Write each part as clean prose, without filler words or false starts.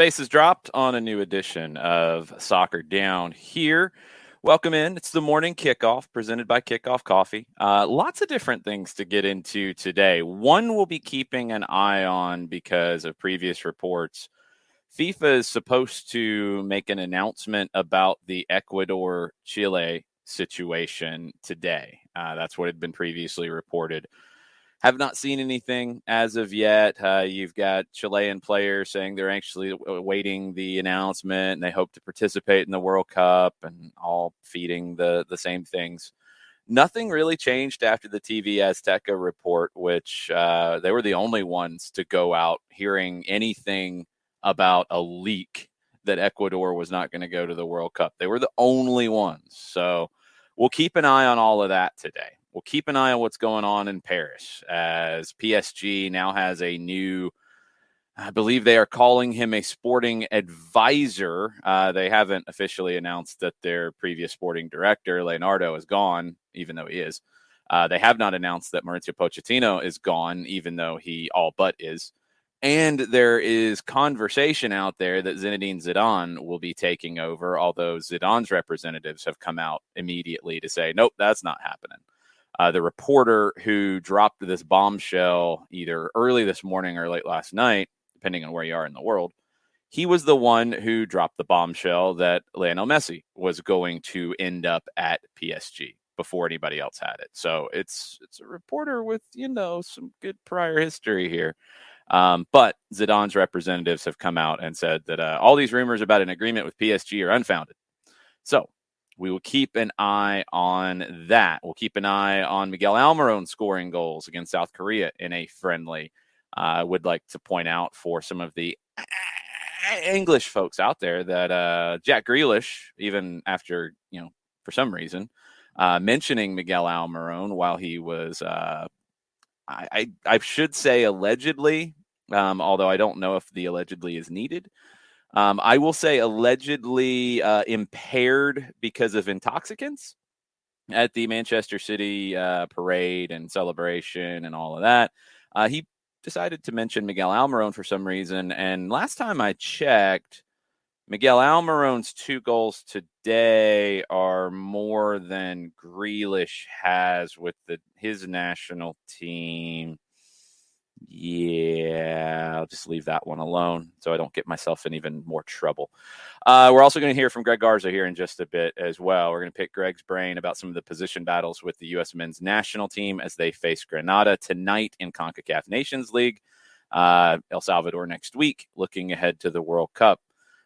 Space is dropped on a new edition of Soccer Down Here. Welcome in. It's the morning kickoff presented by Kickoff Coffee. Lots of different things to get into today. One we'll be keeping an eye on because of previous reports. FIFA is supposed to make an announcement about the Ecuador-Chile situation today. That's what had been previously reported. Have not seen anything as of yet. You've got Chilean players saying they're actually awaiting the announcement and they hope to participate in the World Cup and all feeding the same things. Nothing really changed after the TV Azteca report, which they were the only ones to go out hearing anything about a leak that Ecuador was not going to go to the World Cup. They were the only ones. So we'll keep an eye on all of that today. We'll keep an eye on what's going on in Paris as PSG now has a new, I believe they are calling him a sporting advisor. They haven't officially announced that their previous sporting director, Leonardo, is gone, even though he is. They have not announced that Mauricio Pochettino is gone, even though he all but is. And there is conversation out there that Zinedine Zidane will be taking over, although Zidane's representatives have come out immediately to say, nope, that's not happening. The reporter who dropped this bombshell either early this morning or late last night, depending on where you are in the world, he was the one who dropped the bombshell that Lionel Messi was going to end up at PSG before anybody else had it. So it's a reporter with, some good prior history here. But Zidane's representatives have come out and said that all these rumors about an agreement with PSG are unfounded. So we will keep an eye on that. We'll keep an eye on Miguel Almiron scoring goals against South Korea in a friendly. I would like to point out for some of the English folks out there that Jack Grealish, even after, for some reason, mentioning Miguel Almiron while he was, I should say allegedly, although I don't know if the allegedly is needed. I will say allegedly impaired because of intoxicants at the Manchester City parade and celebration and all of that. He decided to mention Miguel Almiron for some reason. And last time I checked, Miguel Almiron's 2 goals today are more than Grealish has with his national team. Yeah, I'll just leave that one alone so I don't get myself in even more trouble. We're also going to hear from Greg Garza here in just a bit as well. We're going to pick Greg's brain about some of the position battles with the U.S. men's national team as they face Grenada tonight in CONCACAF Nations League. El Salvador next week, looking ahead to the World Cup.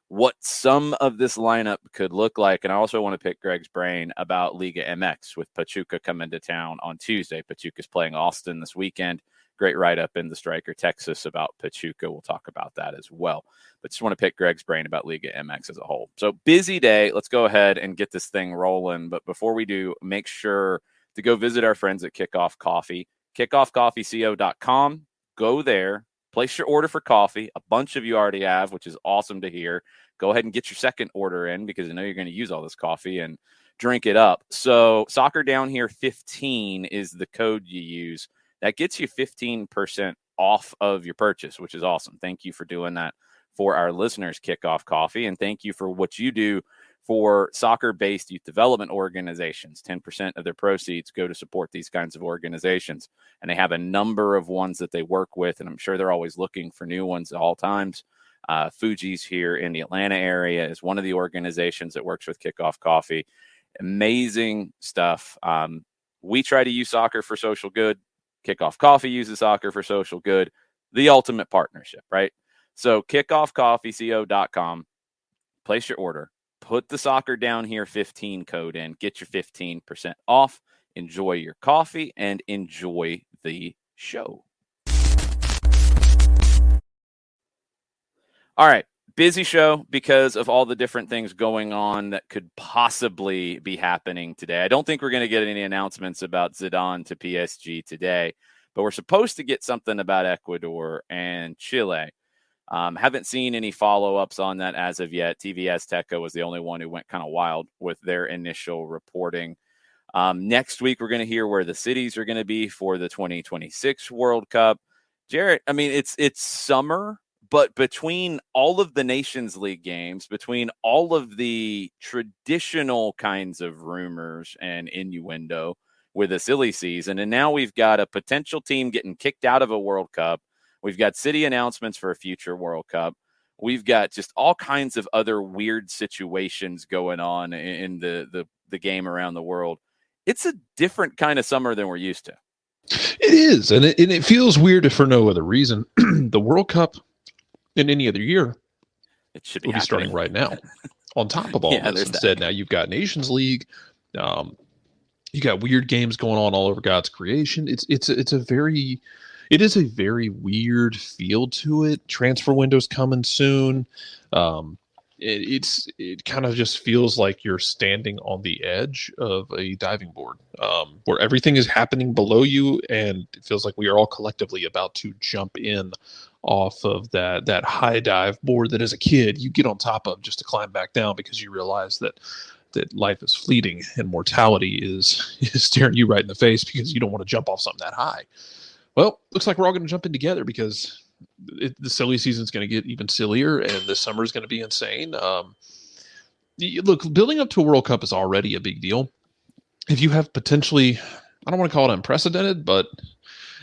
What some of this lineup could look like. And I also want to pick Greg's brain about Liga MX with Pachuca coming to town on Tuesday. Pachuca's playing Austin this weekend. Great write-up in the Striker Texas about Pachuca. We'll talk about that as well. But just want to pick Greg's brain about Liga MX as a whole. So busy day. Let's go ahead and get this thing rolling. But before we do, make sure to go visit our friends at Kickoff Coffee. KickoffCoffeeCO.com. Go there. Place your order for coffee. A bunch of you already have, which is awesome to hear. Go ahead and get your second order in because I know you're going to use all this coffee and drink it up. So Soccer Down Here 15 is the code you use. That gets you 15% off of your purchase, which is awesome. Thank you for doing that for our listeners, Kickoff Coffee. And thank you for what you do for soccer-based youth development organizations. 10% of their proceeds go to support these kinds of organizations. And they have a number of ones that they work with, and I'm sure they're always looking for new ones at all times. Fuji's here in the Atlanta area is one of the organizations that works with Kickoff Coffee. Amazing stuff. We try to use soccer for social good. Kickoff Coffee uses soccer for social good. The ultimate partnership, right? So kickoffcoffeeco.com. Place your order. Put the Soccer Down Here 15 code in. Get your 15% off. Enjoy your coffee and enjoy the show. All right. Busy show because of all the different things going on that could possibly be happening today. I don't think we're going to get any announcements about Zidane to PSG today, but we're supposed to get something about Ecuador and Chile. Haven't seen any follow-ups on that as of yet. TV Azteca was the only one who went kind of wild with their initial reporting. Next week, we're going to hear where the cities are going to be for the 2026 World Cup. Jarrett, I mean, it's summer, But between all of the Nations League games, between all of the traditional kinds of rumors and innuendo with a silly season, and now we've got a potential team getting kicked out of a World Cup. We've got city announcements for a future World Cup. We've got just all kinds of other weird situations going on in the game around the world. It's a different kind of summer than we're used to. It is, and it feels weird if for no other reason. The World Cup in any other year, it should be starting right now. On top of all this, instead, now you've got Nations League. You got weird games going on all over God's creation. It is a very weird feel to it. Transfer window's coming soon. It kind of just feels like you're standing on the edge of a diving board, where everything is happening below you, and it feels like we are all collectively about to jump in off of that high dive board that as a kid you get on top of just to climb back down, because you realize that life is fleeting and mortality is staring you right in the face because you don't want to jump off something that high. Well, looks like we're all going to jump in together, because the silly season is going to get even sillier, and this summer is going to be insane. Look, building up to a World Cup is already a big deal. If you have potentially, I don't want to call it unprecedented, but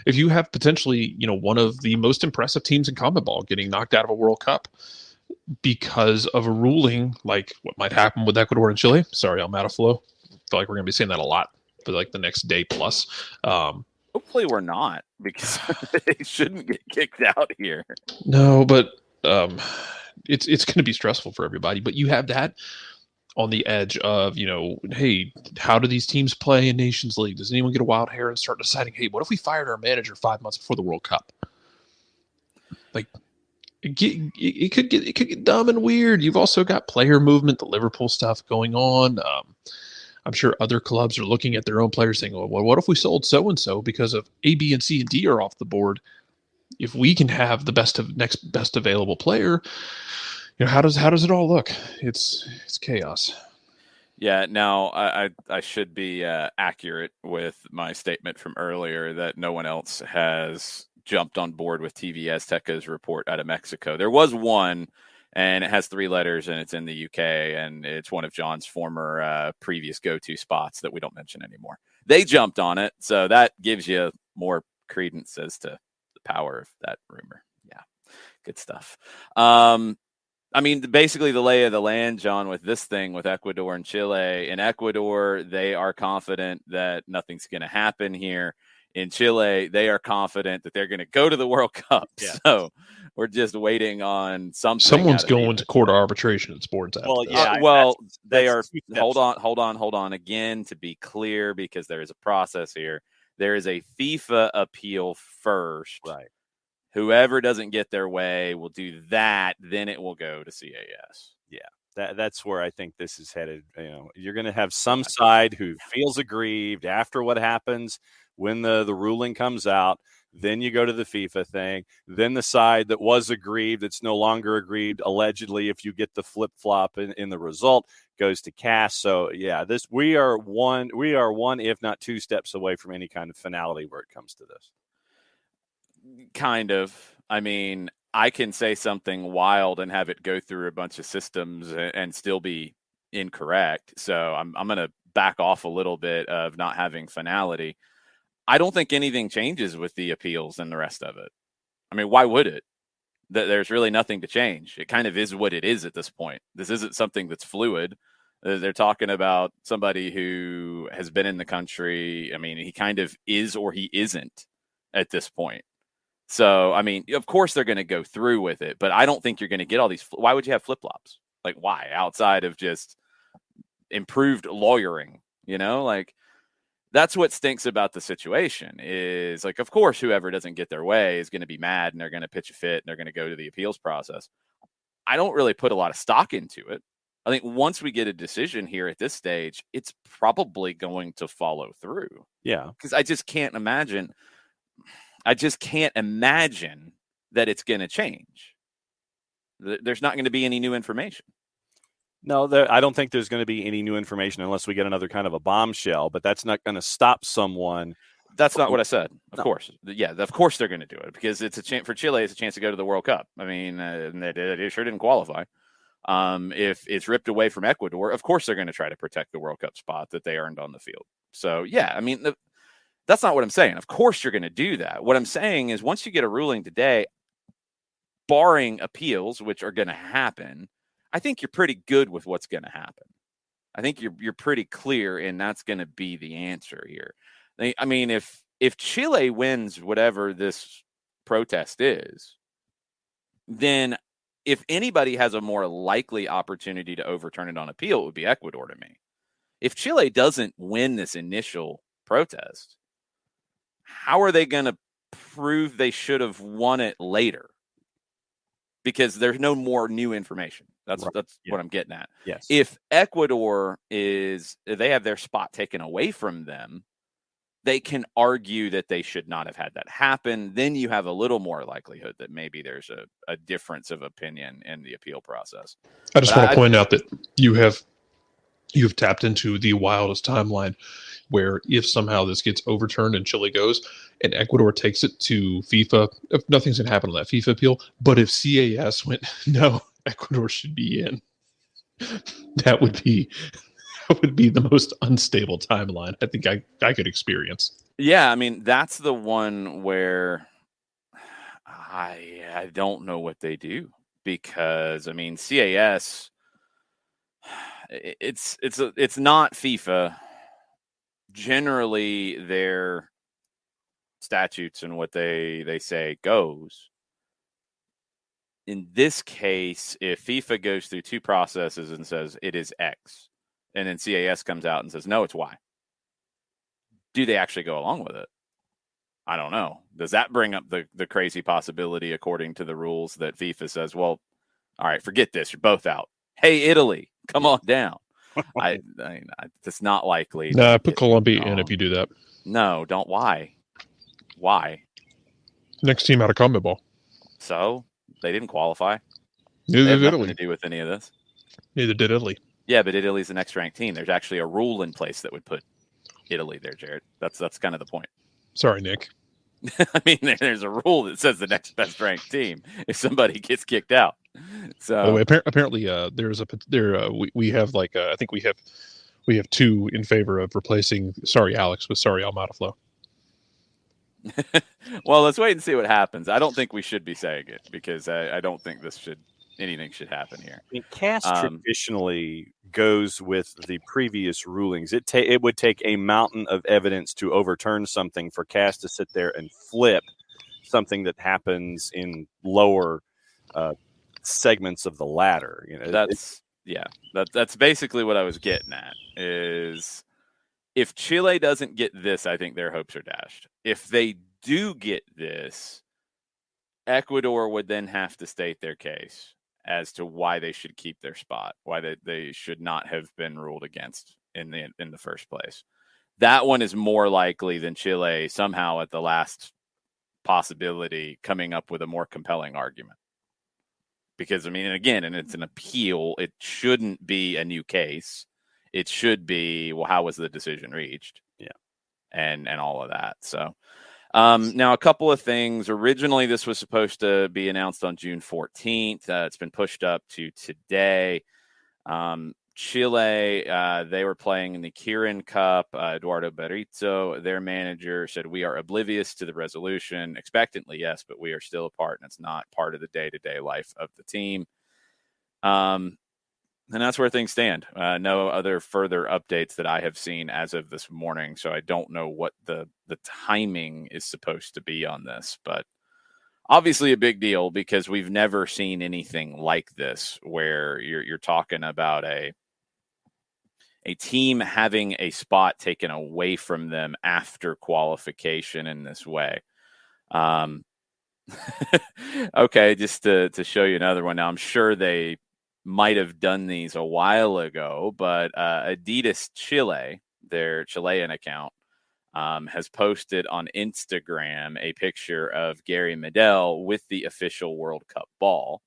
if you have potentially, one of the most impressive teams in CONMEBOL getting knocked out of a World Cup because of a ruling like what might happen with Ecuador and Chile. Sorry, I'm out of flow. I feel like we're going to be saying that a lot for like the next day plus. Hopefully we're not, because they shouldn't get kicked out here. No, but it's going to be stressful for everybody. But you have that on the edge of, hey, how do these teams play in Nations League? Does anyone get a wild hair and start deciding, hey, what if we fired our manager 5 months before the World Cup? Like, it could get dumb and weird. You've also got player movement, the Liverpool stuff going on. I'm sure other clubs are looking at their own players saying, well, what if we sold so-and-so because of A, B, and C, and D are off the board? If we can have the next best available player, how does it all look? It's chaos. Yeah. Now I should be accurate with my statement from earlier that no one else has jumped on board with TV Azteca's report out of Mexico. There was one, and it has 3 letters, and it's in the UK, and it's one of John's former previous go-to spots that we don't mention anymore. They jumped on it, so that gives you more credence as to the power of that rumor. Yeah, good stuff. Basically the lay of the land, John, with this thing with Ecuador and Chile. In Ecuador, they are confident that nothing's going to happen here. In Chile, they are confident that they're going to go to the World Cup. Yeah. So we're just waiting on something. Someone's going to court of arbitration at sports. Well, yeah. They are. Hold on. Again, to be clear, because there is a process here. There is a FIFA appeal first. Right. Whoever doesn't get their way will do that. Then it will go to CAS. Yeah. That's where I think this is headed. You're going to have some side who feels aggrieved after what happens when the ruling comes out. Then you go to the FIFA thing. Then the side that was aggrieved, that's no longer aggrieved, allegedly, if you get the flip-flop in the result, goes to CAS. So, yeah, we are one, if not 2 steps away from any kind of finality where it comes to this. Kind of. I can say something wild and have it go through a bunch of systems and still be incorrect. So I'm going to back off a little bit of not having finality. I don't think anything changes with the appeals and the rest of it. Why would it? There's really nothing to change. It kind of is what it is at this point. This isn't something that's fluid. They're talking about somebody who has been in the country. He kind of is or he isn't at this point. So, of course they're going to go through with it, but I don't think you're going to get all these. Why would you have flip-flops? Like, why? Outside of just improved lawyering, that's what stinks about the situation is, like, of course, whoever doesn't get their way is going to be mad and they're going to pitch a fit and they're going to go to the appeals process. I don't really put a lot of stock into it. I think once we get a decision here at this stage, it's probably going to follow through. Yeah. Because I just can't imagine that it's going to change. There's not going to be any new information. No, I don't think there's going to be any new information unless we get another kind of a bombshell, but that's not going to stop someone That's not what I said. Of course. Yeah, of course they're going to do it because it's a chance for Chile. It's a chance to go to the World Cup. I mean, they sure didn't qualify. If it's ripped away from Ecuador, of course they're going to try to protect the World Cup spot that they earned on the field. So, yeah, I mean, that's not what I'm saying. Of course you're going to do that. What I'm saying is once you get a ruling today, barring appeals, which are going to happen, I think you're pretty good with what's going to happen. I think you're pretty clear, and that's going to be the answer here. I mean, if Chile wins whatever this protest is, then if anybody has a more likely opportunity to overturn it on appeal, it would be Ecuador to me. If Chile doesn't win this initial protest, how are they going to prove they should have won it later? Because there's no more new information. That's what I'm getting at. Yes. If Ecuador they have their spot taken away from them, they can argue that they should not have had that happen. Then you have a little more likelihood that maybe there's a difference of opinion in the appeal process. I just want to point out that you've tapped into the wildest timeline where if somehow this gets overturned and Chile goes and Ecuador takes it to FIFA, nothing's going to happen on that FIFA appeal. But if CAS went, no, Ecuador should be in, that would be the most unstable timeline I think I could experience. Yeah, I mean, that's the one where I don't know what they do because, I mean, CAS, it's not FIFA. Generally, their statutes and what they say goes. In this case, if FIFA goes through two processes and says it is X, and then CAS comes out and says, no, it's Y, do they actually go along with it? I don't know. Does that bring up the crazy possibility, according to the rules, that FIFA says, well, all right, forget this. You're both out. Hey, Italy, come on down. It's not likely. No, put Colombia in if you do that. No, don't. Why? Next team out of CONMEBOL. So they didn't qualify. Neither they have did nothing Italy. To do with any of this. Neither did Italy. Yeah, but Italy's the next ranked team. There's actually a rule in place that would put Italy there, Jared. That's kind of the point. Sorry, Nick. I mean, there's a rule that says the next best ranked team if somebody gets kicked out. So by the way, apparently, we have like I think we have two in favor of replacing Sorry Alex with Sorry Almataflow. Well, let's wait and see what happens. I don't think we should be saying it because I don't think anything should happen here. I mean, CAS traditionally goes with the previous rulings. It would take a mountain of evidence to overturn something for CAS to sit there and flip something that happens in lower segments of the ladder. You know, that's basically what I was getting at. Is if Chile doesn't get this, I think their hopes are dashed. If they do get this, Ecuador would then have to state their case as to why they should keep their spot, why they should not have been ruled against in the first place. That one is more likely than Chile somehow at the last possibility coming up with a more compelling argument. Because, I mean, again, and it's an appeal, it shouldn't be a new case. It should be, well, how was the decision reached? Yeah. And all of that. So now a couple of things. Originally, this was supposed to be announced on June 14th. It's been pushed up to today. Chile, they were playing in the Kirin Cup. Eduardo Berizzo, their manager, said, we are oblivious to the resolution. Expectantly, yes, but we are still a part, and it's not part of the day-to-day life of the team. And that's where things stand. No other further updates that I have seen as of this morning, so I don't know what the timing is supposed to be on this, but obviously a big deal because we've never seen anything like this where you're talking about a team having a spot taken away from them after qualification in this way. Okay, just to show you another one. Now, I'm sure they might have done these a while ago, but Adidas Chile, their Chilean account, has posted on Instagram a picture of Gary Medel with the official World Cup ball.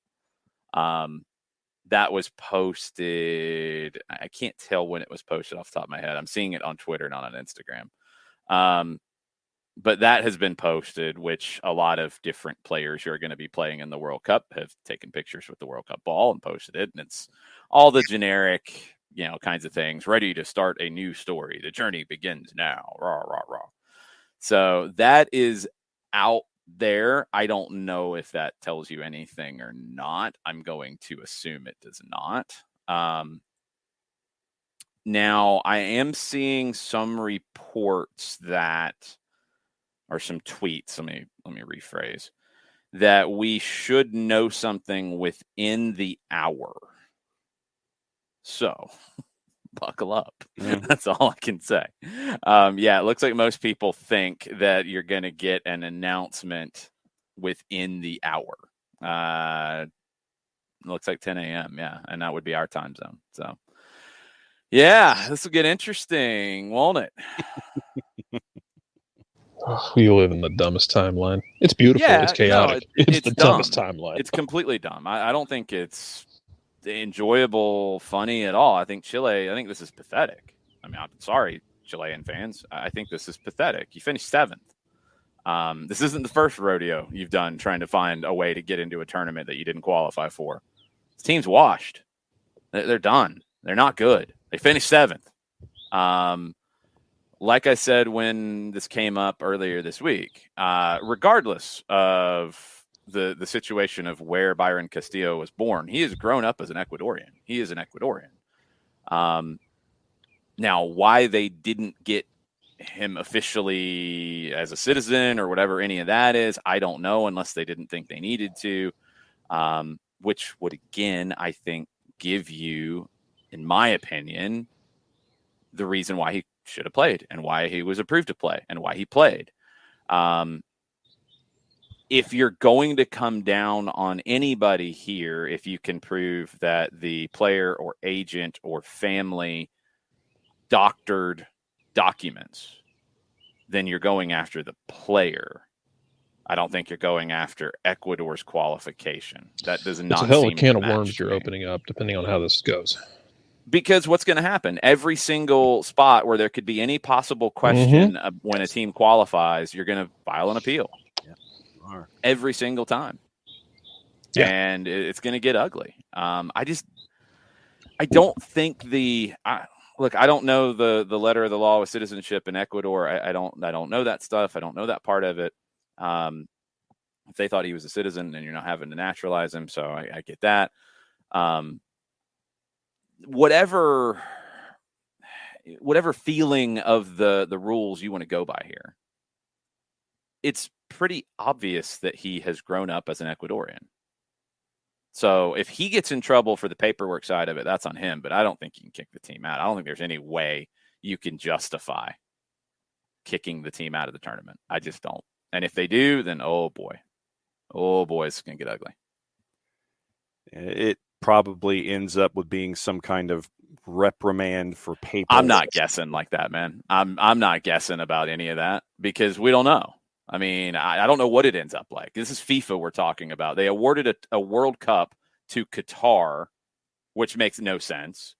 That was posted. I can't tell when it was posted off the top of my head. I'm seeing it on Twitter, not on Instagram. But that has been posted, which a lot of different players who are going to be playing in the World Cup have taken pictures with the World Cup ball and posted it. And it's all the generic, kinds of things. Ready to start a new story. The journey begins now. Rah, rah, rah. So that is out there. I don't know if that tells you anything or not. I'm going to assume it does not. Now, I am seeing some reports that, or some tweets, let me rephrase, that we should know something within the hour. So buckle up. Yeah. That's all I can say. It looks like most people think that you're going to get an announcement within the hour. Looks like 10 a.m. Yeah. And that would be our time zone. So yeah, this will get interesting, won't it? Oh, we live in the dumbest timeline. It's beautiful. Yeah, it's chaotic. no, it's the dumb. dumbest timeline. It's completely dumb. I don't think it's enjoyable, funny at all. I think this is pathetic. I mean, I'm sorry, Chilean fans. I think this is pathetic. You finished 7th. This isn't the first rodeo you've done trying to find a way to get into a tournament that you didn't qualify for. This team's washed. They're done. They're not good. They finished 7th. Like I said when this came up earlier this week, regardless of the situation of where Byron Castillo was born, he has grown up as an Ecuadorian. He is an Ecuadorian. Now, why they didn't get him officially as a citizen or whatever any of that is, I don't know, unless they didn't think they needed to, which would, again, I think, give you, in my opinion, the reason why he should have played and why he was approved to play and why he played. If you're going to come down on anybody here, if you can prove that the player or agent or family doctored documents, then you're going after the player. I don't think you're going after Ecuador's qualification. That does not. It's a hell of a can of worms you're opening up, depending on how this goes. Because what's going to happen? Every single spot where there could be any possible question of when a team qualifies, you're going to file an appeal. Yeah. Every single time. Yeah. And it's going to get ugly. I don't think look, I don't know the letter of the law with citizenship in Ecuador. I don't know that stuff. I don't know that part of it. If they thought he was a citizen, then you're not having to naturalize him. So I get that. Whatever feeling of the rules you want to go by here, it's pretty obvious that he has grown up as an Ecuadorian. So if he gets in trouble for the paperwork side of it, that's on him. But I don't think you can kick the team out. I don't think there's any way you can justify kicking the team out of the tournament. I just don't. And if they do, then oh boy, it's going to get ugly. It probably ends up with being some kind of reprimand for paper. I'm not guessing like that, man. I'm not guessing about any of that because we don't know. I mean, I don't know what it ends up like. This is FIFA we're talking about. They awarded a World Cup to Qatar, which makes no sense.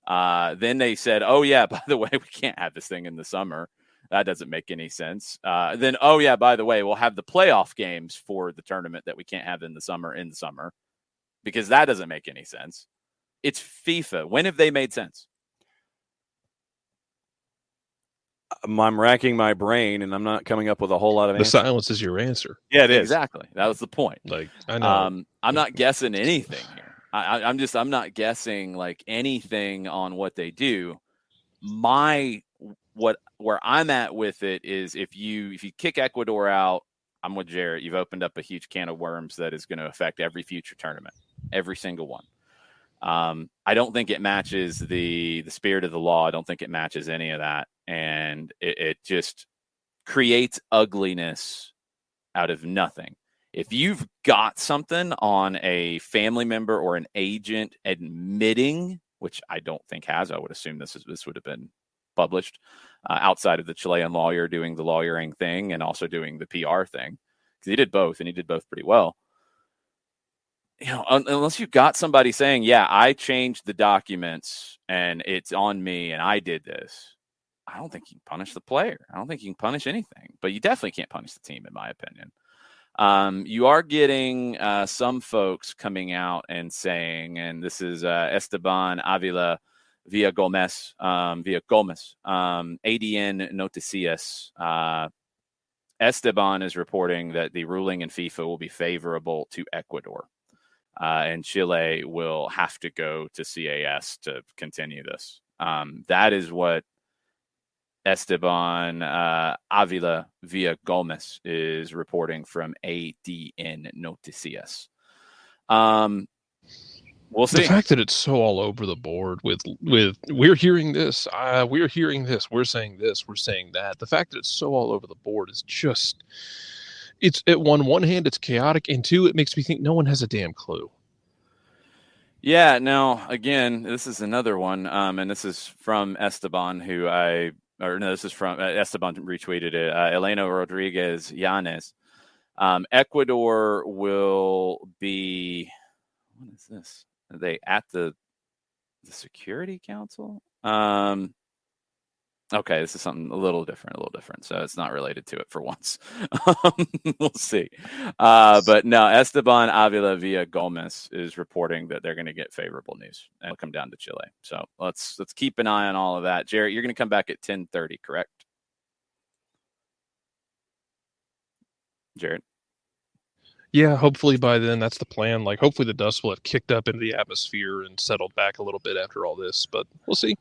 Then they said, oh, yeah, by the way, we can't have this thing in the summer. That doesn't make any sense. Then, oh, yeah, by the way, we'll have the playoff games for the tournament that we can't have in the summer because that doesn't make any sense. It's FIFA. When have they made sense? I'm racking my brain, and I'm not coming up with a whole lot of answers. The silence is your answer. Yeah, it is. Exactly. That was the point. Like, I know. I'm not guessing anything here. I'm not guessing like anything on what they do. Where I'm at with it is if you kick Ecuador out, I'm with Jarrett. You've opened up a huge can of worms that is going to affect every future tournament, every single one. I don't think it matches the spirit of the law. I don't think it matches any of that. And it just creates ugliness out of nothing. If you've got something on a family member or an agent admitting, which I don't think has, I would assume this would have been published outside of the Chilean lawyer doing the lawyering thing and also doing the PR thing, because he did both, and he did both pretty well. You know, unless you've got somebody saying, yeah, I changed the documents and it's on me and I did this, I don't think you can punish the player. I don't think you can punish anything, but you definitely can't punish the team, in my opinion. You are getting some folks coming out and saying, and this is Esteban Avila via Gomez, ADN Noticias. Esteban is reporting that the ruling in FIFA will be favorable to Ecuador, and Chile will have to go to CAS to continue this. That is what Esteban Avila via Gomez is reporting from ADN Noticias. We'll see. The fact that it's so all over the board with we're hearing this, we're hearing this, we're saying this, we're saying that. The fact that it's so all over the board is just, it's at one hand it's chaotic, and two, it makes me think no one has a damn clue. Yeah. Now, again, this is another one, and this is from Esteban, this is from Esteban retweeted it. Elena Rodriguez Yanez. Ecuador will be, what is this? Are they at the Security Council? Okay, this is something a little different. So it's not related to it for once. We'll see. But no, Esteban Avila via Gomez is reporting that they're going to get favorable news and come down to Chile. So let's keep an eye on all of that. Jarrett, you're going to come back at 10:30, correct? Jarrett? Yeah, hopefully by then, that's the plan. Like, hopefully the dust will have kicked up into the atmosphere and settled back a little bit after all this, but we'll see.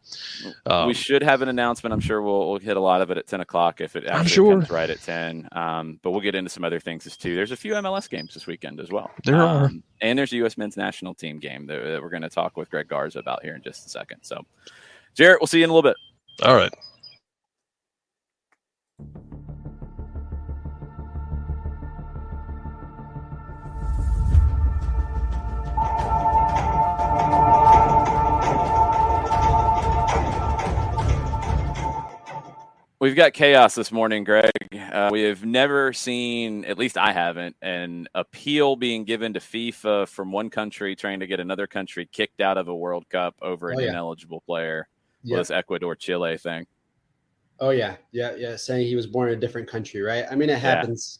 We should have an announcement. I'm sure we'll hit a lot of it at 10 o'clock if it actually comes right at 10. But we'll get into some other things too. There's a few MLS games this weekend as well. There are. And there's a U.S. men's national team game that we're going to talk with Greg Garza about here in just a second. So, Jarrett, we'll see you in a little bit. All right. We've got chaos this morning, Greg. We have never seen, at least I haven't, an appeal being given to FIFA from one country trying to get another country kicked out of a World Cup over an ineligible player. Well, this Ecuador-Chile thing. Oh, yeah. Saying he was born in a different country, right? I mean, it happens.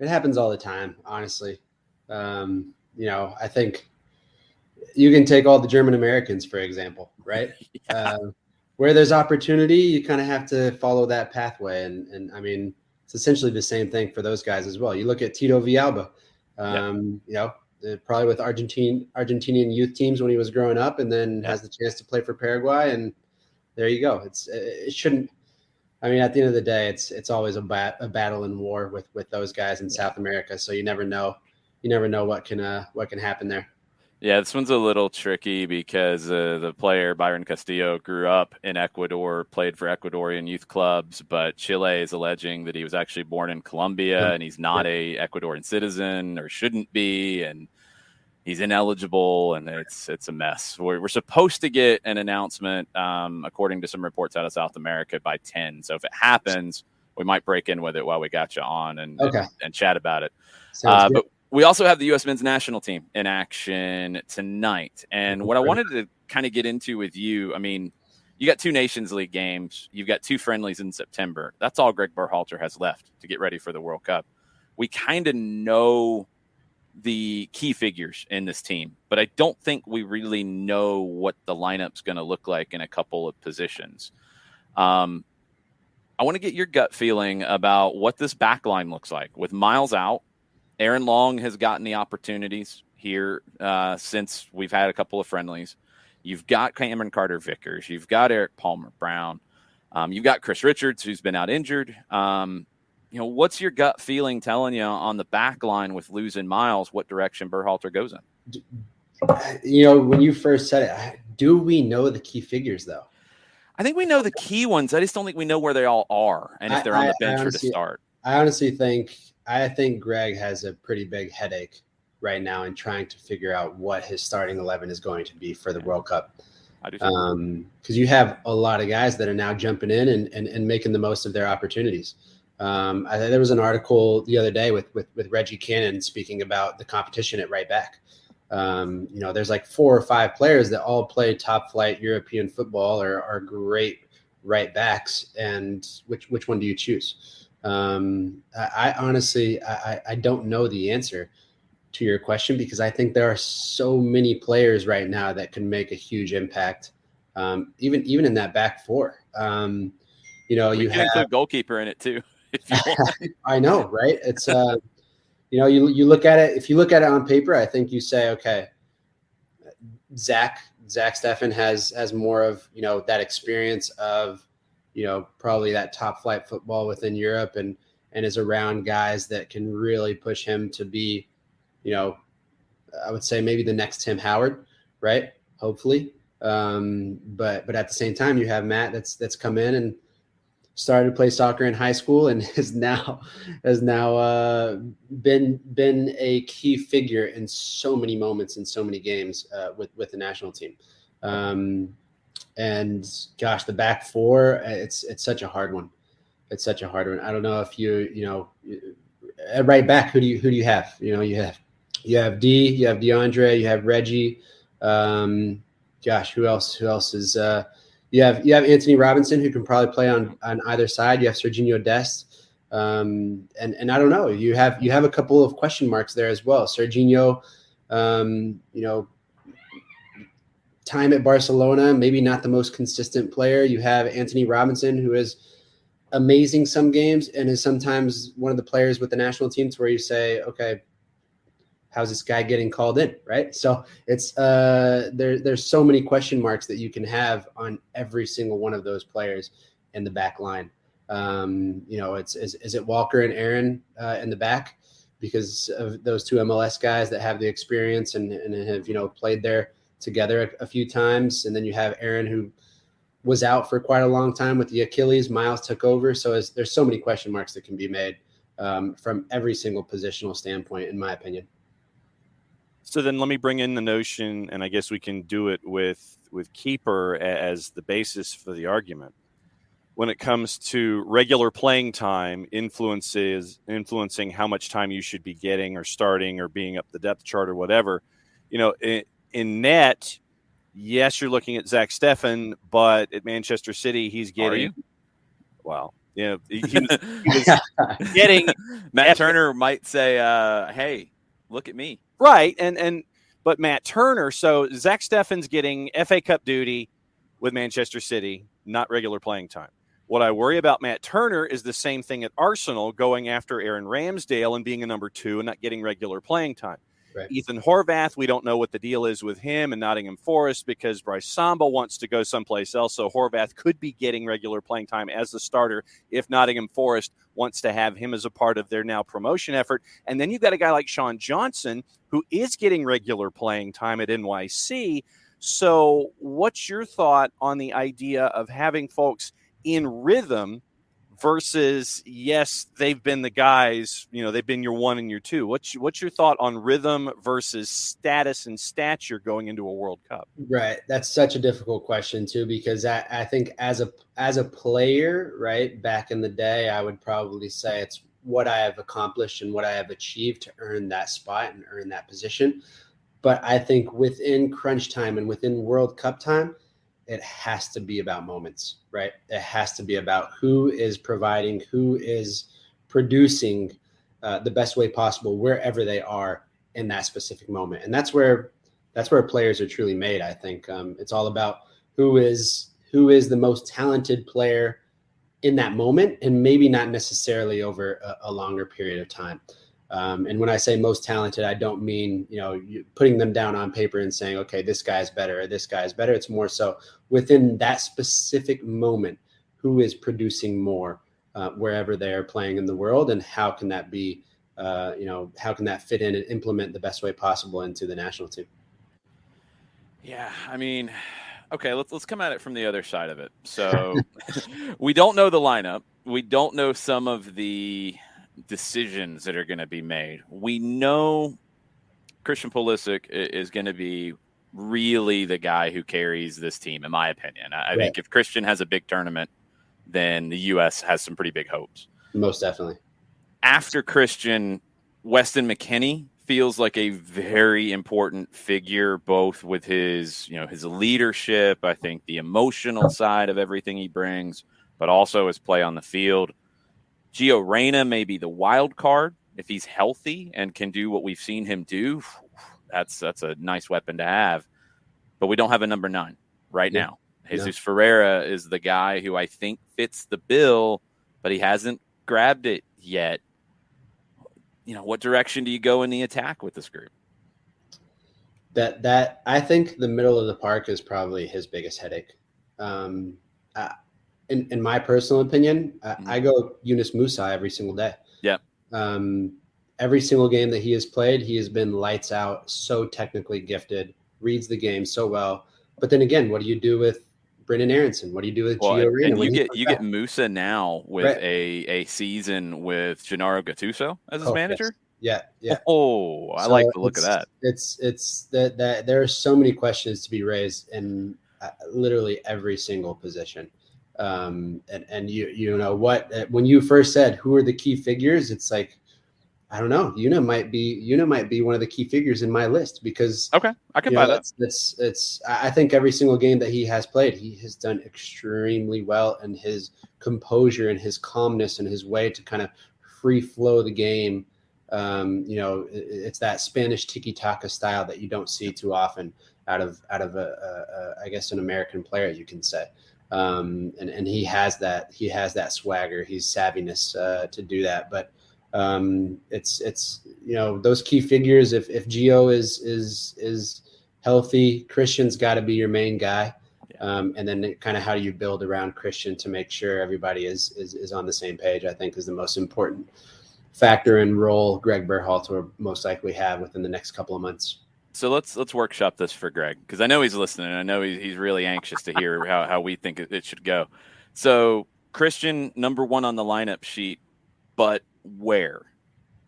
It happens all the time, honestly. I think you can take all the German Americans, for example, right? Where there's opportunity, you kind of have to follow that pathway. And I mean, it's essentially the same thing for those guys as well. You look at Tito Villalba, probably with Argentinian youth teams when he was growing up, and then has the chance to play for Paraguay. And there you go. It shouldn't, I mean, at the end of the day, it's always a battle and war with those guys in South America. So you never know what can happen there. Yeah, this one's a little tricky because the player, Byron Castillo, grew up in Ecuador, played for Ecuadorian youth clubs, but Chile is alleging that he was actually born in Colombia and he's not a Ecuadorian citizen or shouldn't be, and he's ineligible, and it's a mess. We're supposed to get an announcement, according to some reports out of South America, by 10. So if it happens, we might break in with it while we got you on and chat about it. But we also have the U.S. men's national team in action tonight. And what I wanted to kind of get into with you, I mean, you got 2 Nations League games. You've got 2 friendlies in September. That's all Greg Berhalter has left to get ready for the World Cup. We kind of know the key figures in this team, but I don't think we really know what the lineup's going to look like in a couple of positions. I want to get your gut feeling about what this back line looks like. With Miles out, Aaron Long has gotten the opportunities here since we've had a couple of friendlies. You've got Cameron Carter-Vickers. You've got Eric Palmer-Brown. You've got Chris Richards, who's been out injured. What's your gut feeling telling you on the back line with losing Miles, what direction Berhalter goes in? When you first said it, do we know the key figures, though? I think we know the key ones. I just don't think we know where they all are and if they're on the bench or to start. I honestly think Greg has a pretty big headache right now in trying to figure out what his starting 11 is going to be for the World Cup. I do too. Because you have a lot of guys that are now jumping in and making the most of their opportunities. There was an article the other day with Reggie Cannon speaking about the competition at right back. There's like 4 or 5 players that all play top flight European football or are great right backs, and which one do you choose? I honestly, I don't know the answer to your question, because I think there are so many players right now that can make a huge impact, even in that back four. You can include goalkeeper in it too, if you want. I know, right? It's you look at it. If you look at it on paper, I think you say, okay, Zach Steffen has more of that experience of probably that top flight football within Europe, and is around guys that can really push him to be, I would say maybe the next Tim Howard, right? Hopefully. But at the same time, you have Matt that's come in and started to play soccer in high school, and has now been a key figure in so many moments in so many games with the national team. And gosh, the back four, it's such a hard one. It's such a hard one. I don't know if at right back, who do you have? You have D, you have DeAndre, you have Reggie. Gosh, who else is you have Anthony Robinson, who can probably play on either side. You have Serginho Dest. And I don't know. You have a couple of question marks there as well. Serginho, time at Barcelona, maybe not the most consistent player. You have Anthony Robinson, who is amazing some games and is sometimes one of the players with the national team to where you say, okay, how's this guy getting called in, right? So it's there's so many question marks that you can have on every single one of those players in the back line. Is it Walker and Aaron in the back because of those two MLS guys that have the experience and have played there together a few times, and then you have Aaron, who was out for quite a long time with the Achilles. Miles took over, so there's so many question marks that can be made from every single positional standpoint, in my opinion. So then let me bring in the notion, and I guess we can do it with keeper as the basis for the argument. When it comes to regular playing time influencing how much time you should be getting or starting or being up the depth chart or whatever, in net, yes, you're looking at Zach Steffen, but at Manchester City, he's getting. Are you? Well, he was getting. Matt Turner might say, "Hey, look at me." Right, but Matt Turner. So Zach Steffen's getting FA Cup duty with Manchester City, not regular playing time. What I worry about Matt Turner is the same thing at Arsenal, going after Aaron Ramsdale and being a number 2 and not getting regular playing time. Right. Ethan Horvath, we don't know what the deal is with him in Nottingham Forest because Bryce Samba wants to go someplace else. So Horvath could be getting regular playing time as the starter if Nottingham Forest wants to have him as a part of their now promotion effort. And then you've got a guy like Sean Johnson, who is getting regular playing time at NYC. So what's your thought on the idea of having folks in rhythm versus, yes, they've been the guys, they've been your 1 and your 2. What's your thought on rhythm versus status and stature going into a World Cup? Right. That's such a difficult question too, because I think as a player, right, back in the day, I would probably say it's what I have accomplished and what I have achieved to earn that spot and earn that position. But I think within crunch time and within World Cup time, it has to be about moments, right? It has to be about who is providing, who is producing the best way possible wherever they are in that specific moment. And that's where players are truly made. I think it's all about who is the most talented player in that moment, and maybe not necessarily over a longer period of time. And when I say most talented, I don't mean, you putting them down on paper and saying, okay, this guy's better or this guy's better. It's more so within that specific moment, who is producing more wherever they are playing in the world, and how can that be, how can that fit in and implement the best way possible into the national team? Yeah, I mean, okay, let's come at it from the other side of it. So we don't know the lineup. We don't know some of the decisions that are going to be made. We know Christian Pulisic is going to be really the guy who carries this team, in my opinion. I think if Christian has a big tournament, then the U.S. has some pretty big hopes. Most definitely. After Christian, Weston McKennie feels like a very important figure, both with his, his leadership, I think the emotional side of everything he brings, but also his play on the field. Gio Reyna may be the wild card if he's healthy and can do what we've seen him do. That's a nice weapon to have, but we don't have a number 9 right now. Jesus Ferreira is the guy who I think fits the bill, but he hasn't grabbed it yet. What direction do you go in the attack with this group? That I think the middle of the park is probably his biggest headache. In my personal opinion, I go Yunus Musa every single day. Yeah. Every single game that he has played, he has been lights out, so technically gifted, reads the game so well. But then again, what do you do with Brendan Aronson? What do you do with Gio Reyna? And you get Musa now with a season with Gennaro Gattuso as his manager. Yes. Yeah. Oh, I like the look of that. It's that there are so many questions to be raised in literally every single position. And you know what, when you first said who are the key figures, it's like, I don't know. Una might be one of the key figures in my list because I can buy that. I think every single game that he has played, he has done extremely well, and his composure and his calmness and his way to kind of free flow the game. It's that Spanish tiki-taka style that you don't see too often out of I guess an American player, you can say. And he has that swagger, he's savviness to do that, but. It's those key figures. If Gio is healthy, Christian's got to be your main guy, and then kind of how do you build around Christian to make sure everybody is on the same page, I think is the most important factor and role Greg Berhalter will most likely have within the next couple of months. So let's workshop this for Greg, because I know he's listening, and I know he's really anxious to hear how we think it should go. So Christian, number 1 on the lineup sheet, but where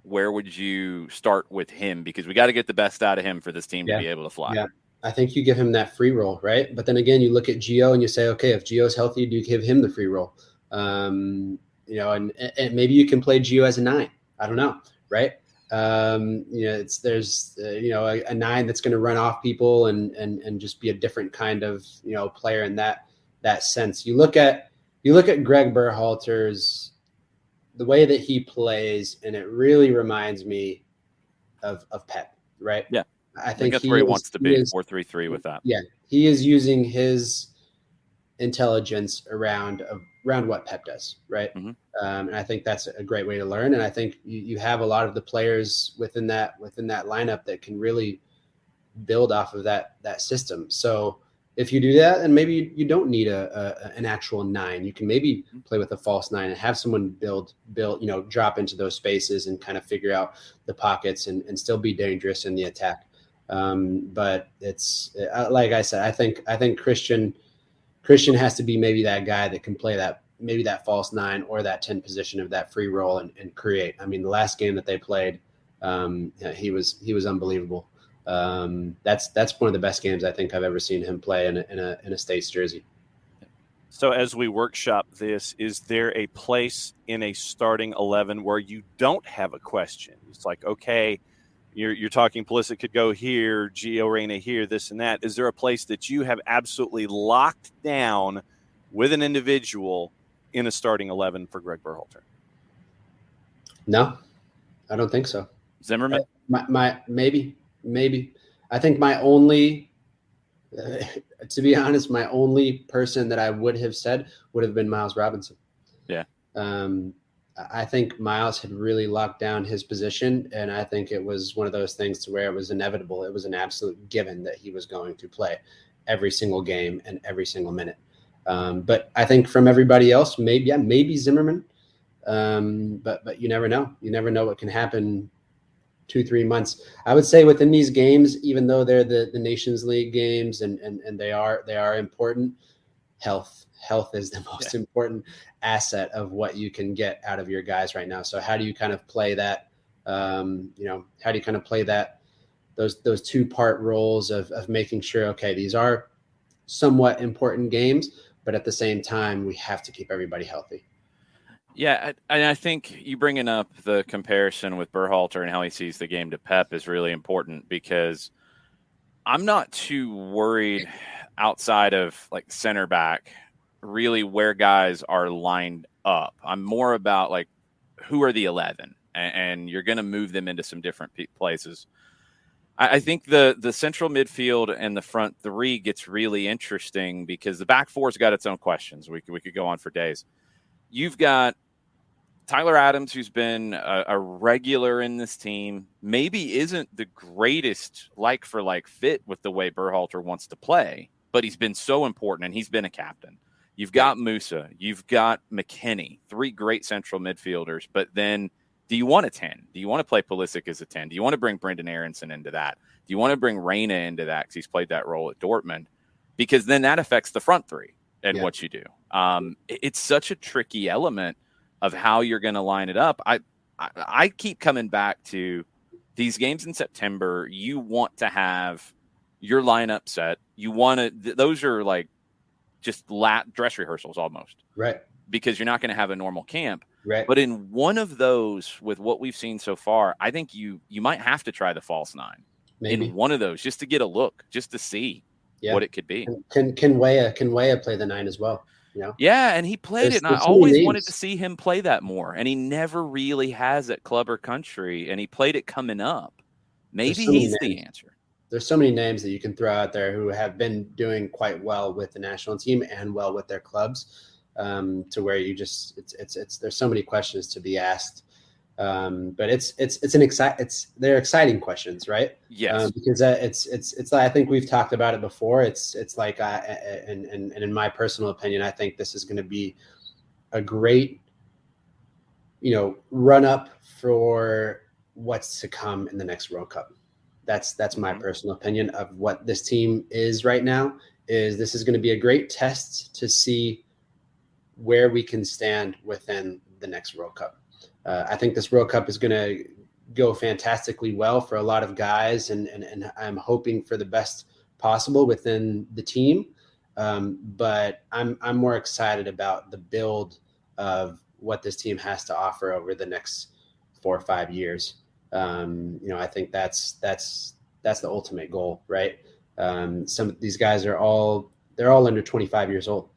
would you start with him? Because we got to get the best out of him for this team to be able to fly. Yeah, I think you give him that free roll, right? But then again, you look at Gio and you say, okay, if Gio's healthy, do you give him the free roll? And maybe you can play Gio as a 9. I don't know, right? There's a 9 that's going to run off people and just be a different kind of player in that sense. You look at Greg Berhalter's the way that he plays, and it really reminds me of Pep, right? Yeah. I think that's where he wants to be, 4-3-3 with that. Yeah. He is using his intelligence around what Pep does, right? Mm-hmm. And I think that's a great way to learn. And I think you have a lot of the players within that lineup that can really build off of that system. So if you do that, and maybe you don't need an actual 9, you can maybe play with a false 9 and have someone build, drop into those spaces and kind of figure out the pockets and still be dangerous in the attack. But it's like I said, I think Christian has to be maybe that guy that can play that false 9 or that 10 position of that free roll and create. I mean, the last game that they played, he was unbelievable. That's one of the best games I think I've ever seen him play in a States jersey. So as we workshop this, is there a place in a starting 11 where you don't have a question? It's like, okay, you're talking Pulisic could go here, Gio Reyna here, this and that. Is there a place that you have absolutely locked down with an individual in a starting 11 for Greg Berhalter? No, I don't think so. Zimmerman? Maybe. I think my only, to be honest, my only person that I would have said would have been Miles Robinson. Yeah. I think Miles had really locked down his position, and I think it was one of those things to where it was inevitable. It was an absolute given that he was going to play every single game and every single minute. But I think from everybody else, maybe Zimmerman. But you never know. You never know what can happen 2-3 months. I would say within these games, even though they're the Nations League games and they are important, health is the most important asset of what you can get out of your guys right now. So how do you kind of play that, how do you kind of play that, those 2-part roles of making sure, okay, these are somewhat important games, but at the same time, we have to keep everybody healthy. Yeah, and I think you bringing up the comparison with Berhalter and how he sees the game to Pep is really important, because I'm not too worried outside of like center back, really where guys are lined up. I'm more about like who are the 11, and you're going to move them into some different places. I think the central midfield and the front three gets really interesting because the back four's got its own questions. We could go on for days. You've got Tyler Adams, who's been a regular in this team, maybe isn't the greatest like for like fit with the way Berhalter wants to play, but he's been so important and he's been a captain. You've got Musa, you've got McKennie, three great central midfielders, but then do you want a 10? Do you want to play Pulisic as a 10? Do you want to bring Brendan Aronson into that? Do you want to bring Reina into that because he's played that role at Dortmund? Because then that affects the front three and what you do. It's such a tricky element of how you're going to line it up. I keep coming back to these games in September. You want to have your lineup set. You want to, those are like just dress rehearsals almost. Right. Because you're not going to have a normal camp. Right. But in one of those, with what we've seen so far, I think you might have to try the false nine. Maybe. In one of those, just to get a look, just to see what it could be. Can Weah play the 9 as well? You know? Yeah, and he played it, and I always wanted to see him play that more, and he never really has at club or country, and he played it coming up. Maybe he's the answer. There's so many names that you can throw out there who have been doing quite well with the national team and well with their clubs, to where you just it's there's so many questions to be asked. But they're exciting questions, right? Yes. Because it's I think we've talked about it before. It's like and in my personal opinion, I think this is going to be a great, run up for what's to come in the next World Cup. That's my personal opinion of what this team is right now. This is going to be a great test to see where we can stand within the next World Cup. I think this World Cup is going to go fantastically well for a lot of guys, and I'm hoping for the best possible within the team. But I'm more excited about the build of what this team has to offer over the next 4 or 5 years. I think that's the ultimate goal, right? Some of these guys they're all under 25 years old.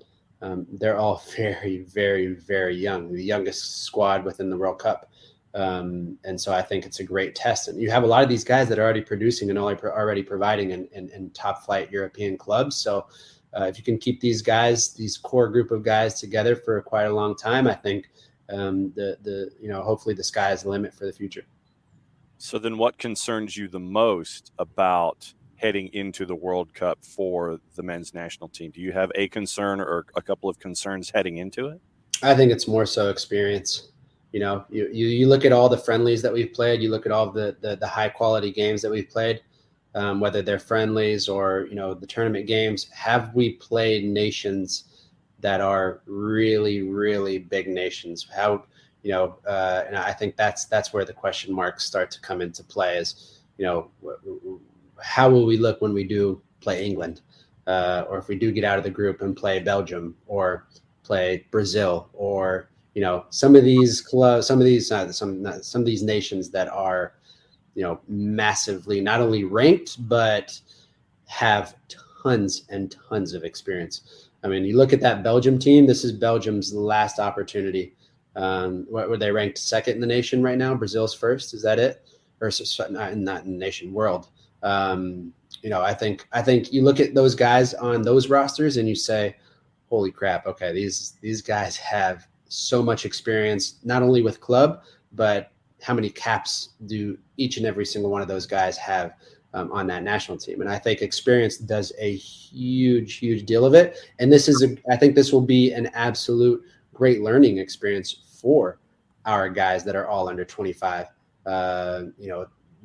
They're all very, very, very young, the youngest squad within the World Cup. And so I think it's a great test. And you have a lot of these guys that are already producing and already providing in top flight European clubs. So if you can keep these guys, these core group of guys together for quite a long time, I think hopefully the sky is the limit for the future. So then what concerns you the most about heading into the World Cup for the men's national team? Do you have a concern or a couple of concerns heading into it? I think it's more so experience. You look at all the friendlies that we've played, you look at all the high quality games that we've played, whether they're friendlies or, the tournament games. Have we played nations that are really, really big nations? How, and I think that's where the question marks start to come into play is, how will we look when we do play England, or if we do get out of the group and play Belgium or play Brazil, or some of these clubs, some of these nations that are massively not only ranked but have tons and tons of experience. I mean, you look at that Belgium team. This is Belgium's last opportunity. What were they ranked second in the nation right now? Brazil's first. Is that it? Or not in the nation, world. I think you look at those guys on those rosters and you say, holy crap. Okay. These guys have so much experience, not only with club, but how many caps do each and every single one of those guys have on that national team? And I think experience does a huge, huge deal of it. And I think this will be an absolute great learning experience for our guys that are all under 25,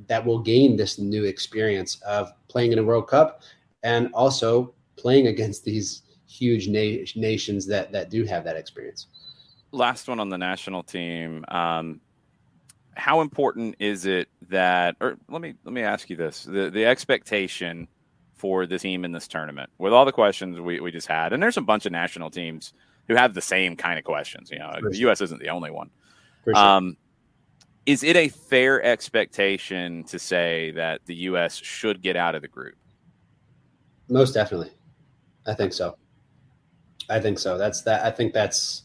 that will gain this new experience of playing in a World Cup and also playing against these huge nations that do have that experience. Last one on the national team. How important is it that, or let me ask you this, the expectation for the team in this tournament with all the questions we just had, and there's a bunch of national teams who have the same kind of questions. You know, the U.S. isn't the only one. For sure. Is it a fair expectation to say that the U.S. should get out of the group? Most definitely. I think so. I think that's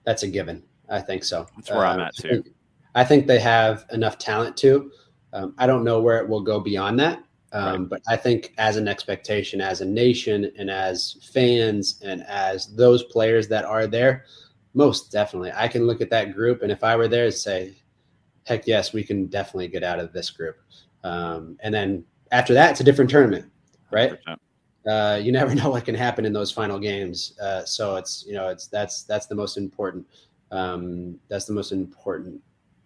a given. I think so. That's where I'm at too. I think they have enough talent too. I don't know where it will go beyond that. But I think as an expectation, as a nation and as fans and as those players that are there, most definitely. I can look at that group, and if I were there, say, heck yes, we can definitely get out of this group. And then after that, it's a different tournament, right? 100%. You never know what can happen in those final games. So it's, that's the most important. That's the most important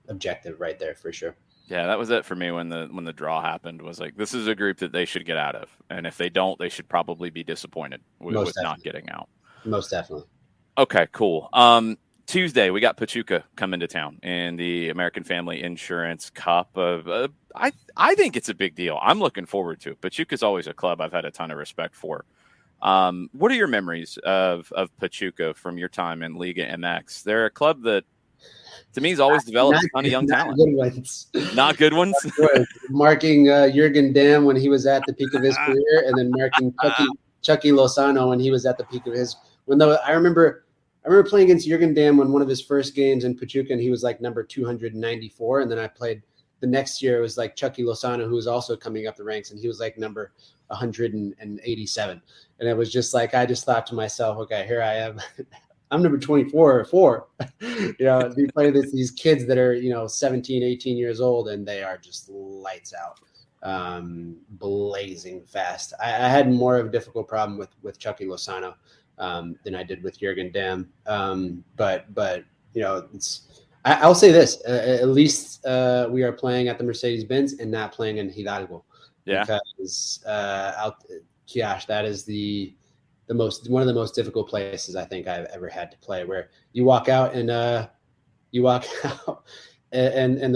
objective right there for sure. Yeah, that was it for me when the draw happened. Was like, this is a group that they should get out of, and if they don't, they should probably be disappointed with not getting out. Most definitely. Okay, cool. Tuesday, we got Pachuca coming to town in the American Family Insurance Cup. I think it's a big deal. I'm looking forward to it. Pachuca's always a club I've had a ton of respect for. What are your memories of Pachuca from your time in Liga MX? They're a club that, to me, has always developed a ton of young talent. Good ones. Not good ones? Marking Jürgen Damm when he was at the peak of his career, and then marking Chucky Lozano when he was at the peak of his. I remember playing against Jürgen Damm on one of his first games in Pachuca, and he was like number 294. And then I played the next year. It was like Chucky Lozano, who was also coming up the ranks, and he was like number 187. And it was just like, I just thought to myself, okay, here I am. I'm number 24 or 4. You play these kids that are, 17, 18 years old, and they are just lights out, blazing fast. I had more of a difficult problem with Chucky Lozano than I did with Jürgen Damm. But I'll say this, at least we are playing at the Mercedes-Benz and not playing in Hidalgo. Yeah. Because that is one of the most difficult places I think I've ever had to play, where you walk out and the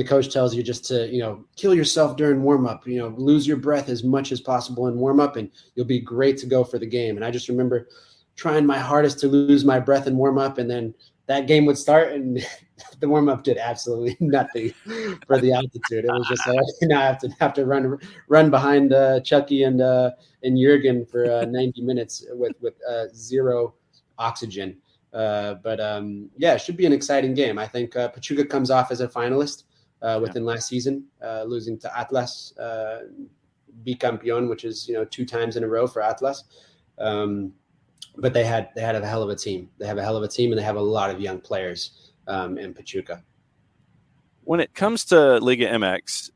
coach tells you just to, kill yourself during warm up, lose your breath as much as possible in warm up, and you'll be great to go for the game. And I just remember trying my hardest to lose my breath and warm up, and then that game would start and the warm up did absolutely nothing for the altitude. It was just like, I have to run behind Chucky and Jürgen for 90 minutes with zero oxygen. It should be an exciting game. I think Pachuca comes off as a finalist within last season, losing to Atlas, bicampeón, which is 2 times in a row for Atlas. But they had a hell of a team. They have a hell of a team, and they have a lot of young players in Pachuca. When it comes to Liga MX,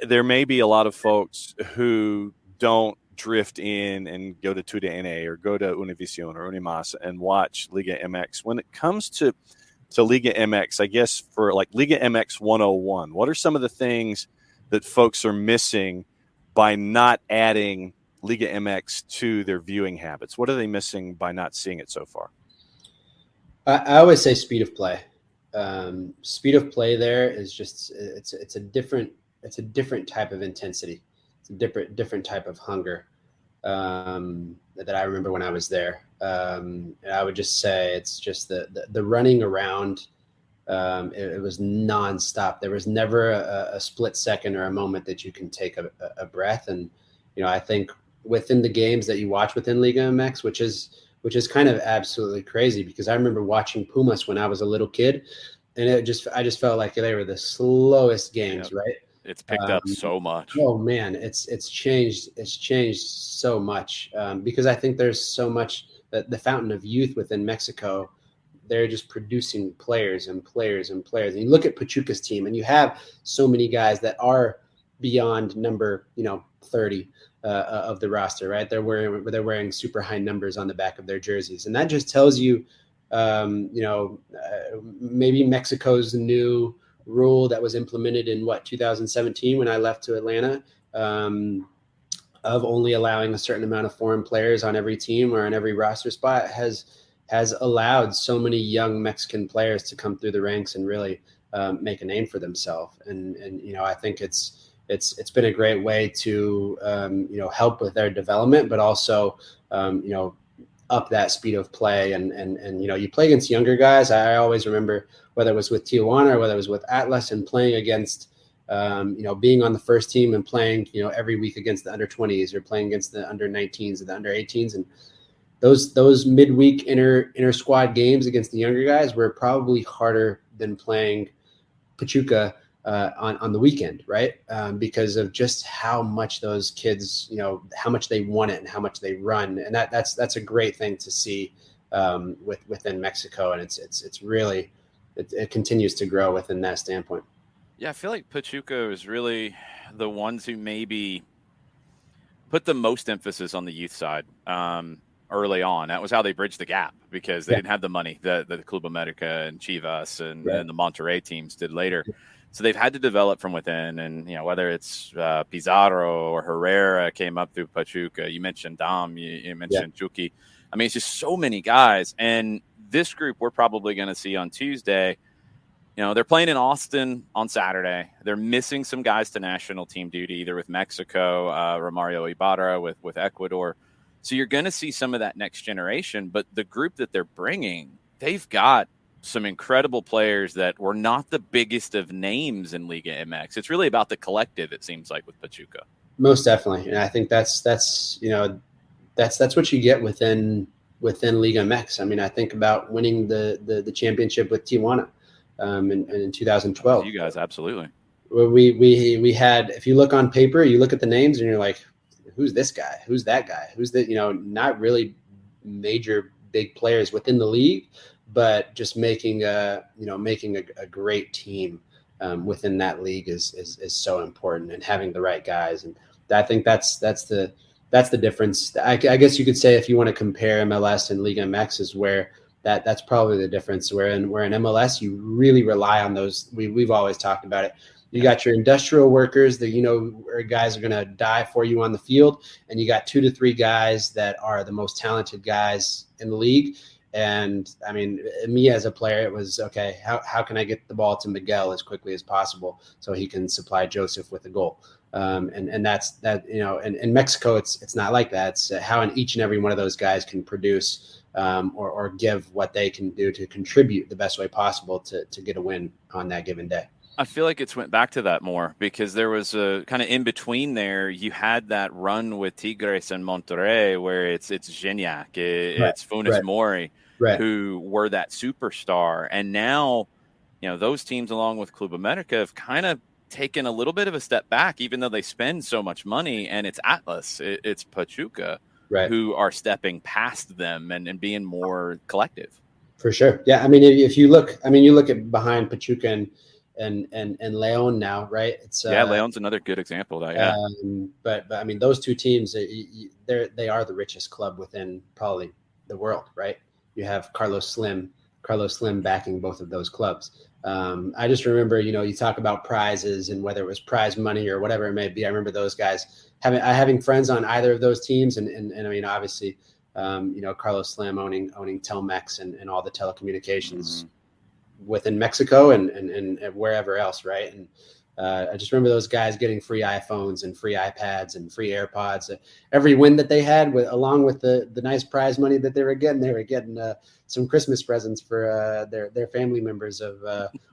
there may be a lot of folks who don't drift in and go to TUDN or go to Univision or Unimas and watch Liga MX. When it comes to Liga MX, I guess for like Liga MX 101, what are some of the things that folks are missing by not adding Liga MX to their viewing habits? What are they missing by not seeing it so far? I always say speed of play. Speed of play there is just it's a different type of intensity. It's a different type of hunger that I remember when I was there. And I would just say it's just the running around. It was nonstop. There was never a split second or a moment that you can take a breath. And I think within the games that you watch within Liga MX, which is kind of absolutely crazy, because I remember watching Pumas when I was a little kid, and I just felt like they were the slowest games, right? It's picked up so much. Oh man, it's changed. It's changed so much because I think there's so much that the fountain of youth within Mexico. They're just producing players and players and players. And you look at Pachuca's team, and you have so many guys that are beyond number 30 of the roster, right? They're wearing super high numbers on the back of their jerseys, and that just tells you, maybe Mexico's new rule that was implemented in 2017 when I left to Atlanta, of only allowing a certain amount of foreign players on every team or on every roster spot has allowed so many young Mexican players to come through the ranks and really make a name for themselves. And I think it's been a great way to help with their development, but also up that speed of play. And you play against younger guys. I always remember whether it was with Tijuana or whether it was with Atlas and playing against, being on the first team and playing, every week against the under 20s or playing against the under 19s or the under 18s. And those midweek inter squad games against the younger guys were probably harder than playing Pachuca on the weekend, right? Because of just how much those kids, how much they want it and how much they run, and that's a great thing to see within Mexico, and it's really it continues to grow within that standpoint. Yeah, I feel like Pachuca is really the ones who maybe put the most emphasis on the youth side. Early on, that was how they bridged the gap because they didn't have the money that the Club America and Chivas and the Monterrey teams did later. So they've had to develop from within, and whether it's Pizarro or Herrera came up through Pachuca. You mentioned Dom, you mentioned Chucky. I mean, it's just so many guys. And this group we're probably going to see on Tuesday. They're playing in Austin on Saturday. They're missing some guys to national team duty, either with Mexico, Romario Ibarra with Ecuador. So you're going to see some of that next generation, but the group that they're bringing, they've got some incredible players that were not the biggest of names in Liga MX. It's really about the collective, it seems like, with Pachuca. Most definitely, and I think that's what you get within Liga MX. I mean, I think about winning the championship with Tijuana in 2012. You guys, absolutely. We had, if you look on paper, you look at the names, and you're like, who's this guy? Who's that guy? Who's the, not really major big players within the league, but just making a great team within that league is so important, and having the right guys. And I think that's the difference. I guess you could say, if you want to compare MLS and Liga MX, is where that's probably the difference. Where in MLS, you really rely on those. We've always talked about it. You got your industrial workers that, guys are going to die for you on the field. And you got 2 to 3 guys that are the most talented guys in the league. And I mean, me as a player, it was, okay, how can I get the ball to Miguel as quickly as possible so he can supply Joseph with a goal? And that's that, in Mexico, it's not like that. It's how each and every one of those guys can produce or give what they can do to contribute the best way possible to get a win on that given day. I feel like it's went back to that more because there was a kind of in between there. You had that run with Tigres and Monterrey where it's Gignac, it's Funes Mori, who were that superstar. And now, those teams along with Club America have kind of taken a little bit of a step back, even though they spend so much money. And it's Atlas, it's Pachuca, who are stepping past them and being more collective. For sure. Yeah. I mean, if you look, you look at behind Pachuca and Leon now, right? It's Leon's another good example of that. Yeah. But I mean, those two teams, they are the richest club within probably the world, right? You have Carlos Slim backing both of those clubs. I just remember, you talk about prizes and whether it was prize money or whatever it may be. I remember those guys having friends on either of those teams, and I mean, obviously, Carlos Slim owning Telmex and all the telecommunications within Mexico and wherever else, right? And I just remember those guys getting free iPhones and free iPads and free AirPods. Every win that they had, along with the nice prize money that they were getting some Christmas presents for their family members of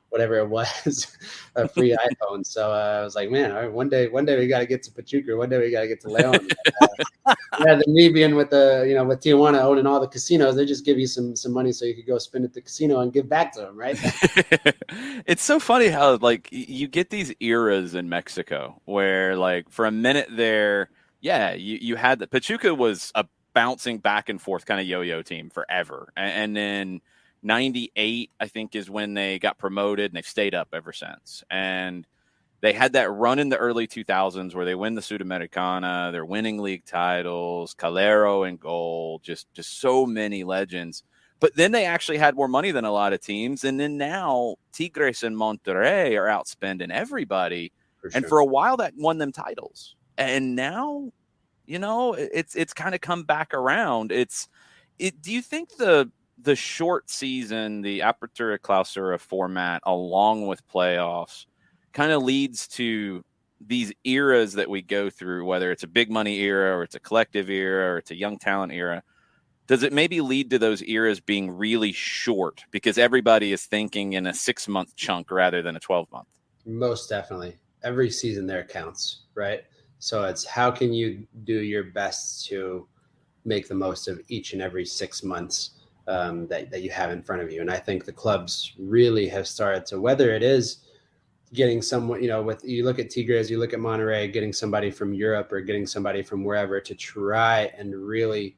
whatever it was, a free iPhone. So I was like, man, all right, one day we got to get to Pachuca. One day we got to get to Leon. Rather than me being with with Tijuana owning all the casinos, they just give you some money so you could go spend at the casino and give back to them, right? It's so funny how you get these eras in Mexico where for a minute there, you had the Pachuca was a bouncing back and forth kind of yo-yo team forever, and then 98 I think is when they got promoted, and they've stayed up ever since. And they had that run in the early 2000s where they win the Sudamericana, they're winning league titles, Calero in goal, just so many legends. But then they actually had more money than a lot of teams. And then now Tigres and Monterrey are outspending everybody. For sure. And for a while that won them titles. And now, it's kind of come back around. Do you think the short season, the Apertura Clausura format, along with playoffs, kind of leads to these eras that we go through, whether it's a big money era or it's a collective era or it's a young talent era? does it maybe lead to those eras being really short because everybody is thinking in a 6-month chunk rather than a 12-month? Most definitely. Every season there counts, right? So it's how can you do your best to make the most of each and every 6 months that you have in front of you. And I think the clubs really have started to, whether it is getting someone, with you look at Tigres, you look at Monterrey, getting somebody from Europe or getting somebody from wherever to try and really,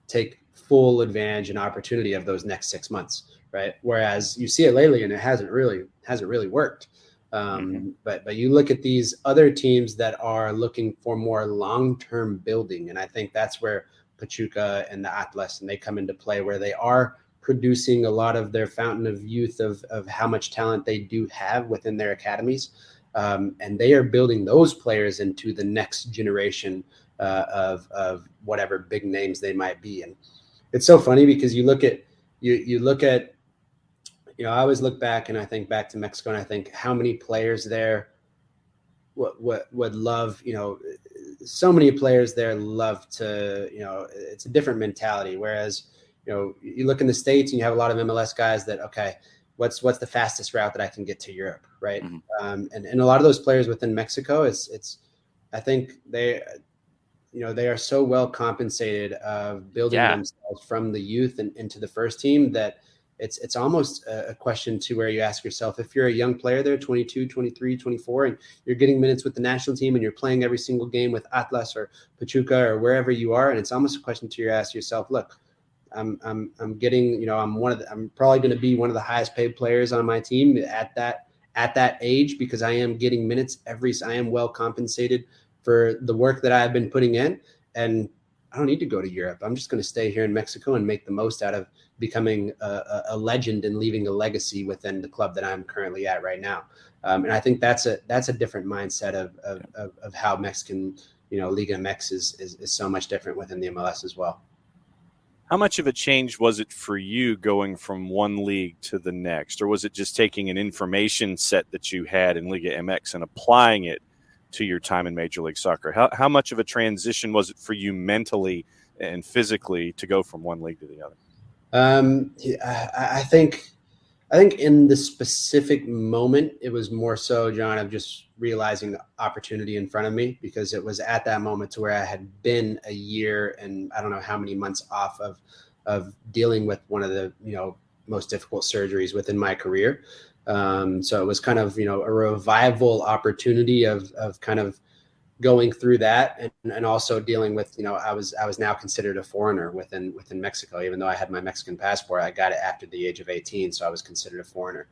take full advantage and opportunity of those next 6 months, right? Whereas you see it lately and it hasn't really worked. But you look at these other teams that are looking for more long-term building. And I think that's where Pachuca and the Atlas, and they come into play, where they are producing a lot of their fountain of youth of how much talent they do have within their academies. And they are building those players into the next generation of whatever big names they might be. And it's so funny because you look at, I always look back and I think back to Mexico and I think how many players there would love, so many players there love to, it's a different mentality. Whereas, you look in the States and you have a lot of MLS guys that, okay, what's the fastest route that I can get to Europe, right? And a lot of those players within Mexico, I think they are so well compensated of building themselves from the youth and into the first team that it's almost a question to where you ask yourself, if you're a young player there, 22, 23, 24, and you're getting minutes with the national team and you're playing every single game with Atlas or Pachuca or wherever you are, and it's almost a question to ask yourself, look, I'm getting, I'm probably going to be one of the highest paid players on my team at that age because I am getting minutes I am well compensated for the work that I've been putting in, and I don't need to go to Europe. I'm just going to stay here in Mexico and make the most out of becoming a legend and leaving a legacy within the club that I'm currently at right now. And I think that's a different mindset of how Mexican, Liga MX is so much different within the MLS as well. How much of a change was it for you going from one league to the next? Or was it just taking an information set that you had in Liga MX and applying it to your time in Major League Soccer? How much of a transition was it for you mentally and physically to go from one league to the other? I think in the specific moment, it was more so, John, of just realizing the opportunity in front of me, because it was at that moment to where I had been a year and I don't know how many months off of dealing with one of the, most difficult surgeries within my career. So it was kind of, a revival opportunity of kind of going through that and also dealing with, I was now considered a foreigner within Mexico. Even though I had my Mexican passport, I got it after the age of 18. So I was considered a foreigner.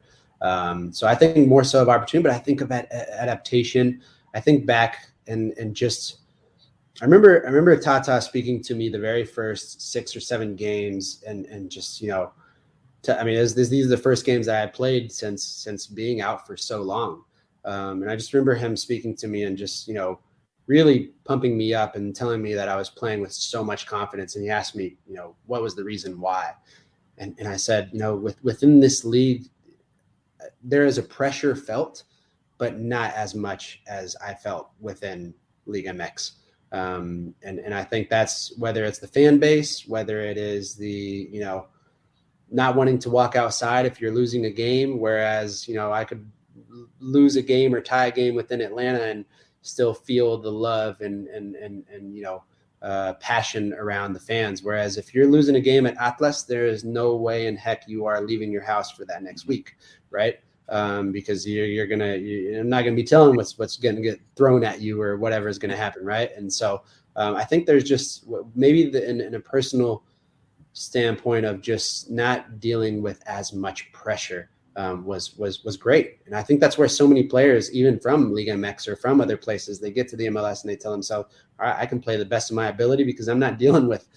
So I think more so of opportunity, but I think of adaptation. I think back and just, I remember Tata speaking to me the very first 6 or 7 games and just, these are the first games that I had played since being out for so long. And I just remember him speaking to me and just, really pumping me up and telling me that I was playing with so much confidence. And he asked me, what was the reason why? And I said, within this league, there is a pressure felt, but not as much as I felt within Liga MX. And I think that's whether it's the fan base, whether it is the, not wanting to walk outside if you're losing a game, whereas, I could lose a game or tie a game within Atlanta and still feel the love and passion around the fans. Whereas if you're losing a game at Atlas, there is no way in heck you are leaving your house for that next week, right? Because you're not gonna be telling what's gonna get thrown at you or whatever is gonna happen, right? And so I think there's just maybe in a personal standpoint of just not dealing with as much pressure was great. And I think that's where so many players, even from Liga MX or from other places, they get to the MLS and they tell themselves, all right, I can play the best of my ability because I'm not dealing with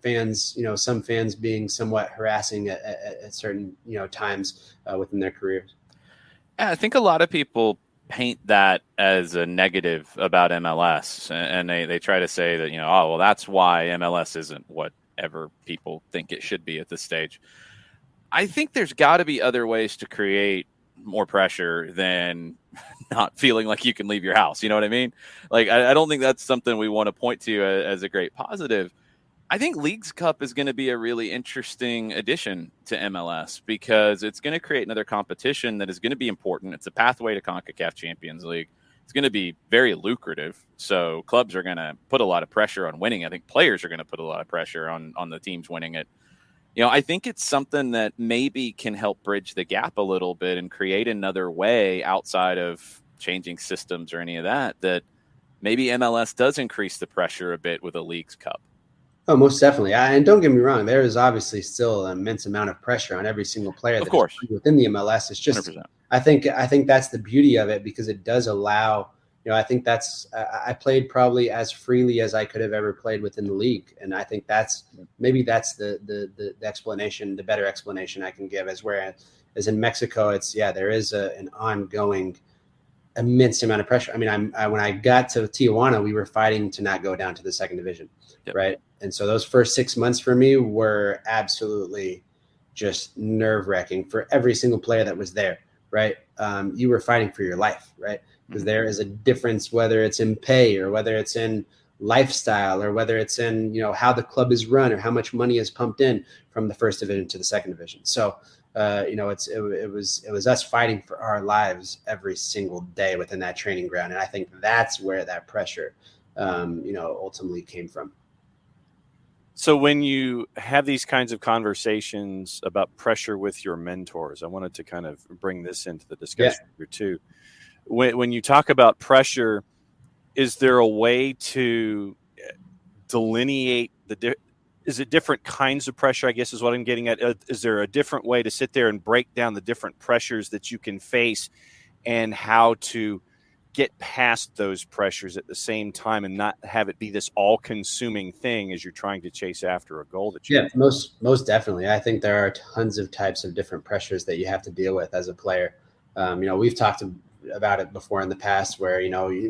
fans, some fans being somewhat harassing at certain, times within their careers. Yeah, I think a lot of people paint that as a negative about MLS, and they try to say that, oh, well, that's why MLS isn't whatever people think it should be at this stage. I think there's got to be other ways to create more pressure than not feeling like you can leave your house. You know what I mean? Like, I don't think that's something we want to point to as a great positive. I think Leagues Cup is going to be a really interesting addition to MLS because it's going to create another competition that is going to be important. It's a pathway to CONCACAF Champions League. It's going to be very lucrative. So clubs are going to put a lot of pressure on winning. I think players are going to put a lot of pressure on the teams winning it. I think it's something that maybe can help bridge the gap a little bit and create another way outside of changing systems or any of that maybe MLS does increase the pressure a bit with a Leagues Cup. Oh, most definitely. And don't get me wrong, there is obviously still an immense amount of pressure on every single player of course. Is within the MLS. It's just 100%. I think that's the beauty of it, because it does allow, I think that's I played probably as freely as I could have ever played within the league. And I think that's the explanation, the better explanation I can give, as in Mexico, there is an ongoing immense amount of pressure. I mean, when I got to Tijuana, we were fighting to not go down to the second division. Yep. Right. And so those first 6 months for me were absolutely just nerve wracking for every single player that was there. Right. You were fighting for your life. Right. Because there is a difference, whether it's in pay or whether it's in lifestyle or whether it's in, how the club is run or how much money is pumped in from the first division to the second division. So, it was us fighting for our lives every single day within that training ground. And I think that's where that pressure, ultimately came from. So when you have these kinds of conversations about pressure with your mentors, I wanted to kind of bring this into the discussion here too. When you talk about pressure, is there a way to delineate is it different kinds of pressure, I guess is what I'm getting at? Is there a different way to sit there and break down the different pressures that you can face and how to get past those pressures at the same time and not have it be this all-consuming thing as you're trying to chase after a goal that you have? Most definitely. I think there are tons of types of different pressures that you have to deal with as a player. We've talked about it before in the past where,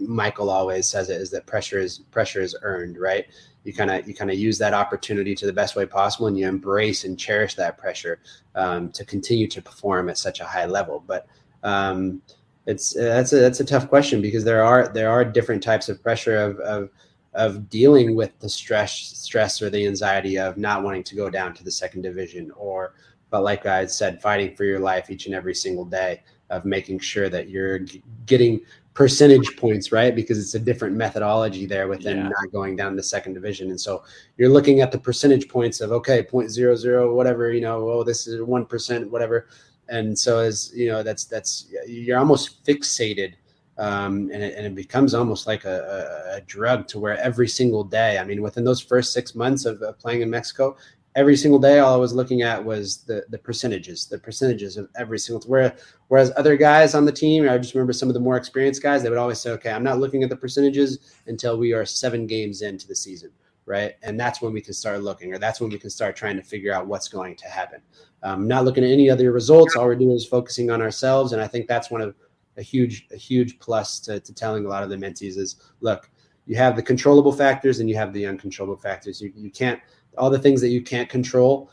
Michael always says it, is that pressure is earned, right? You kind of use that opportunity to the best way possible, and you embrace and cherish that pressure to continue to perform at such a high level. But that's a tough question, because there are different types of pressure of dealing with the stress or the anxiety of not wanting to go down to the second division, but like I said, fighting for your life each and every single day, of making sure that you're getting percentage points, right? Because it's a different methodology there within not going down to the second division. And so you're looking at the percentage points of, okay, 0.00, whatever, this is 1%, whatever. And so that's you're almost fixated. And it becomes almost like a drug, to where every single day, I mean, within those first 6 months of playing in Mexico, every single day, all I was looking at was the percentages of every single. Whereas other guys on the team, I just remember some of the more experienced guys, they would always say, okay, I'm not looking at the percentages until we are 7 games into the season, right? And that's when we can start looking, or that's when we can start trying to figure out what's going to happen. Not looking at any other results. All we're doing is focusing on ourselves. And I think that's one of a huge plus to telling a lot of the mentees is, look, you have the controllable factors and you have the uncontrollable factors. You can't, all the things that you can't control,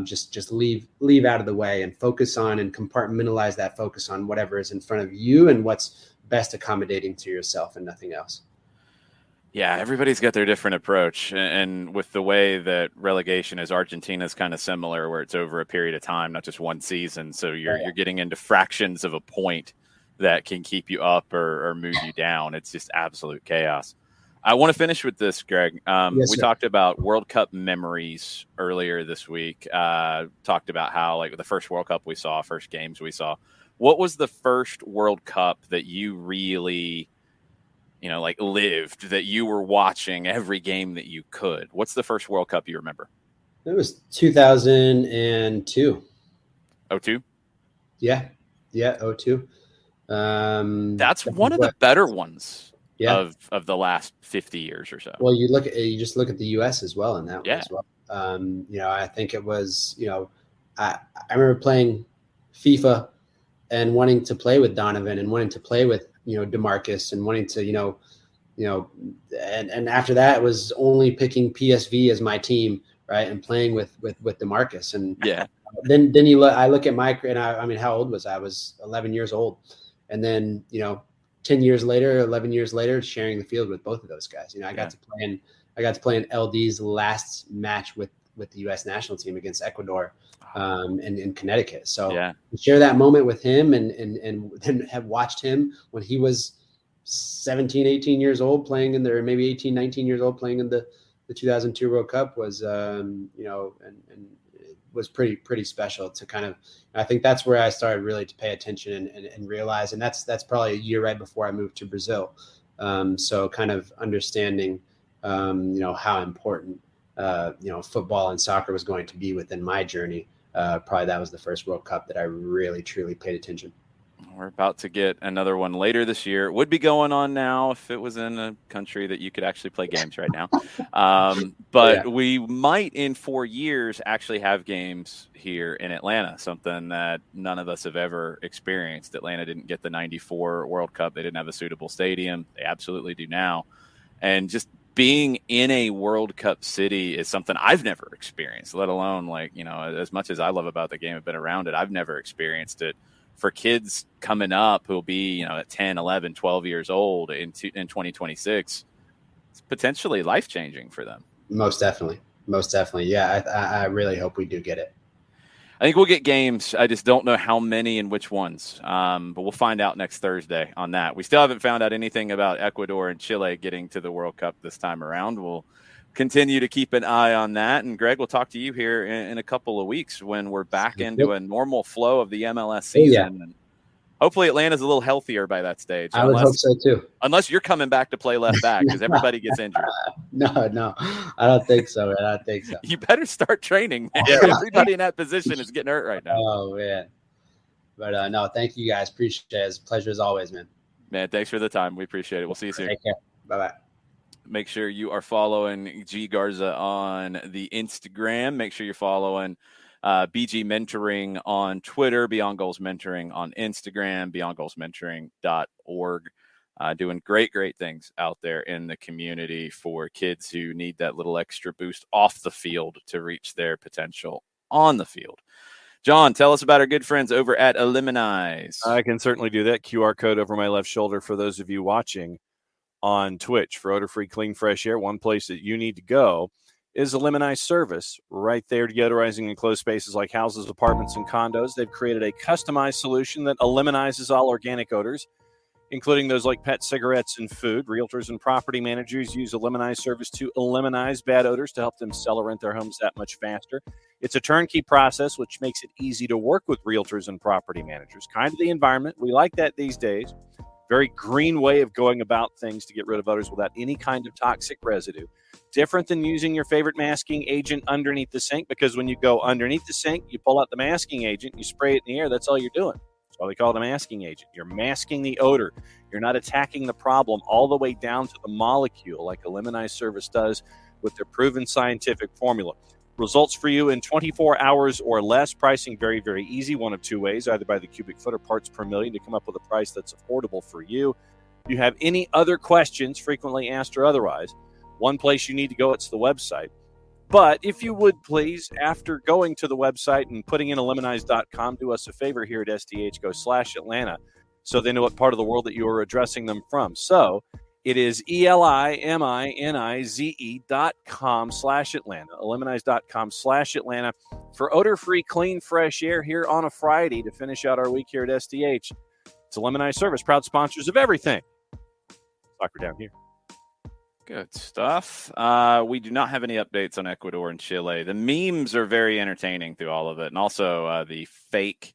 just leave out of the way and focus on and compartmentalize that focus on whatever is in front of you and what's best accommodating to yourself and nothing else. Yeah, everybody's got their different approach. And with the way that relegation is, Argentina's kind of similar, where it's over a period of time, not just one season. So you're getting into fractions of a point that can keep you up or move you down. It's just absolute chaos. I want to finish with this, Greg. We talked about World Cup memories earlier this week. Talked about how, like, the first World Cup we saw, first games we saw. What was the first World Cup that you really, lived, that you were watching every game that you could? What's the first World Cup you remember? It was 2002. 02? Yeah, 02. That's one of the better ones. Of the last 50 years or so. Well, you just look at the U.S. as well in that one as well. I think it was, I remember playing FIFA and wanting to play with Donovan and wanting to play with, DeMarcus and wanting to, and after that it was only picking PSV as my team, right, and playing with DeMarcus. And then I look at my, and I mean, how old was I? I was 11 years old, and then 10 years later, 11 years later, sharing the field with both of those guys. I got to play I got to play in LD's last match with the U.S. national team against Ecuador in Connecticut. So share that moment with him and then have watched him when he was 17, 18 years old playing in there, maybe 18, 19 years old playing in the 2002 World Cup was, and it was pretty special to kind of, I think that's where I started really to pay attention and realize, and that's probably a year right before I moved to Brazil. So kind of understanding, how important, football and soccer was going to be within my journey. Probably that was the first World Cup that I really, truly paid attention. We're about to get another one later this year. It would be going on now if it was in a country that you could actually play games right now. But we might in 4 years actually have games here in Atlanta, something that none of us have ever experienced. Atlanta didn't get the 94 World Cup. They didn't have a suitable stadium. They absolutely do now. And just being in a World Cup city is something I've never experienced, let alone as much as I love about the game, I've been around it. I've never experienced it. For kids coming up who'll be, at 10, 11, 12 years old in 2026, it's potentially life-changing for them. Most definitely. Yeah, I really hope we do get it. I think we'll get games. I just don't know how many and which ones. But we'll find out next Thursday on that. We still haven't found out anything about Ecuador and Chile getting to the World Cup this time around. We'll continue to keep an eye on that. And Greg, we'll talk to you here in a couple of weeks when we're back into a normal flow of the MLS season. Yeah. And hopefully Atlanta's a little healthier by that stage. I would hope so too. Unless you're coming back to play left back because everybody gets injured. No, I don't think so, man. I don't think so. You better start training, man. Yeah. Everybody in that position is getting hurt right now. Oh, man. But no, thank you guys. Appreciate it. It's a pleasure as always, man. Man, thanks for the time. We appreciate it. We'll see you soon. Take care. Bye-bye. Make sure you are following G Garza on the Instagram. Make sure you're following BG Mentoring on Twitter, Beyond Goals Mentoring on Instagram, beyondgoalsmentoring.org. Doing great things out there in the community for kids who need that little extra boost off the field to reach their potential on the field. John, tell us about our good friends over at Eliminize. I can certainly do that. QR code over my left shoulder for those of you watching on Twitch for odor-free, clean, fresh air. One place that you need to go is Eliminize service right there, deodorizing enclosed spaces like houses, apartments, and condos. They've created a customized solution that eliminizes all organic odors, including those like pet, cigarettes, and food. Realtors and property managers use Eliminize service to eliminate bad odors to help them sell or rent their homes that much faster. It's a turnkey process, which makes it easy to work with realtors and property managers. Kind of the environment. We like that these days. Very green way of going about things to get rid of odors without any kind of toxic residue. Different than using your favorite masking agent underneath the sink, because when you go underneath the sink, you pull out the masking agent, you spray it in the air, that's all you're doing. That's why they call it a masking agent. You're masking the odor. You're not attacking the problem all the way down to the molecule like Eliminize service does with their proven scientific formula. Results for you in 24 hours or less. Pricing very, very easy. One of two ways, either by the cubic foot or parts per million to come up with a price that's affordable for you. If you have any other questions, frequently asked or otherwise, one place you need to go, it's the website. But if you would please, after going to the website and putting in eliminize.com, do us a favor here at SDH, go /Atlanta so they know what part of the world that you are addressing them from. So it is ELIMINIZE.com /Atlanta, eliminize.com /Atlanta for odor-free, clean, fresh air here on a Friday to finish out our week here at SDH. It's Eliminize Service, proud sponsors of everything soccer down here. Good stuff. We do not have any updates on Ecuador and Chile. The memes are very entertaining through all of it. And also the fake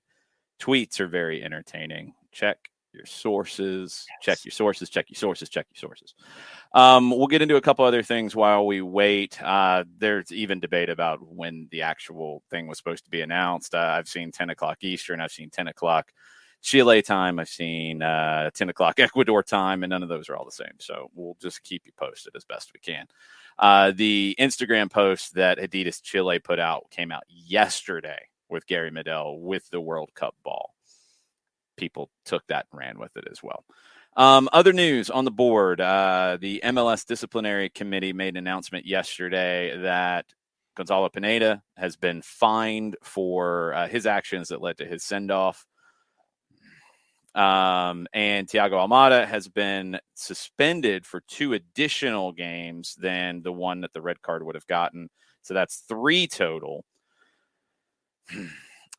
tweets are very entertaining. Check your sources. Yes. Check your sources. Check your sources. Check your sources. We'll get into a couple other things while we wait. There's even debate about when the actual thing was supposed to be announced. I've seen 10 o'clock Eastern. I've seen 10 o'clock Chile time. I've seen 10 o'clock Ecuador time, and none of those are all the same. So we'll just keep you posted as best we can. The Instagram post that Adidas Chile put out came out yesterday with Gary Medel with the World Cup ball. People took that and ran with it as well. Other news on the board, the MLS Disciplinary Committee made an announcement yesterday that Gonzalo Pineda has been fined for his actions that led to his send-off. And Thiago Almada has been suspended for 2 additional games than the one that the red card would have gotten. So that's 3 total.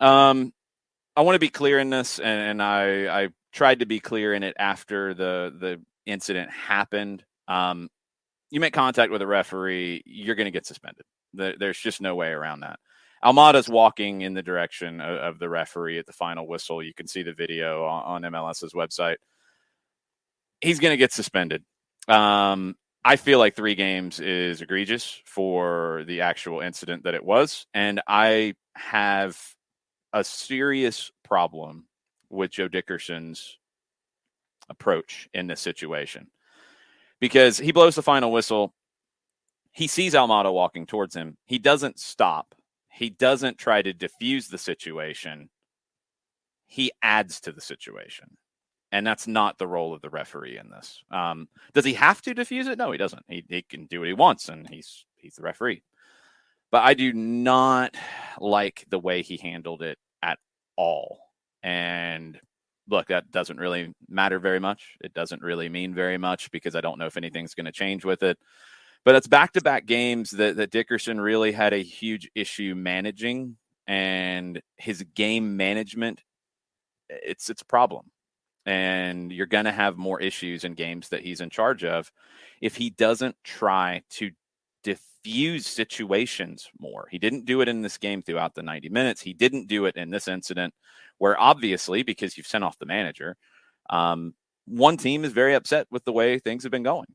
I want to be clear in this, and I tried to be clear in it after the incident happened. You make contact with a referee, you're going to get suspended. There's just no way around that. Almada's walking in the direction of the referee at the final whistle. You can see the video on MLS's website. He's going to get suspended. I feel like 3 games is egregious for the actual incident that it was, and I have a serious problem with Joe Dickerson's approach in this situation, because he blows the final whistle. He sees Almada walking towards him. He doesn't stop. He doesn't try to diffuse the situation. He adds to the situation. And that's not the role of the referee in this. Does he have to diffuse it? No, he doesn't. He can do what he wants, and he's the referee. But I do not like the way he handled it at all. And look, that doesn't really matter very much. It doesn't really mean very much, because I don't know if anything's going to change with it. But it's back-to-back games that Dickerson really had a huge issue managing, and his game management, it's a problem. And you're going to have more issues in games that he's in charge of if he doesn't try to diffuse situations more. He didn't do it in this game throughout the 90 minutes. He didn't do it in this incident, where obviously, because you've sent off the manager, one team is very upset with the way things have been going.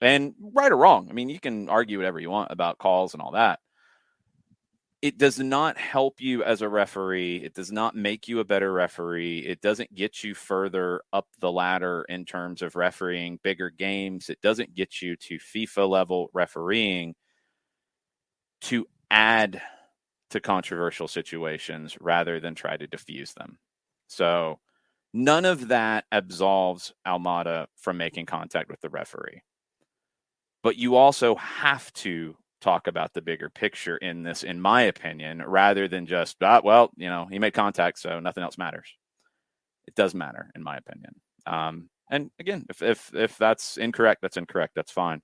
And right or wrong, I mean, you can argue whatever you want about calls and all that. It does not help you as a referee. It does not make you a better referee. It doesn't get you further up the ladder in terms of refereeing bigger games. It doesn't get you to FIFA level refereeing to add to controversial situations rather than try to diffuse them. So none of that absolves Almada from making contact with the referee. But you also have to talk about the bigger picture in this, in my opinion, rather than just, well, he made contact, so nothing else matters. It does matter, in my opinion. And again, if that's incorrect, that's incorrect. That's fine.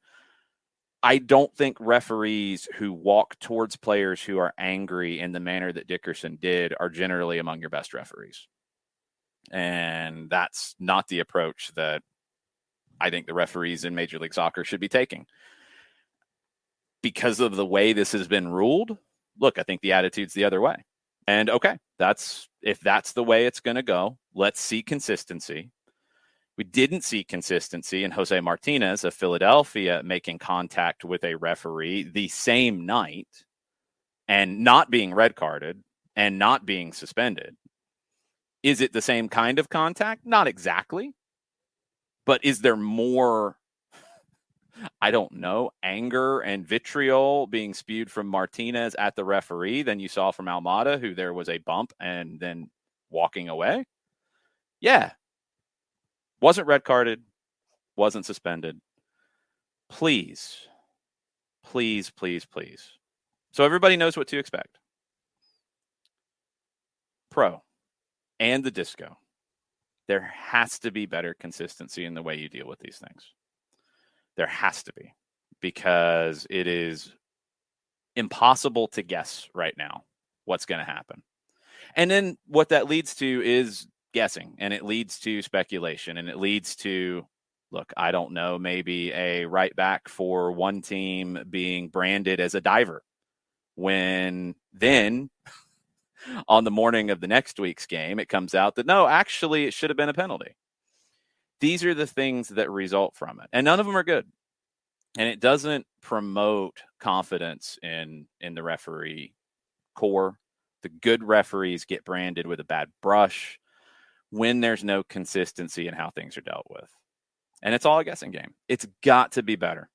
I don't think referees who walk towards players who are angry in the manner that Dickerson did are generally among your best referees. And that's not the approach that I think the referees in Major League Soccer should be taking. Because of the way this has been ruled, look, I think the attitude's the other way. And okay, if that's the way it's going to go, let's see consistency. We didn't see consistency in Jose Martinez of Philadelphia making contact with a referee the same night and not being red carded and not being suspended. Is it the same kind of contact? Not exactly. But is there more, I don't know, anger and vitriol being spewed from Martinez at the referee than you saw from Almada, who there was a bump and then walking away? Yeah. Wasn't red carded, wasn't suspended. Please, please, please, please. So everybody knows what to expect. Pro and the disco. There has to be better consistency in the way you deal with these things. There has to be, because it is impossible to guess right now what's going to happen. And then what that leads to is guessing, and it leads to speculation, and it leads to, look, I don't know, maybe a right back for one team being branded as a diver, when then on the morning of the next week's game, it comes out that no, actually it should have been a penalty. These are the things that result from it, and none of them are good. And it doesn't promote confidence in the referee corps. The good referees get branded with a bad brush when there's no consistency in how things are dealt with. And it's all a guessing game. It's got to be better.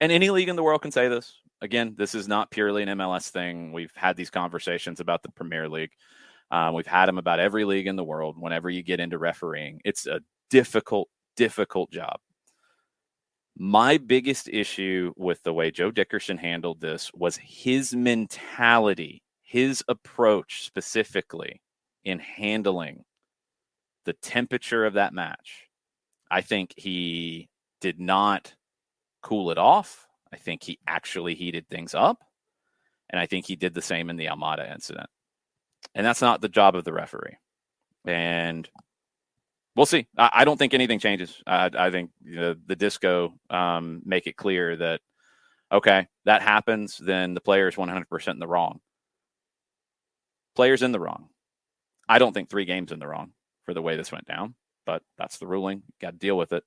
And any league in the world can say this. Again, this is not purely an MLS thing. We've had these conversations about the Premier League. We've had them about every league in the world. Whenever you get into refereeing, it's a difficult job. My biggest issue with the way Joe Dickerson handled this was his mentality, his approach specifically in handling the temperature of that match. I think he did not cool it off. I think he actually heated things up. And I think he did the same in the Almada incident. And that's not the job of the referee. And we'll see. I don't think anything changes. I think the disco make it clear that, okay, that happens, then the player is 100% in the wrong. Player's in the wrong. I don't think 3 games in the wrong for the way this went down, but that's the ruling. Got to deal with it.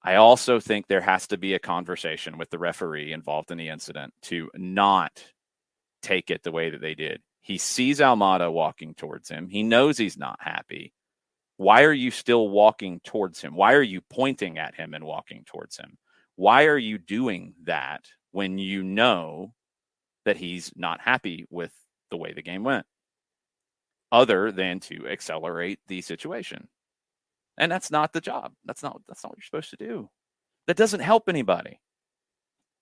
I also think there has to be a conversation with the referee involved in the incident to not take it the way that they did. He sees Almada walking towards him. He knows he's not happy. Why are you still walking towards him? Why are you pointing at him and walking towards him? Why are you doing that when you know that he's not happy with the way the game went, other than to accelerate the situation? And that's not the job. That's not what you're supposed to do. That doesn't help anybody.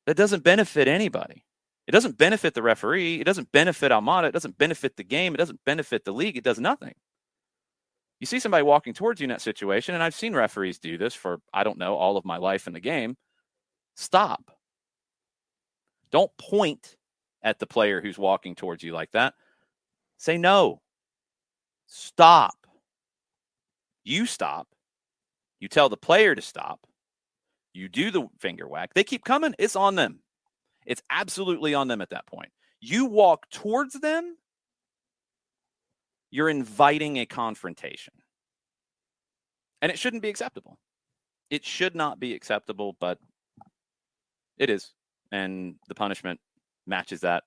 That doesn't benefit anybody. It doesn't benefit the referee. It doesn't benefit Almada. It doesn't benefit the game. It doesn't benefit the league. It does nothing. You see somebody walking towards you in that situation, and I've seen referees do this for, I don't know, all of my life in the game. Stop. Don't point at the player who's walking towards you like that. Say no. Stop. You stop. You tell the player to stop. You do the finger whack. They keep coming. It's on them. It's absolutely on them at that point. You walk towards them, you're inviting a confrontation. And it shouldn't be acceptable. It should not be acceptable, but it is. And the punishment matches that.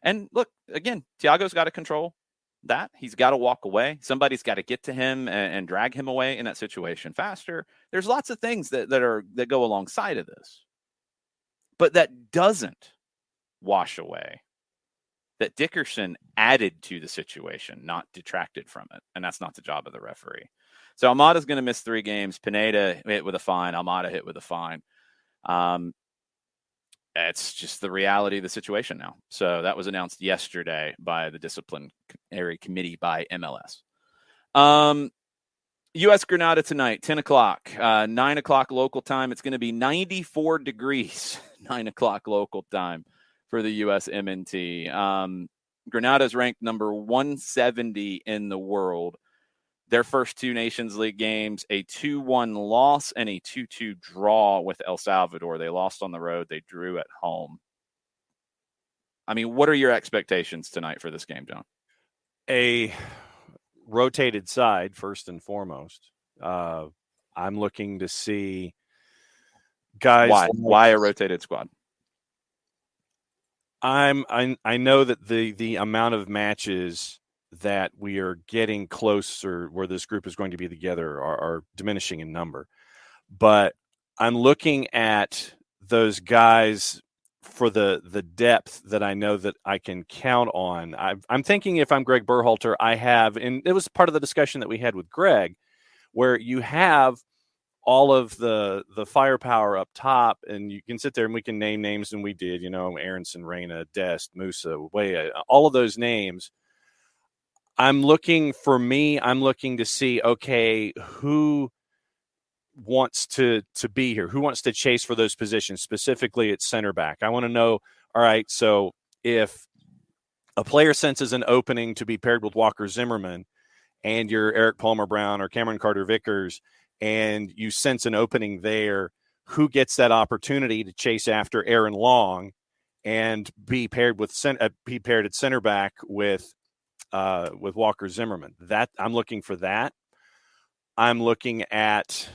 And look, again, Thiago's got to control that. He's got to walk away. Somebody's got to get to him and drag him away in that situation faster. There's lots of things that go alongside of this. But that doesn't wash away that Dickerson added to the situation, not detracted from it. And that's not the job of the referee. So Almada's going to miss 3 games. Pineda hit with a fine. Almada hit with a fine. It's just the reality of the situation now. So that was announced yesterday by the disciplinary committee by MLS. U.S. Grenada tonight, 10 o'clock, 9 o'clock local time. It's going to be 94 degrees, 9 o'clock local time for the USMNT. Grenada is ranked number 170 in the world. Their first 2 Nations League games, a 2-1 loss and a 2-2 draw with El Salvador. They lost on the road. They drew at home. I mean, what are your expectations tonight for this game, John? A rotated side, first and foremost. I'm looking to see guys. Why a rotated squad? I know that the amount of matches that we are getting closer where this group is going to be together are diminishing in number. But I'm looking at those guys for the depth that I know that I can count on. I'm thinking if I'm Greg Berhalter, and it was part of the discussion that we had with Greg, where you have all of the firepower up top, and you can sit there and we can name names, and we did, Aronson, Reyna, Dest, Musa, Weah, all of those names. I'm looking to see, okay, who wants to be here? Who wants to chase for those positions, specifically at center back? I want to know, all right, so if a player senses an opening to be paired with Walker Zimmerman and you're Eric Palmer Brown or Cameron Carter-Vickers and you sense an opening there, who gets that opportunity to chase after Aaron Long and be paired at center back with Walker Zimmerman? That I'm looking for that. I'm looking at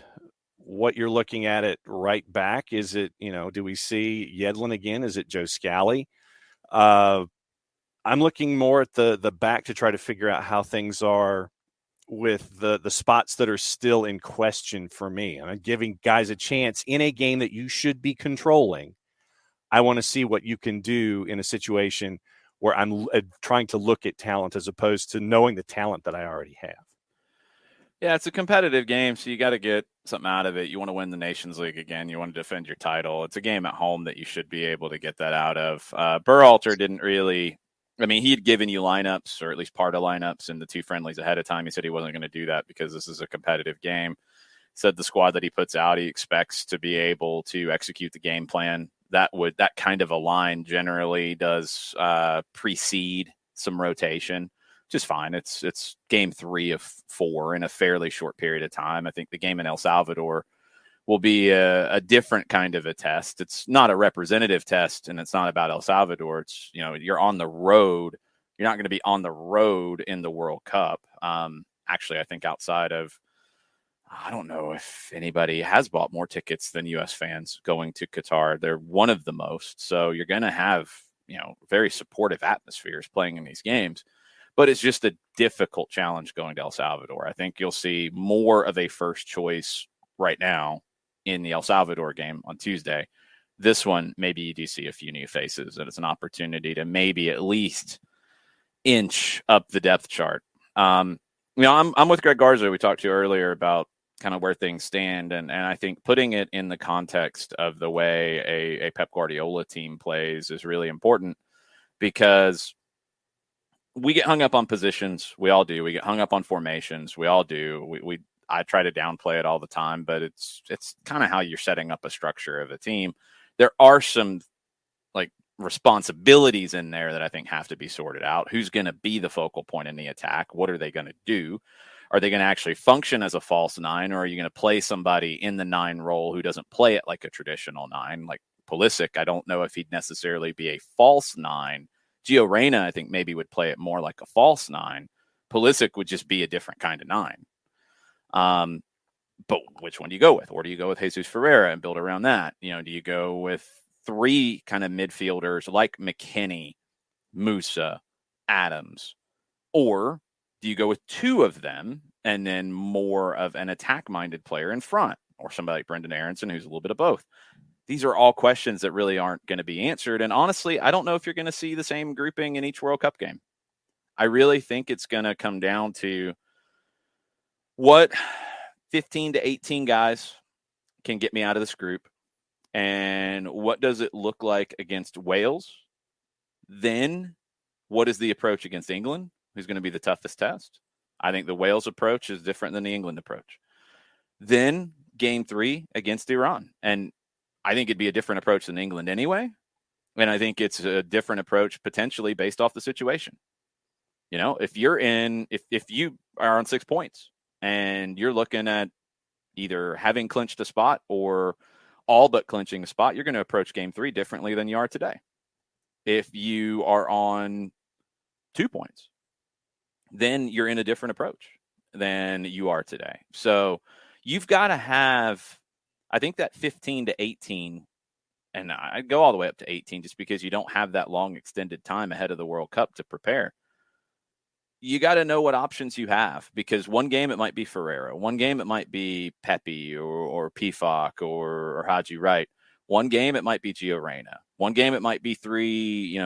what you're looking at right back. Is it, do we see Yedlin again? Is it Joe Scally? I'm looking more at the back to try to figure out how things are with the spots that are still in question for me. I'm giving guys a chance in a game that you should be controlling. I want to see what you can do in a situation where I'm trying to look at talent as opposed to knowing the talent that I already have. Yeah, it's a competitive game, so you got to get something out of it. You want to win the Nations League again. You want to defend your title. It's a game at home that you should be able to get that out of. Berhalter didn't really I mean, he had given you lineups, or at least part of lineups, in the 2 friendlies ahead of time. He said he wasn't going to do that because this is a competitive game. Said the squad that he puts out, he expects to be able to execute the game plan. That kind of a line generally does precede some rotation, which is fine. It's game 3 of 4 in a fairly short period of time. I think the game in El Salvador will be a different kind of a test. It's not a representative test, and it's not about El Salvador. It's, you're on the road. You're not going to be on the road in the World Cup. Actually, I think outside of, I don't know if anybody has bought more tickets than U.S. fans going to Qatar. They're one of the most. So you're going to have, very supportive atmospheres playing in these games. But it's just a difficult challenge going to El Salvador. I think you'll see more of a first choice right now in the El Salvador game on Tuesday. This one, maybe you do see a few new faces, and it's an opportunity to maybe at least inch up the depth chart. I'm with Greg Garza. We talked to earlier about kind of where things stand, and I think putting it in the context of the way a Pep Guardiola team plays is really important, because we get hung up on positions. We all do. We get hung up on formations. We all do. I try to downplay it all the time, but it's kind of how you're setting up a structure of a team. There are some responsibilities in there that I think have to be sorted out. Who's going to be the focal point in the attack? What are they going to do? Are they going to actually function as a false 9, or are you going to play somebody in the 9 role who doesn't play it like a traditional 9? Like Pulisic, I don't know if he'd necessarily be a false 9. Gio Reyna, I think, maybe would play it more like a false 9. Pulisic would just be a different kind of 9. But which one do you go with? Or do you go with Jesus Ferreira and build around that? Do you go with 3 kind of midfielders like McKennie, Musa, Adams? Or do you go with 2 of them and then more of an attack-minded player in front, or somebody like Brendan Aronson, who's a little bit of both? These are all questions that really aren't going to be answered. And honestly, I don't know if you're going to see the same grouping in each World Cup game. I really think it's going to come down to what 15 to 18 guys can get me out of this group, and what does it look like against Wales? Then what is the approach against England, who's going to be the toughest test? I think the Wales approach is different than the England approach. Then game 3 against Iran. And I think it'd be a different approach than England anyway. And I think it's a different approach potentially based off the situation. If you are on 6 points and you're looking at either having clinched a spot or all but clinching a spot, you're going to approach game 3 differently than you are today. If you are on 2 points, then you're in a different approach than you are today. So you've got to have, I think, that 15 to 18, and I'd go all the way up to 18 just because you don't have that long extended time ahead of the World Cup to prepare. You got to know what options you have, because one game it might be Ferreira, one game it might be Pepe or Pifak or Haji Wright. One game it might be Gio Reyna. One game it might be 3,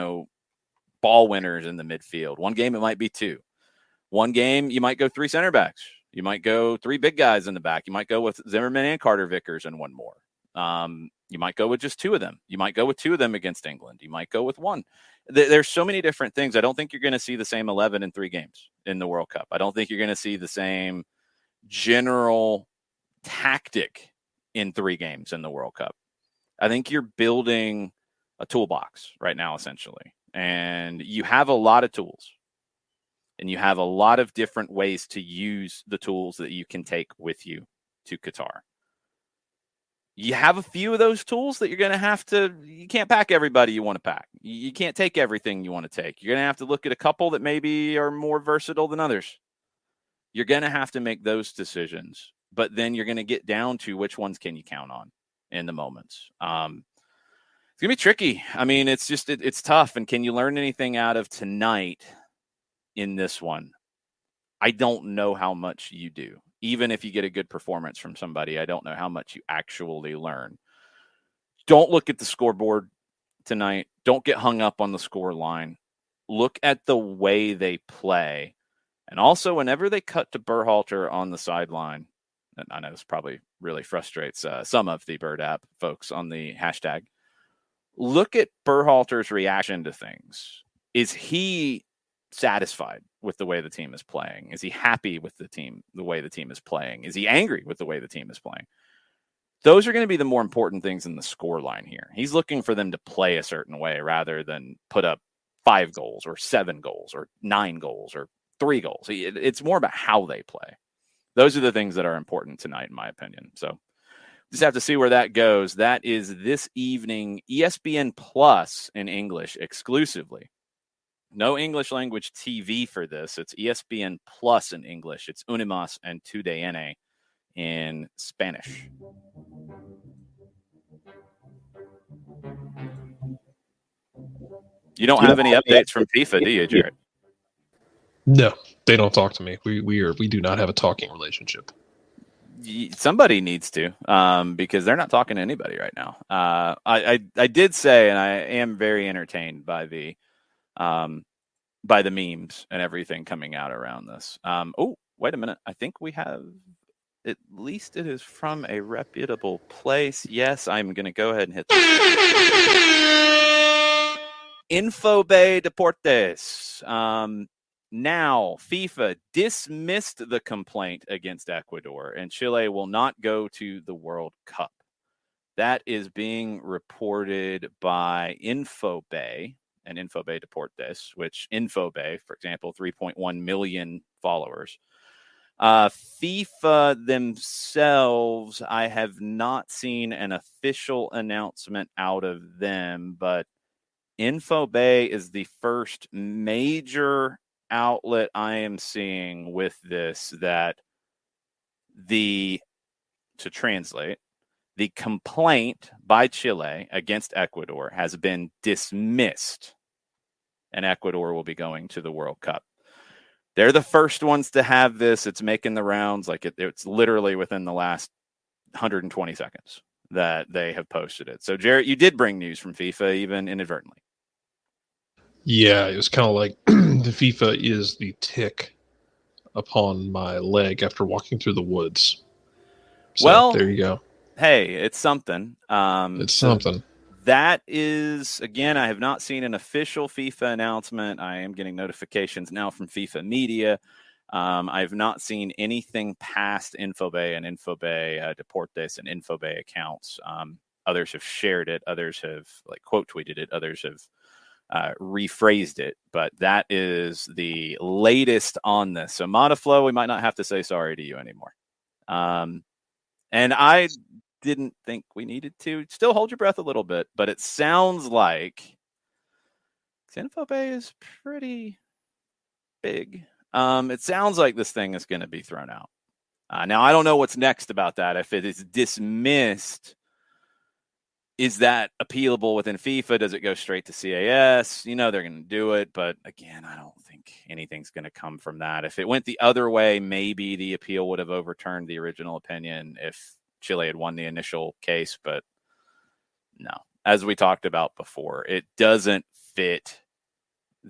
ball winners in the midfield. One game it might be 2. One game you might go 3 center backs. You might go 3 big guys in the back. You might go with Zimmerman and Carter Vickers and one more. You might go with just 2 of them. You might go with 2 of them against England. You might go with 1. There's so many different things. I don't think you're going to see the same 11 in 3 games in the World Cup. I don't think you're going to see the same general tactic in 3 games in the World Cup. I think you're building a toolbox right now, essentially. And you have a lot of tools. And you have a lot of different ways to use the tools that you can take with you to Qatar. You have a few of those tools that you're going to you can't pack everybody you want to pack. You can't take everything you want to take. You're going to have to look at a couple that maybe are more versatile than others. You're going to have to make those decisions, but then you're going to get down to which ones can you count on in the moments. It's going to be tricky. I mean, it's just, it's tough. And can you learn anything out of tonight in this one? I don't know how much you do. Even if you get a good performance from somebody, I don't know how much you actually learn. Don't look at the scoreboard tonight. Don't get hung up on the score line. Look at the way they play. And also, whenever they cut to Berhalter on the sideline, and I know this probably really frustrates some of the Bird app folks on the hashtag, look at Berhalter's reaction to things. is he satisfied with the way the team is playing? Is he happy with the way the team is playing? Is he angry with the way the team is playing? Those are going to be the more important things in the score line here. He's looking for them to play a certain way rather than put up 5 goals or 7 goals or 9 goals or 3 goals. It's more about how they play. Those are the things that are important tonight, in my opinion. So just have to see where that goes. That is this evening, ESPN Plus in English exclusively. No English language TV for this. It's ESPN Plus in English. It's Unimas and TUDN in Spanish. You don't have any updates from FIFA, do you, Jarrett? No, they don't talk to me. We do not have a talking relationship. Somebody needs to, because they're not talking to anybody right now. I did say, and I am very entertained by the memes and everything coming out around this. Oh, wait a minute. I think we have, at least it is from a reputable place. Yes, I'm going to go ahead and hit this. Infobay Deportes. Now, FIFA dismissed the complaint against Ecuador, and Chile will not go to the World Cup. That is being reported by Infobay and Infobay Deportes, which Infobay, for example, 3.1 million followers. FIFA themselves, I have not seen an official announcement out of them, but Infobay is the first major outlet I am seeing with this, that to translate, the complaint by Chile against Ecuador has been dismissed, and Ecuador will be going to the World Cup. They're the first ones to have this. It's making the rounds. Like it's literally within the last 120 seconds that they have posted it. So, Jarrett, you did bring news from FIFA, even inadvertently. Yeah, it was kind of like the FIFA is the tick upon my leg after walking through the woods. So, well, there you go. Hey, it's something. It's something. That is, again, I have not seen an official FIFA announcement. I am getting notifications now from FIFA Media. I have not seen anything past Infobay and Infobay Deportes and Infobay accounts. Others have shared it. Others have quote tweeted it. Others have rephrased it, but that is the latest on this. So Modaflow, we might not have to say sorry to you anymore. And I didn't think we needed to. Still hold your breath a little bit, but it sounds like Infobay is pretty big. It sounds like this thing is going to be thrown out. Now, I don't know what's next about that. If it is dismissed, is that appealable within FIFA? Does it go straight to CAS? They're going to do it. But again, I don't think anything's going to come from that. If it went the other way, maybe the appeal would have overturned the original opinion if Chile had won the initial case. But no, as we talked about before, it doesn't fit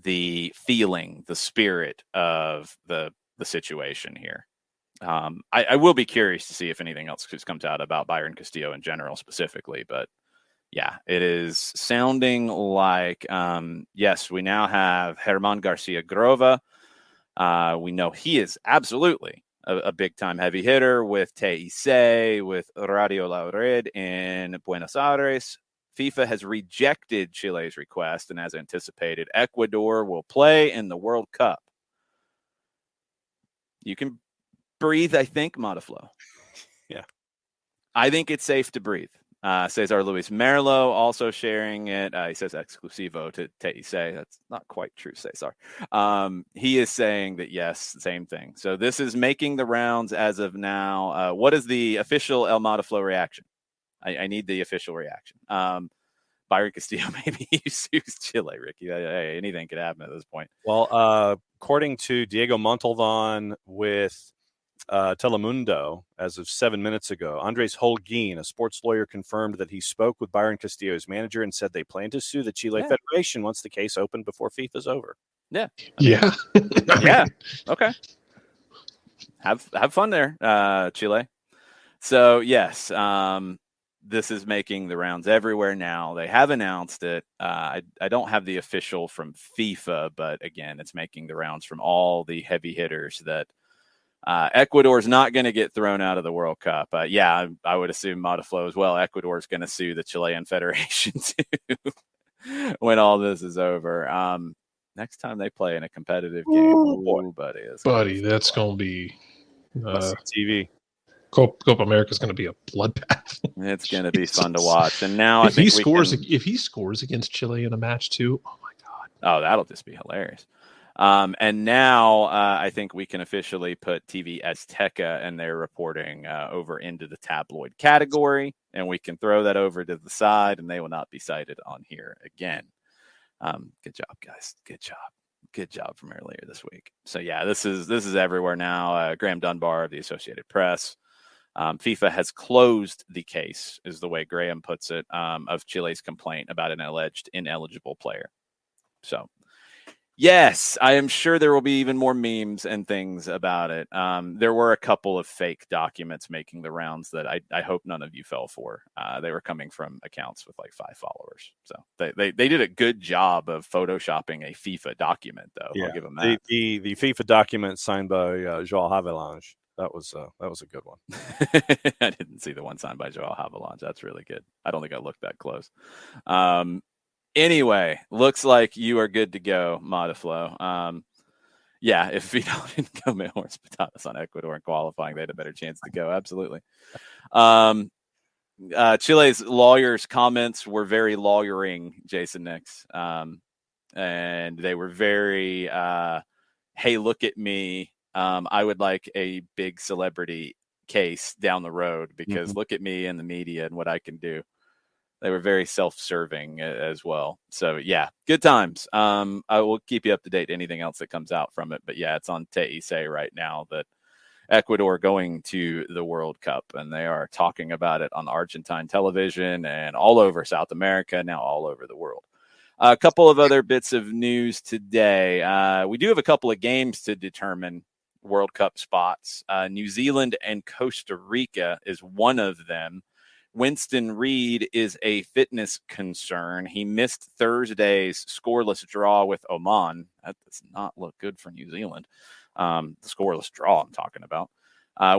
the feeling, the spirit of the situation here. I will be curious to see if anything else comes out about Byron Castillo in general specifically, but yeah, it is sounding like, yes, we now have Germán Garcia Grova. We know he is absolutely a big-time heavy hitter with TIC, with Radio La Red in Buenos Aires. FIFA has rejected Chile's request, and as anticipated, Ecuador will play in the World Cup. You can breathe, I think, Modaflow. Yeah. I think it's safe to breathe. Cesar Luis Merlo also sharing it. He says exclusivo to TIC. That's not quite true, Cesar. He is saying that, yes, same thing. So this is making the rounds as of now. What is the official El Modaflow reaction? I need the official reaction. Byron Castillo maybe sues Chile, Ricky. Hey, anything could happen at this point. Well, according to Diego Montalvan with Telemundo, as of 7 minutes ago, Andres Holguin, a sports lawyer, confirmed that he spoke with Byron Castillo's manager and said they plan to sue the Chile Federation once the case opened before FIFA's over. Yeah. Yeah. Okay. Have fun there, Chile. So, yes, this is making the rounds everywhere now. They have announced it. I don't have the official from FIFA, but again, it's making the rounds from all the heavy hitters that Ecuador's not going to get thrown out of the World Cup. Yeah, I would assume Modaflow as well. Ecuador's going to sue the Chilean Federation too when all this is over. Next time they play in a competitive game, buddy, that's going to be TV. Copa America is going to be a bloodbath. It's going to be fun to watch. And now if he scores against Chile in a match too, oh my God! Oh, that'll just be hilarious. And now I think we can officially put TV Azteca and their reporting over into the tabloid category, and we can throw that over to the side, and they will not be cited on here again. Good job, guys. Good job from earlier this week. So yeah, this is everywhere now. Graham Dunbar of the Associated Press. FIFA has closed the case, is the way Graham puts it, of Chile's complaint about an alleged ineligible player. So, yes, I am sure there will be even more memes and things about it. There were a couple of fake documents making the rounds that I hope none of you fell for. They were coming from accounts with like 5 followers. So they did a good job of photoshopping a FIFA document, though. Yeah. I'll give them that. The FIFA document signed by João Havelange. That was a good one. I didn't see the one signed by João Havelange. That's really good. I don't think I looked that close. Anyway, looks like you are good to go, Modaflow. Yeah, if Vidal didn't go Mejores Patatas on Ecuador in qualifying, they had a better chance to go. Absolutely. Chile's lawyers' comments were very lawyering, Jason Nix. And they were very, hey, look at me. I would like a big celebrity case down the road because look at me in the media and what I can do. They were very self-serving as well. So, yeah, good times. I will keep you up to date anything else that comes out from it. But, yeah, it's on TIC right now that Ecuador going to the World Cup, and they are talking about it on Argentine television and all over South America, now all over the world. A couple of other bits of news today. We do have a couple of games to determine World Cup spots. New Zealand and Costa Rica is one of them. Winston Reed is a fitness concern. He missed Thursday's scoreless draw with Oman. That does not look good for New Zealand. The scoreless draw I'm talking about.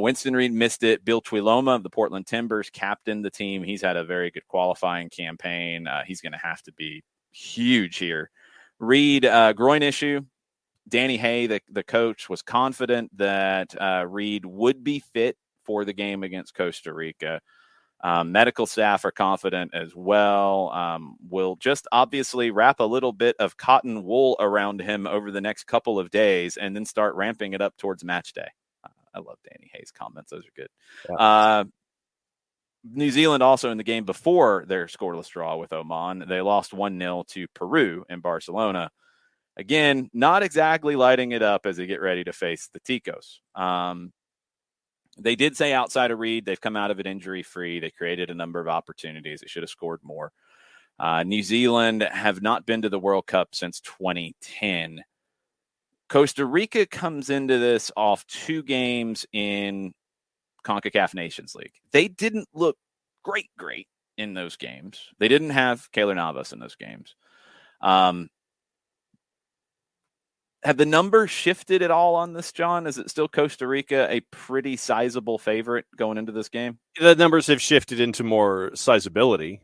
Winston Reed missed it. Bill Tuiloma of the Portland Timbers captained the team. He's had a very good qualifying campaign. He's going to have to be huge here. Reed, groin issue. Danny Hay, the coach, was confident that Reed would be fit for the game against Costa Rica. Medical staff are confident as well. We'll just obviously wrap a little bit of cotton wool around him over the next couple of days and then start ramping it up towards match day. I love Danny Hay's comments. Those are good. Yeah. New Zealand also in the game before their scoreless draw with Oman, they lost 1-0 to Peru in Barcelona. Again, not exactly lighting it up as they get ready to face the Ticos. They did say outside of Reed, they've come out of it injury-free. They created a number of opportunities. They should have scored more. New Zealand have not been to the World Cup since 2010. Costa Rica comes into this off 2 games in CONCACAF Nations League. They didn't look great in those games. They didn't have Keylor Navas in those games. Have the numbers shifted at all on this, John? Is it still Costa Rica a pretty sizable favorite going into this game? The numbers have shifted into more sizability.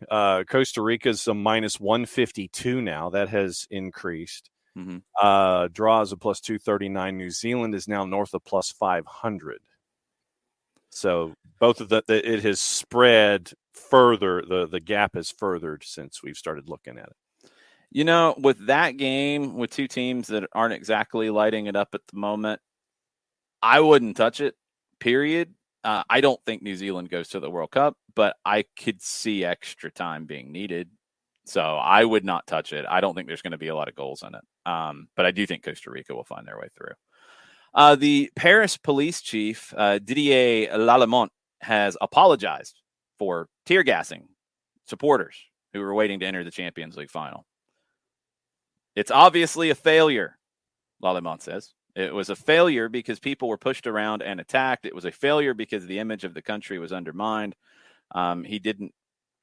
Costa Rica's a minus 152 now. That has increased. Draw is a plus 239. New Zealand is now north of plus 500. So both of it has spread further. The gap has furthered since we've started looking at it. You know, with that game, with 2 teams that aren't exactly lighting it up at the moment, I wouldn't touch it, period. I don't think New Zealand goes to the World Cup, but I could see extra time being needed. So I would not touch it. I don't think there's going to be a lot of goals in it. But I do think Costa Rica will find their way through. The Paris police chief, Didier Lallemont, has apologized for tear gassing supporters who were waiting to enter the Champions League final. It's obviously a failure, Lallemont says. It was a failure because people were pushed around and attacked. It was a failure because the image of the country was undermined. He didn't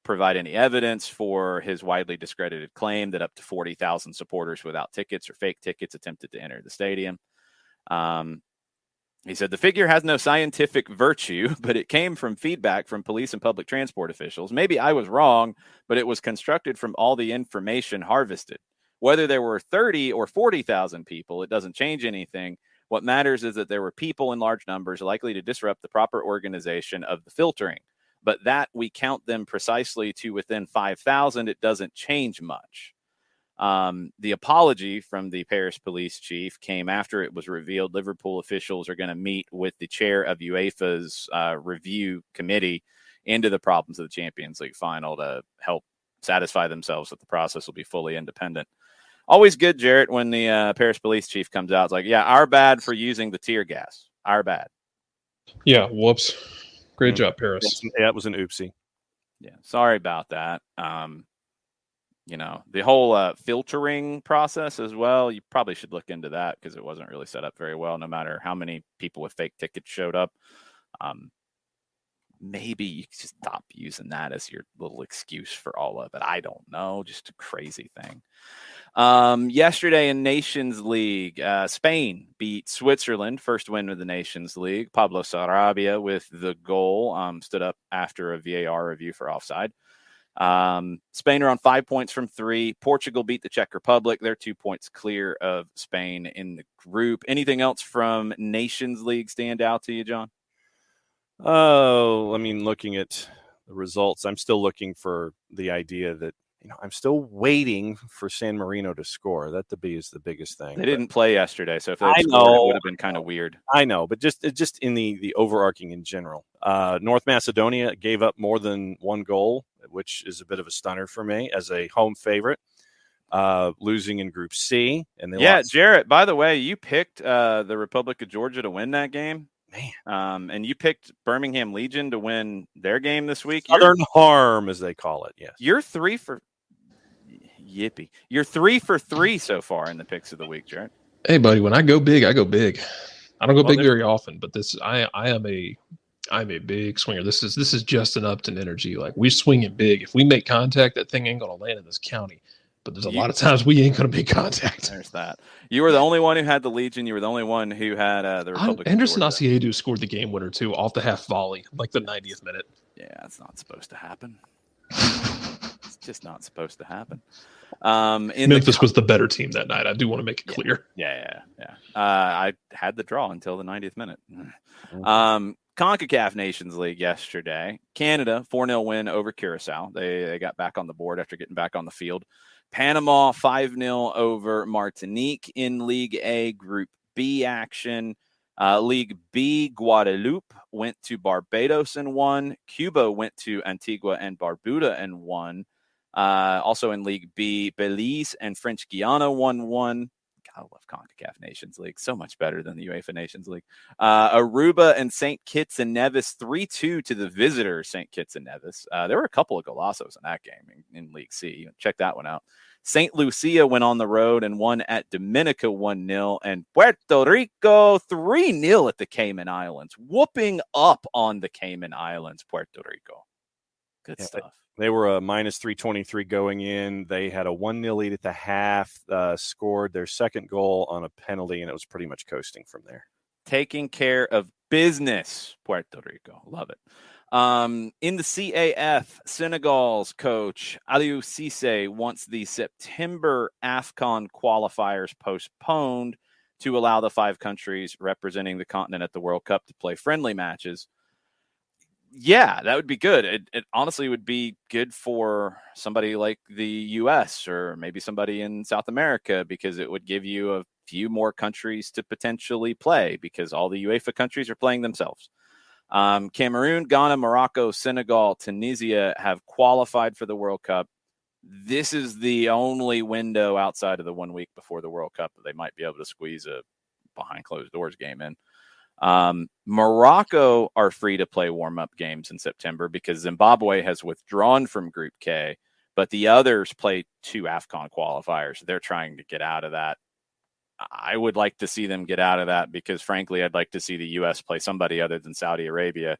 provide any evidence for his widely discredited claim that up to 40,000 supporters without tickets or fake tickets attempted to enter the stadium. He said the figure has no scientific virtue, but it came from feedback from police and public transport officials. Maybe I was wrong, but it was constructed from all the information harvested. Whether there were 30 or 40,000 people, it doesn't change anything. What matters is that there were people in large numbers likely to disrupt the proper organization of the filtering. But that we count them precisely to within 5,000, it doesn't change much. The apology from the Paris police chief came after it was revealed Liverpool officials are going to meet with the chair of UEFA's review committee into the problems of the Champions League final to help satisfy themselves that the process will be fully independent. Always good, Jarrett, when the Paris police chief comes out. It's like, yeah, our bad for using the tear gas. Our bad. Yeah, whoops. Great job, Paris. Yeah, it was an oopsie. Yeah, sorry about that. The whole filtering process as well, you probably should look into that because it wasn't really set up very well, no matter how many people with fake tickets showed up. Maybe you just stop using that as your little excuse for all of it. I don't know. Just a crazy thing. Yesterday in Nations League, Spain beat Switzerland, first win of the Nations League. Pablo Sarabia with the goal, stood up after a VAR review for offside. Spain are on 5 points from 3. Portugal beat the Czech Republic. They're 2 points clear of Spain in the group. Anything else from Nations League stand out to you, John? Oh, I mean, looking at the results, I'm still looking for the idea that, I'm still waiting for San Marino to score. That is the biggest thing. They didn't play yesterday, so if they scored, it would have been kind of weird. I know, but just in the overarching in general. North Macedonia gave up more than one goal, which is a bit of a stunner for me as a home favorite, losing in Group C. And lost. Jarrett, by the way, you picked the Republic of Georgia to win that game. Man. And you picked Birmingham Legion to win their game this week. Southern Harm, as they call it, yes. You're 3 for 3 so far in the picks of the week, Jarrett. Hey, buddy, when I go big, I go big. I don't go big very often, but I'm a big swinger. This is Justin Upton energy. Like, we swing it big. If we make contact, that thing ain't gonna land in this county. But there's a lot of times we ain't going to make contact. There's that. You were the only one who had the Legion. You were the only one who had the Republic. Anderson Asiedu scored the game winner, too, off the half volley, like the 90th minute. Yeah, it's not supposed to happen. It's just not supposed to happen. Memphis was the better team that night. I do want to make it clear. Yeah. I had the draw until the 90th minute. CONCACAF Nations League yesterday. Canada, 4-0 win over Curacao. They got back on the board after getting back on the field. Panama 5-0 over Martinique in League A Group B action. League B, Guadeloupe went to Barbados and won. Cuba went to Antigua and Barbuda and won. Also in League B, Belize and French Guiana 1-1. I love CONCACAF Nations League. So much better than the UEFA Nations League. Aruba and St. Kitts and Nevis 3-2 to the visitor St. Kitts and Nevis. There were a couple of golazos in that game in League C. Check that one out. St. Lucia went on the road and won at Dominica 1-0. And Puerto Rico 3-0 at the Cayman Islands. Whooping up on the Cayman Islands, Puerto Rico. Good stuff. They were a minus 323 going in. They had a 1-0 lead at the half, scored their second goal on a penalty, and it was pretty much coasting from there. Taking care of business, Puerto Rico. Love it. In the CAF, Senegal's coach, Aliou Cisse, wants the September AFCON qualifiers postponed to allow the 5 countries representing the continent at the World Cup to play friendly matches. Yeah, that would be good. It honestly would be good for somebody like the U.S. or maybe somebody in South America because it would give you a few more countries to potentially play because all the UEFA countries are playing themselves. Cameroon, Ghana, Morocco, Senegal, Tunisia have qualified for the World Cup. This is the only window outside of the 1 week before the World Cup that they might be able to squeeze a behind closed doors game in. Morocco are free to play warm-up games in September because Zimbabwe has withdrawn from Group K, but the others play 2 AFCON qualifiers. They're trying to get out of that. I would like to see them get out of that because, frankly, I'd like to see the U.S. play somebody other than Saudi Arabia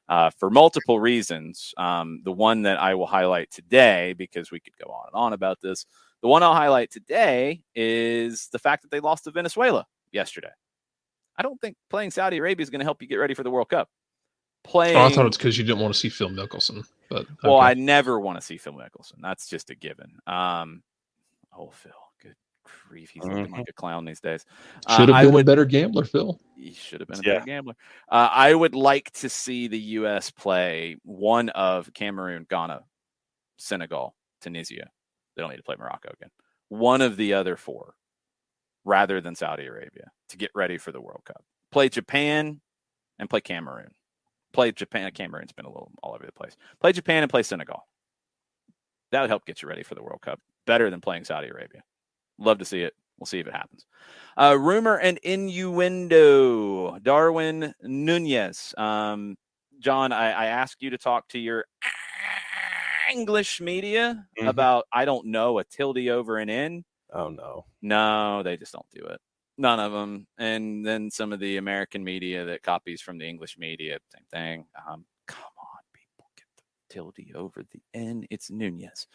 for multiple reasons. The one that I will highlight today, because we could go on and on about this, the one I'll highlight today is the fact that they lost to Venezuela yesterday. I don't think playing Saudi Arabia is going to help you get ready for the World Cup. I thought it's because you didn't want to see Phil Mickelson. But okay. Well, I never want to see Phil Mickelson. That's just a given. Phil, good grief, he's looking like a clown these days. Should have been a better gambler, Phil. He should have been a better gambler. I would like to see the U.S. play one of Cameroon, Ghana, Senegal, Tunisia. They don't need to play Morocco again. One of the other four, rather than Saudi Arabia, to get ready for the World Cup. Play Japan and play Cameroon. Play Japan. Cameroon's been a little all over the place. Play Japan and play Senegal. That would help get you ready for the World Cup. Better than playing Saudi Arabia. Love to see it. We'll see if it happens. Rumor and innuendo. Darwin Nunez. John, I asked you to talk to your English media about, I don't know, a tilde over an N. Oh, no. No, they just don't do it. None of them. And then some of the American media that copies from the English media, same thing. Come on, people, get the tilde over the N. It's Nunez.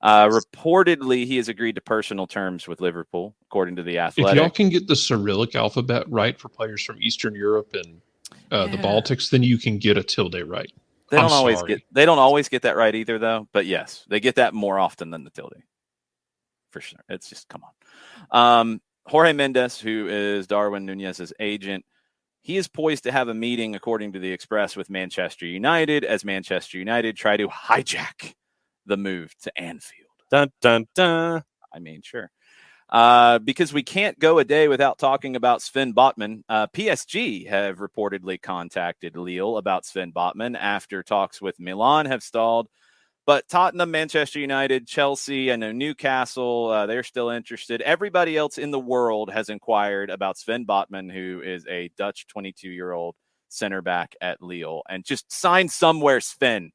Reportedly, he has agreed to personal terms with Liverpool, according to the Athletic. If y'all can get the Cyrillic alphabet right for players from Eastern Europe and the Baltics, then you can get a tilde right. They don't always get that right either, though. But yes, they get that more often than the tilde. For sure. It's just, come on. Jorge Mendes, who is Darwin Nunez's agent, he is poised to have a meeting, according to the Express, with Manchester United, as Manchester United try to hijack the move to Anfield. Dun, dun, dun. I mean, sure. Because we can't go a day without talking about Sven Botman. PSG have reportedly contacted Lille about Sven Botman after talks with Milan have stalled. But Tottenham, Manchester United, Chelsea, and Newcastle, they're still interested. Everybody else in the world has inquired about Sven Botman, who is a Dutch 22-year-old center back at Lille. And just sign somewhere, Sven.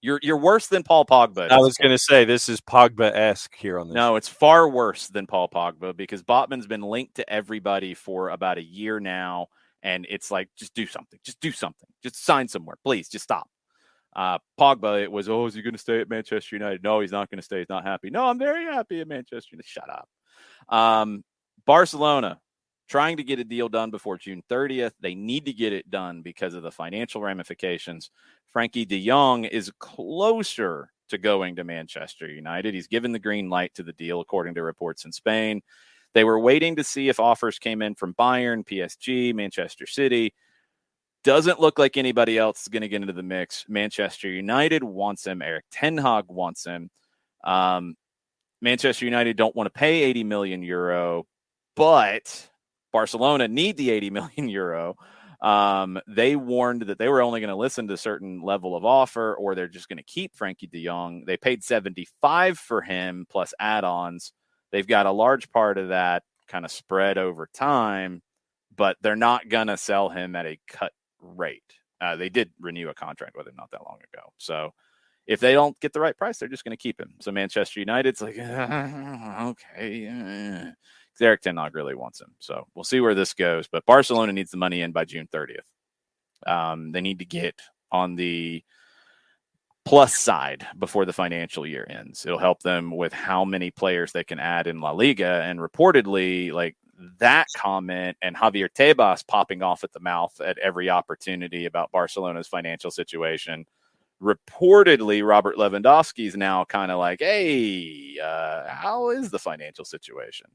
You're worse than Paul Pogba. I was going to say, this is Pogba-esque here on this. No, it's far worse than Paul Pogba, because Botman's been linked to everybody for about a year now. And it's like, just do something. Just do something. Just sign somewhere. Please, just stop. Pogba, it was, is he going to stay at Manchester United? No, he's not going to stay. He's not happy. No, I'm very happy at Manchester United. Shut up. Barcelona, trying to get a deal done before June 30th. They need to get it done because of the financial ramifications. Frankie de Jong is closer to going to Manchester United. He's given the green light to the deal, according to reports in Spain. They were waiting to see if offers came in from Bayern, PSG, Manchester City. Doesn't look like anybody else is going to get into the mix. Manchester United wants him. Eric Ten Hag wants him. Manchester United don't want to pay 80 million euro, but Barcelona need the 80 million euro. They warned that they were only going to listen to a certain level of offer, or they're just going to keep Frankie de Jong. They paid 75 for him plus add-ons. They've got a large part of that kind of spread over time, but they're not going to sell him at a cut rate. They did renew a contract with him not that long ago. So if they don't get the right price, they're just going to keep him. So Manchester United's like, okay. Eric Ten Hag really wants him. So we'll see where this goes. But Barcelona needs the money in by June 30th. They need to get on the plus side before the financial year ends. It'll help them with how many players they can add in La Liga. And reportedly, like, that comment and Javier Tebas popping off at the mouth at every opportunity about Barcelona's financial situation. Reportedly, Robert Lewandowski's now kind of like, hey, how is the financial situation?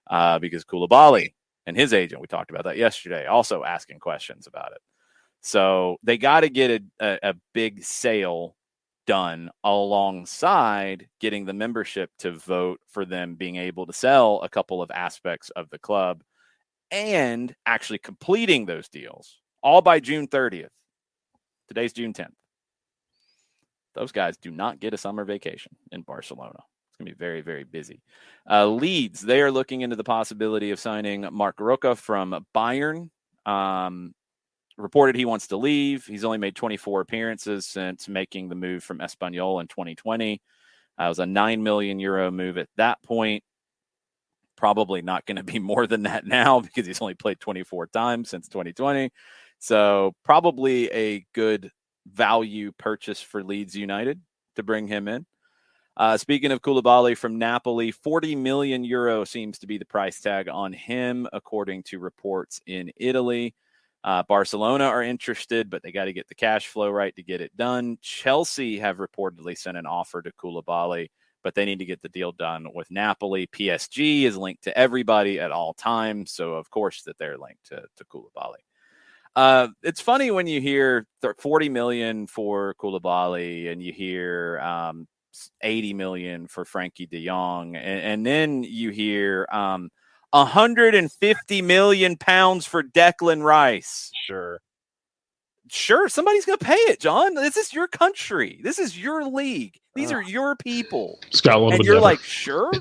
Because Koulibaly and his agent, we talked about that yesterday, also asking questions about it. So they got to get a big sale done alongside getting the membership to vote for them being able to sell a couple of aspects of the club and actually completing those deals all by June 30th. Today's June 10th. Those guys do not get a summer vacation in Barcelona. It's going to be very, very busy. Leeds, they are looking into the possibility of signing Marc Roca from Bayern. Reported he wants to leave. He's only made 24 appearances since making the move from Espanyol in 2020. It was a 9 million euro move at that point. Probably not going to be more than that now because he's only played 24 times since 2020. So probably a good value purchase for Leeds United to bring him in. Speaking of Koulibaly from Napoli, 40 million euro seems to be the price tag on him, according to reports in Italy. Barcelona are interested, but they got to get the cash flow right to get it done. Chelsea have reportedly sent an offer to Koulibaly, but they need to get the deal done with Napoli. PSG is linked to everybody at all times, so of course that they're linked to Koulibaly. It's funny when you hear 40 million for Koulibaly and you hear 80 million for Frankie de Jong, and then you hear 150 million pounds for Declan Rice. Sure, somebody's gonna pay it, John. This is your country. This is your league. These are your people. Scotland, and you're never. Like, sure.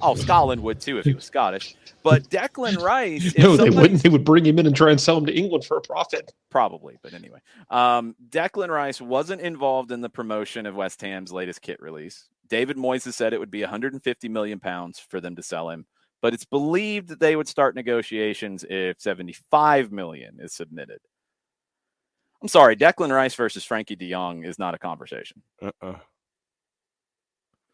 Oh, Scotland would too if he was Scottish. But Declan Rice, no, they wouldn't. They would bring him in and try and sell him to England for a profit. Probably, but anyway. Declan Rice wasn't involved in the promotion of West Ham's latest kit release. David Moyes has said it would be 150 million pounds for them to sell him, but it's believed that they would start negotiations if 75 million is submitted. I'm sorry, Declan Rice versus Frankie de Jong is not a conversation.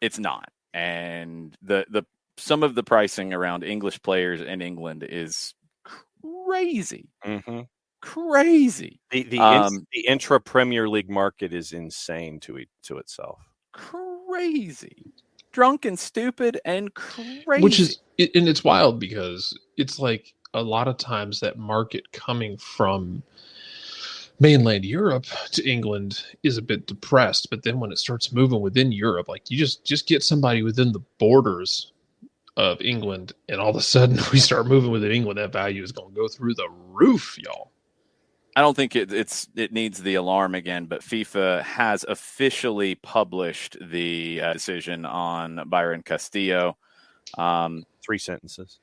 It's not. And the some of the pricing around English players in England is crazy. Mm-hmm. Crazy. The intra Premier League market is insane to itself. Crazy. Drunk and stupid and crazy. Which is, and it's wild because it's like a lot of times that market coming from mainland Europe to England is a bit depressed, but then when it starts moving within Europe, like you just get somebody within the borders of England, and all of a sudden we start moving within England, that value is going to go through the roof, y'all. I don't think it needs the alarm again, but FIFA has officially published the decision on Byron Castillo. 3 sentences.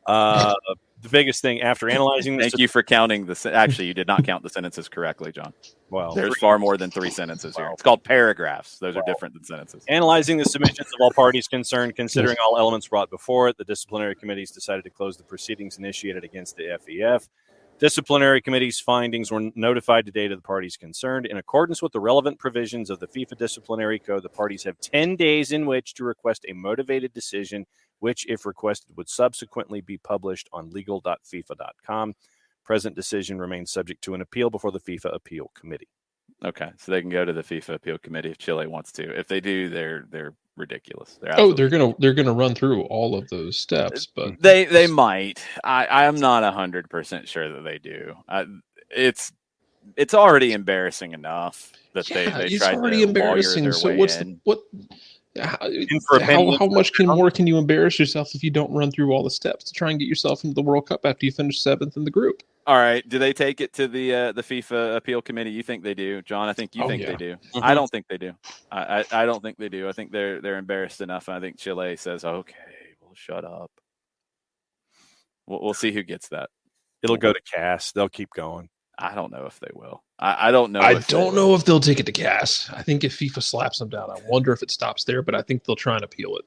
The biggest thing after analyzing this. Thank you for counting actually, you did not count the sentences correctly, John. Well, there's far more than 3 sentences here. It's called paragraphs. Those are different than sentences. Analyzing the submissions of all parties concerned, considering all elements brought before it, the disciplinary committees decided to close the proceedings initiated against the FEF. Disciplinary committee's findings were notified today to the parties concerned. In accordance with the relevant provisions of the FIFA disciplinary code, the parties have 10 days in which to request a motivated decision, which, if requested, would subsequently be published on legal.fifa.com. Present decision remains subject to an appeal before the FIFA Appeal Committee. Okay, so they can go to the FIFA Appeal Committee if Chile wants to. If they do, they're ridiculous. They're gonna run through all of those steps, but they might. I am not 100% sure that they do. It's already embarrassing enough that they it's tried already to embarrassing. Their So way what's in. how much more can you embarrass yourself if you don't run through all the steps to try and get yourself into the World Cup after you finish 7th in the group? All right. Do they take it to the FIFA Appeal Committee? You think they do, John? I think you think they do. Mm-hmm. I don't think they do. I don't think they do. I think they're embarrassed enough, and I think Chile says, "Okay, well, shut up." We'll see who gets that. It'll go to CAS. They'll keep going. I don't know if they will. I don't know. I don't know if they'll take it to CAS. I think if FIFA slaps them down, I wonder if it stops there, but I think they'll try and appeal it.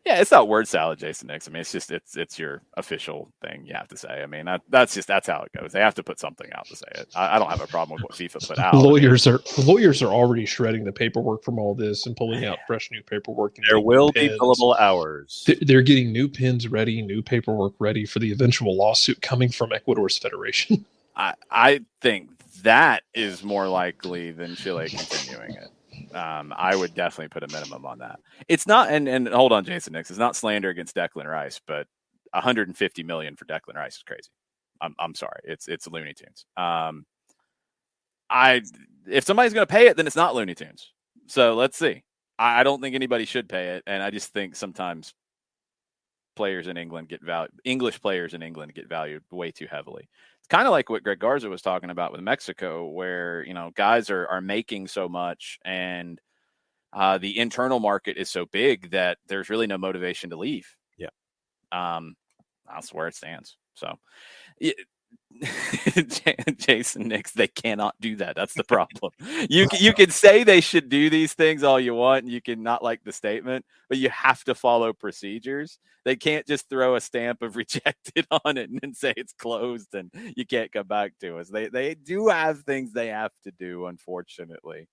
Yeah, it's not word salad, Jason Nix. I mean, it's your official thing you have to say. I mean, that's how it goes. They have to put something out to say it. I don't have a problem with what FIFA put out. Lawyers are already shredding the paperwork from all this and pulling out fresh new paperwork. There will be billable hours. They're getting new pins ready, new paperwork ready for the eventual lawsuit coming from Ecuador's federation. I think that is more likely than Chile continuing it. I would definitely put a minimum on that. It's not, and hold on, Jason Nix. It's not slander against Declan Rice, but 150 million for Declan Rice is crazy. I'm sorry, it's Looney Tunes. If somebody's going to pay it, then it's not Looney Tunes. So let's see. I don't think anybody should pay it, and I just think sometimes players in England English players in England get valued way too heavily. It's kind of like what Greg Garza was talking about with Mexico, where, guys are making so much and the internal market is so big that there's really no motivation to leave. Yeah. That's where it stands. So Jason Nix, they cannot do that. That's the problem. You can say they should do these things all you want, and you can not like the statement, but you have to follow procedures. They can't just throw a stamp of rejected on it and then say it's closed and you can't come back to us. They do have things they have to do, unfortunately.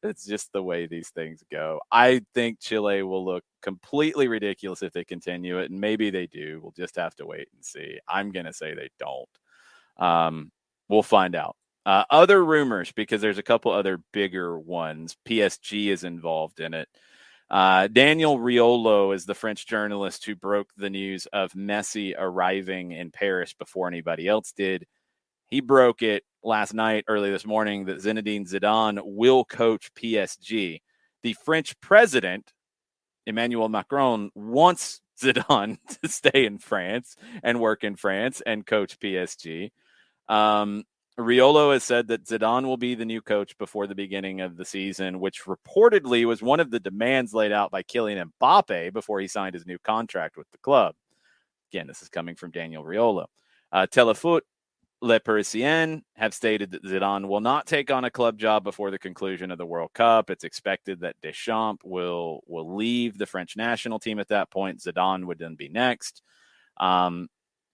It's just the way these things go. I think Chile will look completely ridiculous if they continue it, and maybe they do. We'll just have to wait and see. I'm going to say they don't. We'll find out. Other rumors, because there's a couple other bigger ones. PSG is involved in it. Daniel Riolo is the French journalist who broke the news of Messi arriving in Paris before anybody else did. He broke it last night, early this morning, that Zinedine Zidane will coach PSG. The French president, Emmanuel Macron, wants Zidane to stay in France and work in France and coach PSG. Riolo has said that Zidane will be the new coach before the beginning of the season, which reportedly was one of the demands laid out by Kylian Mbappe before he signed his new contract with the club. Again, this is coming from Daniel Riolo. Telefoot Le Parisien have stated that Zidane will not take on a club job before the conclusion of the World Cup. It's expected that Deschamps will leave the French national team at that point. Zidane would then be next.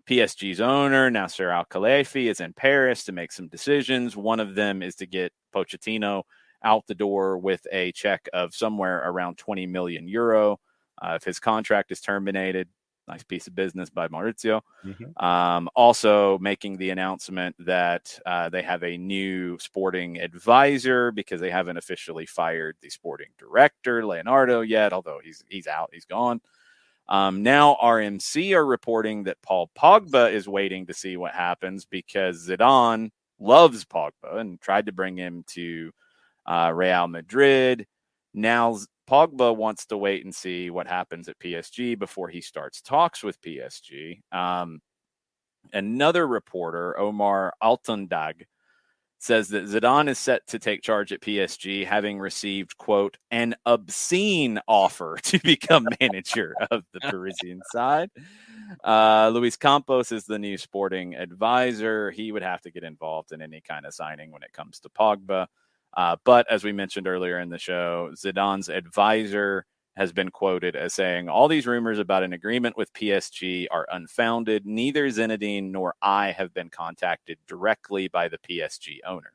PSG's owner, Nasser Al-Khelaifi, is in Paris to make some decisions. One of them is to get Pochettino out the door with a check of somewhere around 20 million euro. If his contract is terminated, nice piece of business by Maurizio. Mm-hmm. Also making the announcement that they have a new sporting advisor because they haven't officially fired the sporting director, Leonardo, yet, although he's out, he's gone. Now RMC are reporting that Paul Pogba is waiting to see what happens because Zidane loves Pogba and tried to bring him to Real Madrid. Now Pogba wants to wait and see what happens at PSG before he starts talks with PSG. Another reporter, Omar Altandag, says that Zidane is set to take charge at PSG, having received, quote, an obscene offer to become manager of the Parisian side. Luis Campos is the new sporting advisor. He would have to get involved in any kind of signing when it comes to Pogba. But as we mentioned earlier in the show, Zidane's advisor has been quoted as saying, all these rumors about an agreement with PSG are unfounded. Neither Zinedine nor I have been contacted directly by the PSG owner.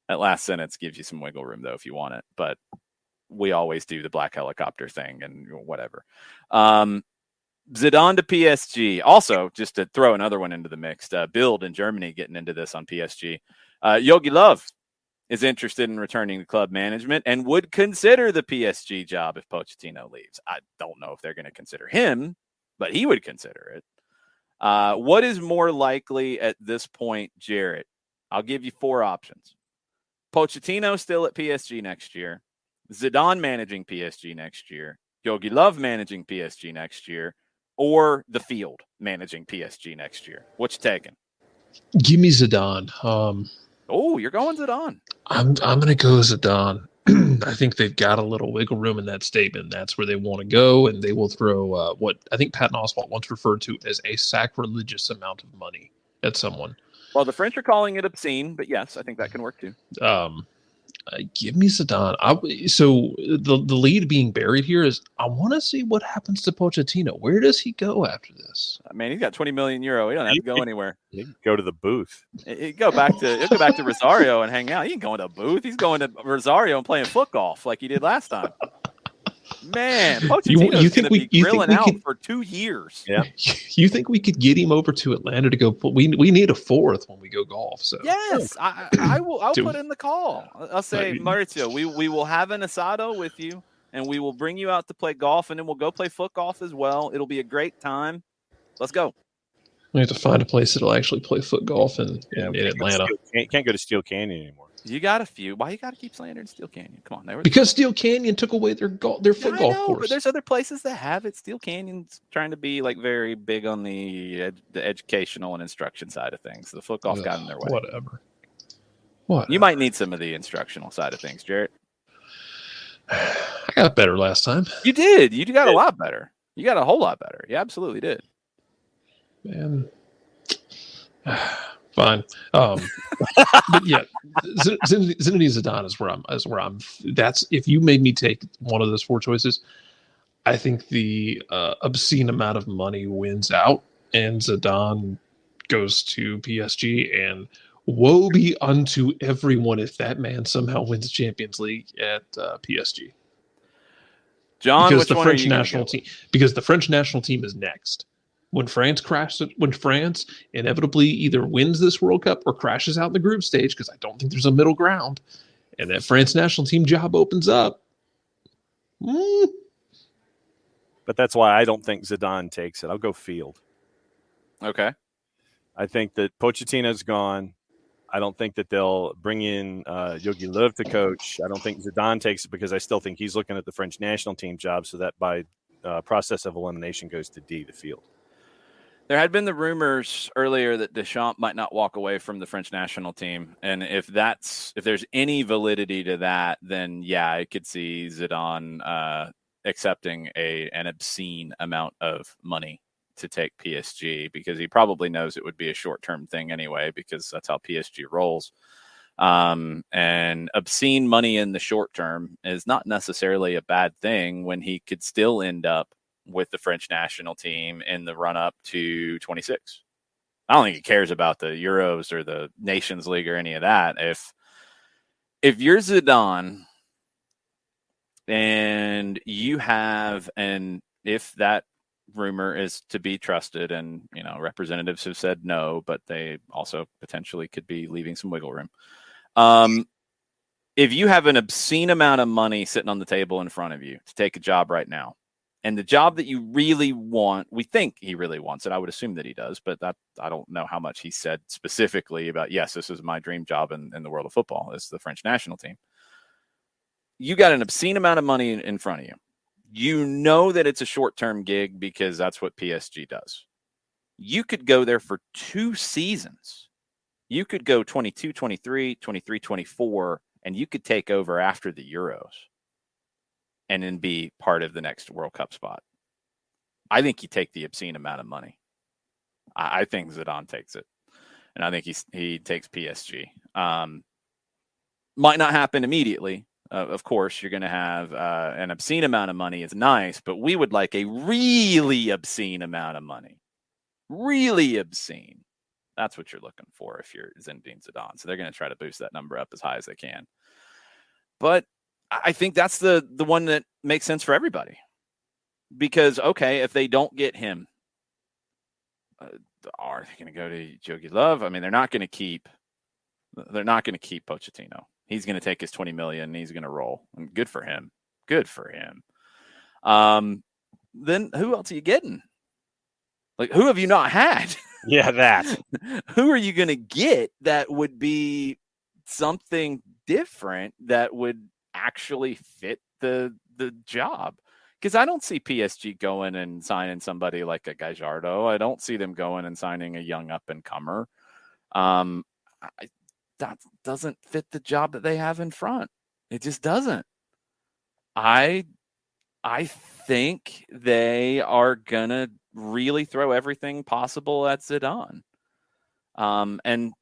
That last sentence gives you some wiggle room, though, if you want it. But we always do the black helicopter thing and whatever. Zidane to PSG. Also, just to throw another one into the mix, Bild in Germany getting into this on PSG. Jogi Löw is interested in returning to club management and would consider the PSG job if Pochettino leaves. I don't know if they're going to consider him, but he would consider it. What is more likely at this point, Jarrett? I'll give you 4 options. Pochettino still at PSG next year, Zidane managing PSG next year, Jogi Löw managing PSG next year, or the field managing PSG next year. What you taking? Give me Zidane. Oh, you're going Zidane. I'm going to go Zidane. I think they've got a little wiggle room in that statement. That's where they want to go, and they will throw what I think Patton Oswalt once referred to as a sacrilegious amount of money at someone. Well, the French are calling it obscene, but yes, I think that can work too. Give me Zidane. So the lead being buried here is I want to see what happens to Pochettino. Where does he go after this? Man, he's got 20 million euro. He don't have to go anywhere. He can go to the booth. He'll go back to Rosario and hang out. He ain't going to a booth. He's going to Rosario and playing foot golf like he did last time. Man, Pochettino's going to be grilling out for 2 years. Yeah. You think we could get him over to Atlanta to go? We need a 4th when we go golf. So yes, I will. I'll put in the call. I'll say, Maurizio, we will have an asado with you, and we will bring you out to play golf, and then we'll go play foot golf as well. It'll be a great time. Let's go. We have to find a place that'll actually play foot golf in Atlanta. Can't go to Steel Canyon anymore. You got a few. Why you got to keep slandering Steel Canyon? Come on, because Steel Canyon took away their foot golf course. But there's other places that have it. Steel Canyon's trying to be like very big on the educational and instruction side of things. The foot golf got in their way. Whatever. You might need some of the instructional side of things, Jarrett. I got better last time. You did. You got a lot better. You got a whole lot better. You absolutely did. Man. Fine. But yeah, Zinedine Zidane is where I'm. That's if you made me take one of those four choices, I think the obscene amount of money wins out, and Zidane goes to PSG. And woe be unto everyone if that man somehow wins Champions League at PSG. John, Because which the one are French you going to national go team, because the French national team is next. When France inevitably either wins this World Cup or crashes out in the group stage, because I don't think there's a middle ground, and that France national team job opens up. But that's why I don't think Zidane takes it. I'll go Field. Okay. I think that Pochettino's gone. I don't think that they'll bring in Jogi Löw to coach. I don't think Zidane takes it because I still think he's looking at the French national team job, so that by process of elimination goes to D, the Field. There had been the rumors earlier that Deschamps might not walk away from the French national team. And if there's any validity to that, then yeah, I could see Zidane accepting an obscene amount of money to take PSG, because he probably knows it would be a short-term thing anyway, because that's how PSG rolls. And obscene money in the short term is not necessarily a bad thing when he could still end up with the French national team in the run up to 26. I don't think he cares about the Euros or the Nations League or any of that. If you're Zidane and you have, and if that rumor is to be trusted, and representatives have said no, but they also potentially could be leaving some wiggle room. If you have an obscene amount of money sitting on the table in front of you to take a job right now, and the job that you really want, we think he really wants it. I would assume that he does, but I don't know how much he said specifically about, yes, this is my dream job in the world of football, is the French national team. You got an obscene amount of money in front of you. You know that it's a short-term gig because that's what PSG does. You could go there for 2 seasons. You could go 22, 23, 23, 24, and you could take over after the Euros and then be part of the next World Cup spot. I think you take the obscene amount of money. I think Zidane takes it. And I think he takes PSG. Might not happen immediately. Of course, you're going to have an obscene amount of money is nice, but we would like a really obscene amount of money. Really obscene. That's what you're looking for if you're Zinedine Zidane. So they're going to try to boost that number up as high as they can. But I think that's the one that makes sense for everybody. Because, okay, if they don't get him, are they going to go to Jogi Löw? I mean, they're not going to keep Pochettino. He's going to take his $20 million and he's going to roll. And good for him. Good for him. Then who else are you getting? Like, who have you not had? Yeah, that. Who are you going to get that would be something different that would actually fit the job? Because I don't see PSG going and signing somebody like a Gallardo. I don't see them going and signing a young up-and-comer. That doesn't fit the job that they have in front. It just doesn't. I think they are going to really throw everything possible at Zidane. And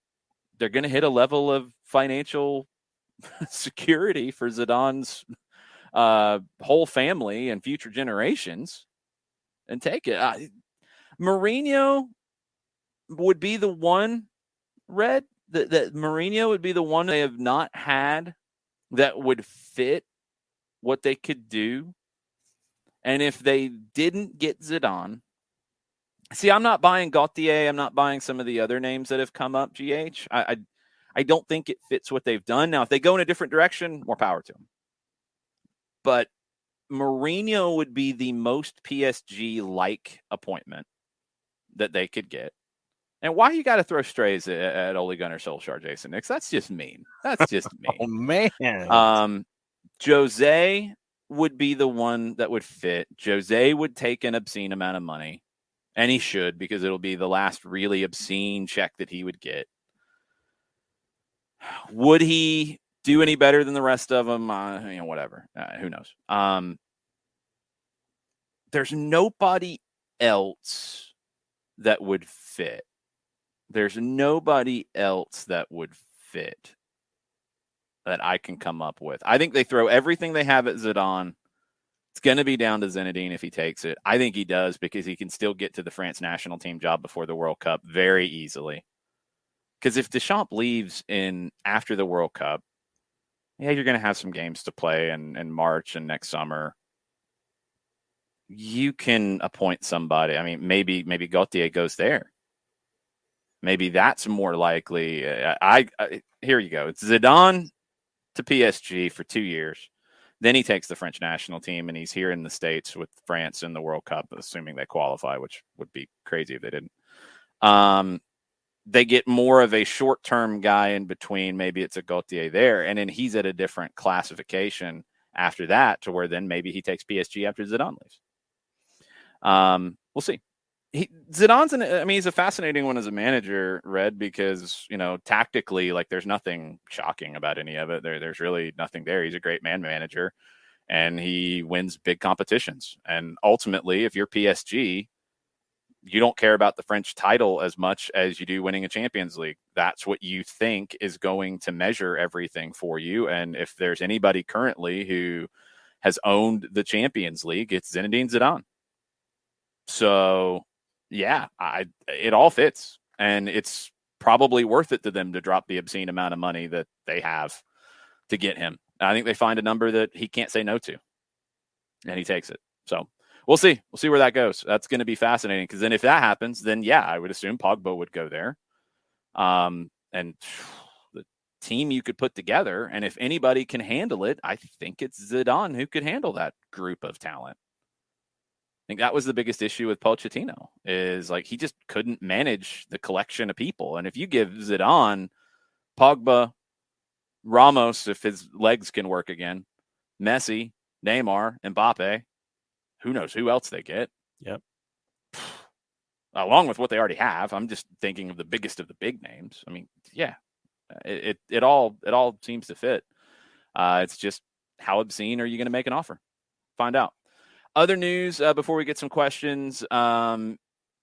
they're going to hit a level of financial security for Zidane's whole family and future generations and take it. Mourinho would be the one, Red, that Mourinho would be the one they have not had that would fit what they could do. And if they didn't get Zidane, see, I'm not buying Gauthier. I'm not buying some of the other names that have come up, GH. I don't think it fits what they've done. Now, if they go in a different direction, more power to them. But Mourinho would be the most PSG-like appointment that they could get. And why you got to throw strays at Ole Gunnar Solskjaer, Jason Nix? That's just mean. That's just mean. Oh, man. Jose would be the one that would fit. Jose would take an obscene amount of money, and he should, because it'll be the last really obscene check that he would get. Would he do any better than the rest of them? Whatever. Who knows? There's nobody else that would fit. There's nobody else that would fit that I can come up with. I think they throw everything they have at Zidane. It's going to be down to Zinedine if he takes it. I think he does because he can still get to the France national team job before the World Cup very easily. Because if Deschamps leaves after the World Cup, yeah, you're going to have some games to play in March and next summer. You can appoint somebody. I mean, maybe Gauthier goes there. Maybe that's more likely. Here you go. It's Zidane to PSG for 2 years. Then he takes the French national team, and he's here in the States with France in the World Cup, assuming they qualify, which would be crazy if they didn't. They get more of a short-term guy in between. Maybe it's a Gauthier there, and then he's at a different classification after that to where then maybe he takes PSG after Zidane leaves. We'll see. Zidane's he's a fascinating one as a manager, Red, because, tactically, like, there's nothing shocking about any of it. There's really nothing there. He's a great manager, and he wins big competitions. And ultimately, if you're PSG, you don't care about the French title as much as you do winning a Champions League. That's what you think is going to measure everything for you. And if there's anybody currently who has owned the Champions League, it's Zinedine Zidane. So, yeah, it all fits, and it's probably worth it to them to drop the obscene amount of money that they have to get him. I think they find a number that he can't say no to, and he takes it. So we'll see. We'll see where that goes. That's going to be fascinating, because then if that happens, then, yeah, I would assume Pogba would go there. And the team you could put together, and if anybody can handle it, I think it's Zidane who could handle that group of talent. I think that was the biggest issue with Pochettino, is like he just couldn't manage the collection of people. And if you give Zidane, Pogba, Ramos, if his legs can work again, Messi, Neymar, Mbappe, who knows who else they get? Yep. Along with what they already have. I'm just thinking of the biggest of the big names. I mean, yeah, it all seems to fit. It's just, how obscene are you going to make an offer? Find out. Other news before we get some questions.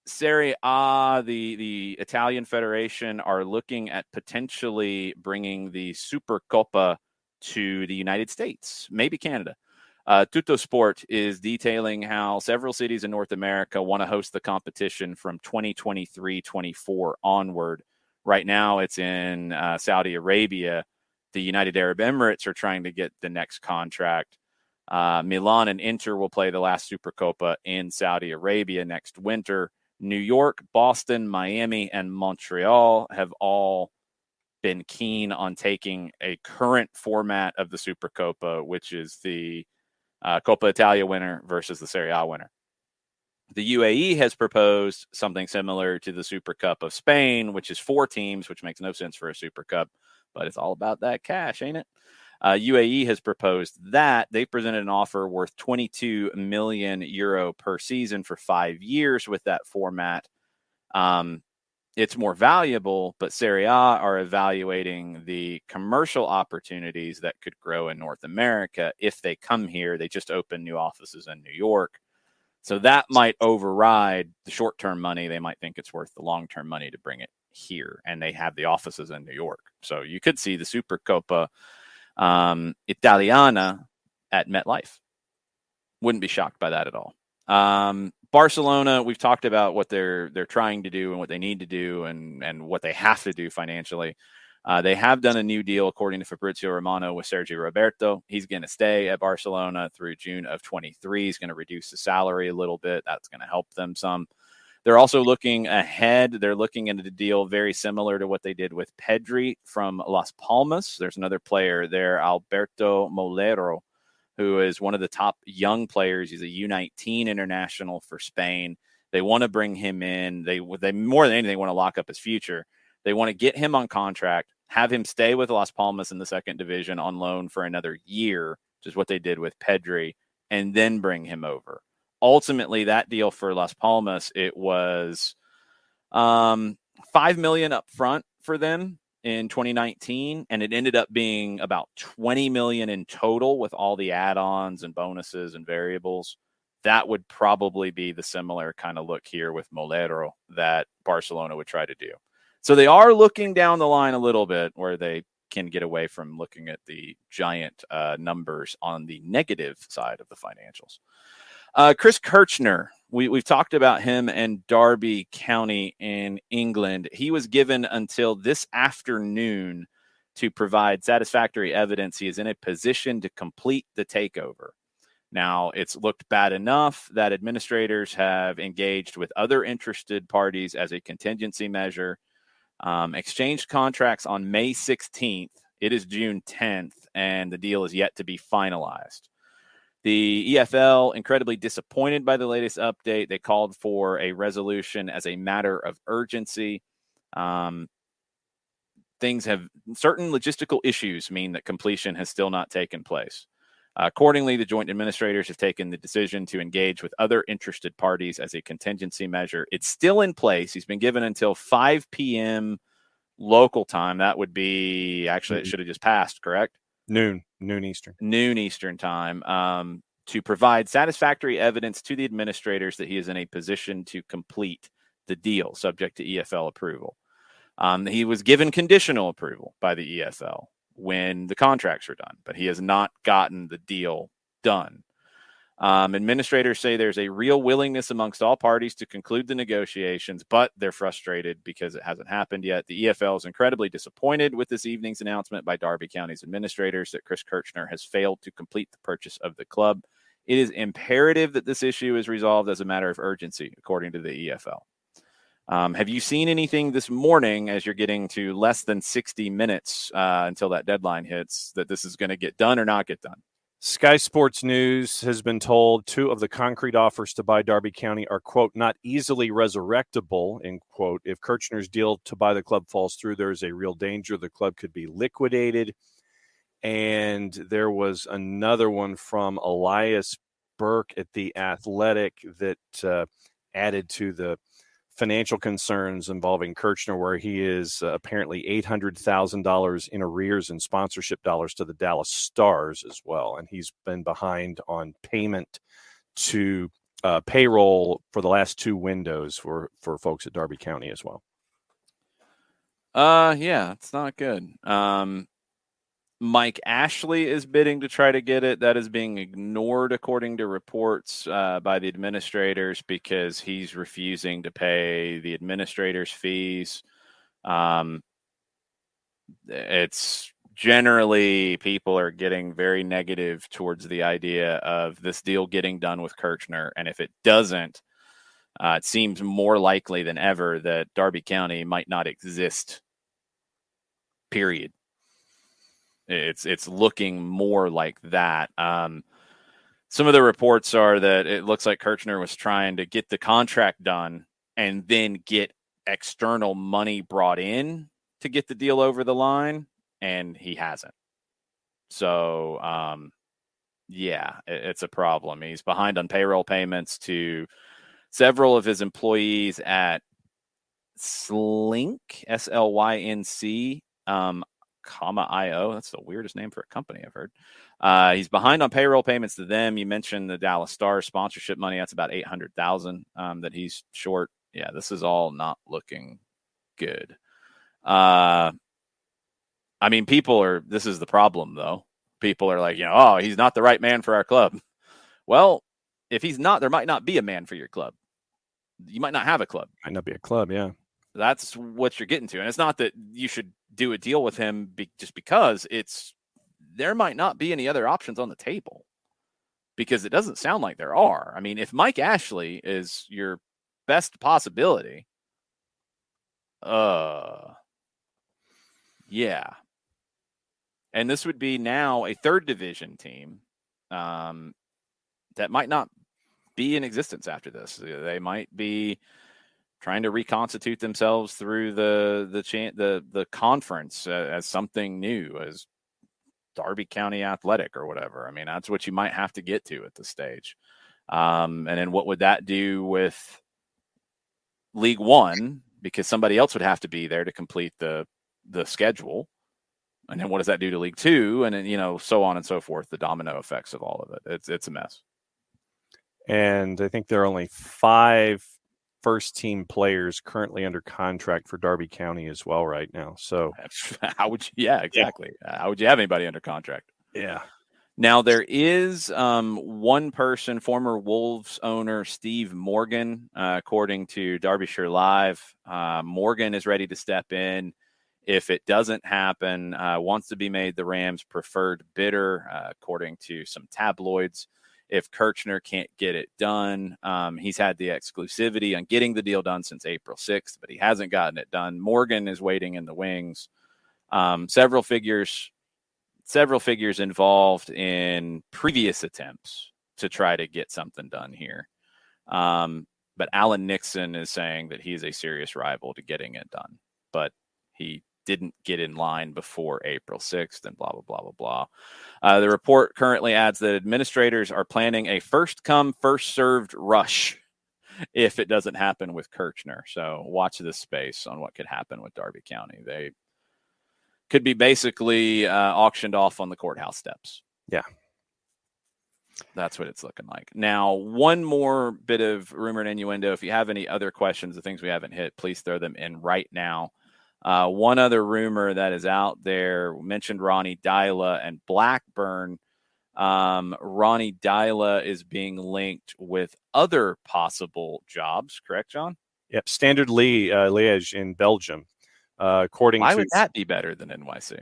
Serie A, the Italian Federation, are looking at potentially bringing the Supercoppa to the United States, maybe Canada. Tutto Sport is detailing how several cities in North America want to host the competition from 2023-24 onward. Right now, it's in Saudi Arabia. The United Arab Emirates are trying to get the next contract. Milan and Inter will play the last Supercoppa in Saudi Arabia next winter. New York, Boston, Miami, and Montreal have all been keen on taking a current format of the Supercoppa, which is the Coppa Italia winner versus the Serie A winner. The UAE has proposed something similar to the Super Cup of Spain, which is 4 teams, which makes no sense for a Super Cup, but it's all about that cash, ain't it? UAE has proposed that. They presented an offer worth 22 million euro per season for 5 years with that format. It's more valuable, but Serie A are evaluating the commercial opportunities that could grow in North America if they come here. They just opened new offices in New York. So that might override the short-term money. They might think it's worth the long-term money to bring it here, and they have the offices in New York. So you could see the Supercoppa Italiana at MetLife. Wouldn't be shocked by that at all. Barcelona, we've talked about what they're trying to do and what they need to do and what they have to do financially. They have done a new deal, according to Fabrizio Romano, with Sergio Roberto. He's going to stay at Barcelona through June of 23. He's going to reduce the salary a little bit. That's going to help them some. They're also looking ahead. They're looking into the deal very similar to what they did with Pedri from Las Palmas. There's another player there, Alberto Molero, who is one of the top young players. He's a U19 international for Spain. They want to bring him in. They more than anything want to lock up his future. They want to get him on contract, have him stay with Las Palmas in the second division on loan for another year, which is what they did with Pedri, and then bring him over. Ultimately, that deal for Las Palmas, it was $5 million up front for them in 2019, and it ended up being about $20 million in total with all the add-ons and bonuses and variables. That would probably be the similar kind of look here with Molero that Barcelona would try to do. So they are looking down the line a little bit where they can get away from looking at the giant numbers on the negative side of the financials. Chris Kirchner, we've talked about him and Derby County in England. He was given until this afternoon to provide satisfactory evidence he is in a position to complete the takeover. Now, it's looked bad enough that administrators have engaged with other interested parties as a contingency measure, exchanged contracts on May 16th. It is June 10th, and the deal is yet to be finalized. The EFL, incredibly disappointed by the latest update. They called for a resolution as a matter of urgency. Certain logistical issues mean that completion has still not taken place. Accordingly, the joint administrators have taken the decision to engage with other interested parties as a contingency measure. It's still in place. He's been given until 5 p.m. local time. That would be, actually, it should have just passed, correct? Noon Eastern time, to provide satisfactory evidence to the administrators that he is in a position to complete the deal, subject to EFL approval. He was given conditional approval by the EFL when the contracts were done, but he has not gotten the deal done. Administrators say there's a real willingness amongst all parties to conclude the negotiations, but they're frustrated because it hasn't happened yet. The EFL is incredibly disappointed with this evening's announcement by Derby County's administrators that Chris Kirchner has failed to complete the purchase of the club. It is imperative that this issue is resolved as a matter of urgency, according to the EFL. Have you seen anything this morning, as you're getting to less than 60 minutes until that deadline hits, that this is going to get done or not get done? Sky Sports News has been told 2 of the concrete offers to buy Derby County are, quote, not easily resurrectable, end quote. If Kirchner's deal to buy the club falls through, there is a real danger the club could be liquidated. And there was another one from Elias Burke at The Athletic that added to the financial concerns involving Kirchner, where he is apparently $800,000 in arrears and sponsorship dollars to the Dallas Stars as well. And he's been behind on payment to payroll for the last 2 windows for folks at Derby County as well. Yeah, it's not good. Mike Ashley is bidding to try to get it. That is being ignored, according to reports by the administrators, because he's refusing to pay the administrators' fees. It's generally, people are getting very negative towards the idea of this deal getting done with Kirchner. And if it doesn't, it seems more likely than ever that Derby County might not exist, period. It's looking more like that. Some of the reports are that it looks like Kirchner was trying to get the contract done and then get external money brought in to get the deal over the line, and he hasn't. So, yeah, it's a problem. He's behind on payroll payments to several of his employees at Slync, SLYNC, .io. That's the weirdest name for a company I've heard. He's behind on payroll payments to them. You mentioned the Dallas Stars sponsorship money. That's about $800,000 that he's short. Yeah, this is all not looking good. I mean, this is the problem, though. People are like, oh, he's not the right man for our club. Well, if he's not, there might not be a man for your club. You might not have a club. Might not be a club, yeah. That's what you're getting to. And it's not that you should do a deal with him just because there might not be any other options on the table, because it doesn't sound like there are. I mean, if Mike Ashley is your best possibility, yeah. And this would be now a 3rd division team that might not be in existence after this. They might be trying to reconstitute themselves through the conference as something new, as Derby County Athletic or whatever. I mean, that's what you might have to get to at this stage. And then what would that do with League One? Because somebody else would have to be there to complete the schedule. And then what does that do to League Two? And then, so on and so forth, the domino effects of all of it. It's a mess. And I think there are only 5 first-team players currently under contract for Darby County as well right now. So how would you? Yeah, exactly. How would you have anybody under contract? Yeah. Now, there is one person, former Wolves owner Steve Morgan, according to Derbyshire Live. Morgan is ready to step in. If it doesn't happen, wants to be made the Rams' preferred bidder, according to some tabloids. If Kirchner can't get it done, he's had the exclusivity on getting the deal done since April 6th, but he hasn't gotten it done. Morgan is waiting in the wings. Several figures involved in previous attempts to try to get something done here. But Alan Nixon is saying that he's a serious rival to getting it done, but he didn't get in line before April 6th and blah, blah, blah, blah, blah. The report currently adds that administrators are planning a first come, first served rush if it doesn't happen with Kirchner. So watch this space on what could happen with Darby County. They could be basically auctioned off on the courthouse steps. Yeah. That's what it's looking like. Now, one more bit of rumor and innuendo. If you have any other questions, the things we haven't hit, please throw them in right now. One other rumor that is out there, mentioned Ronnie Dyla and Blackburn. Ronnie Dyla is being linked with other possible jobs, correct, John? Yep. Standard Liège in Belgium. Why would that be better than NYC?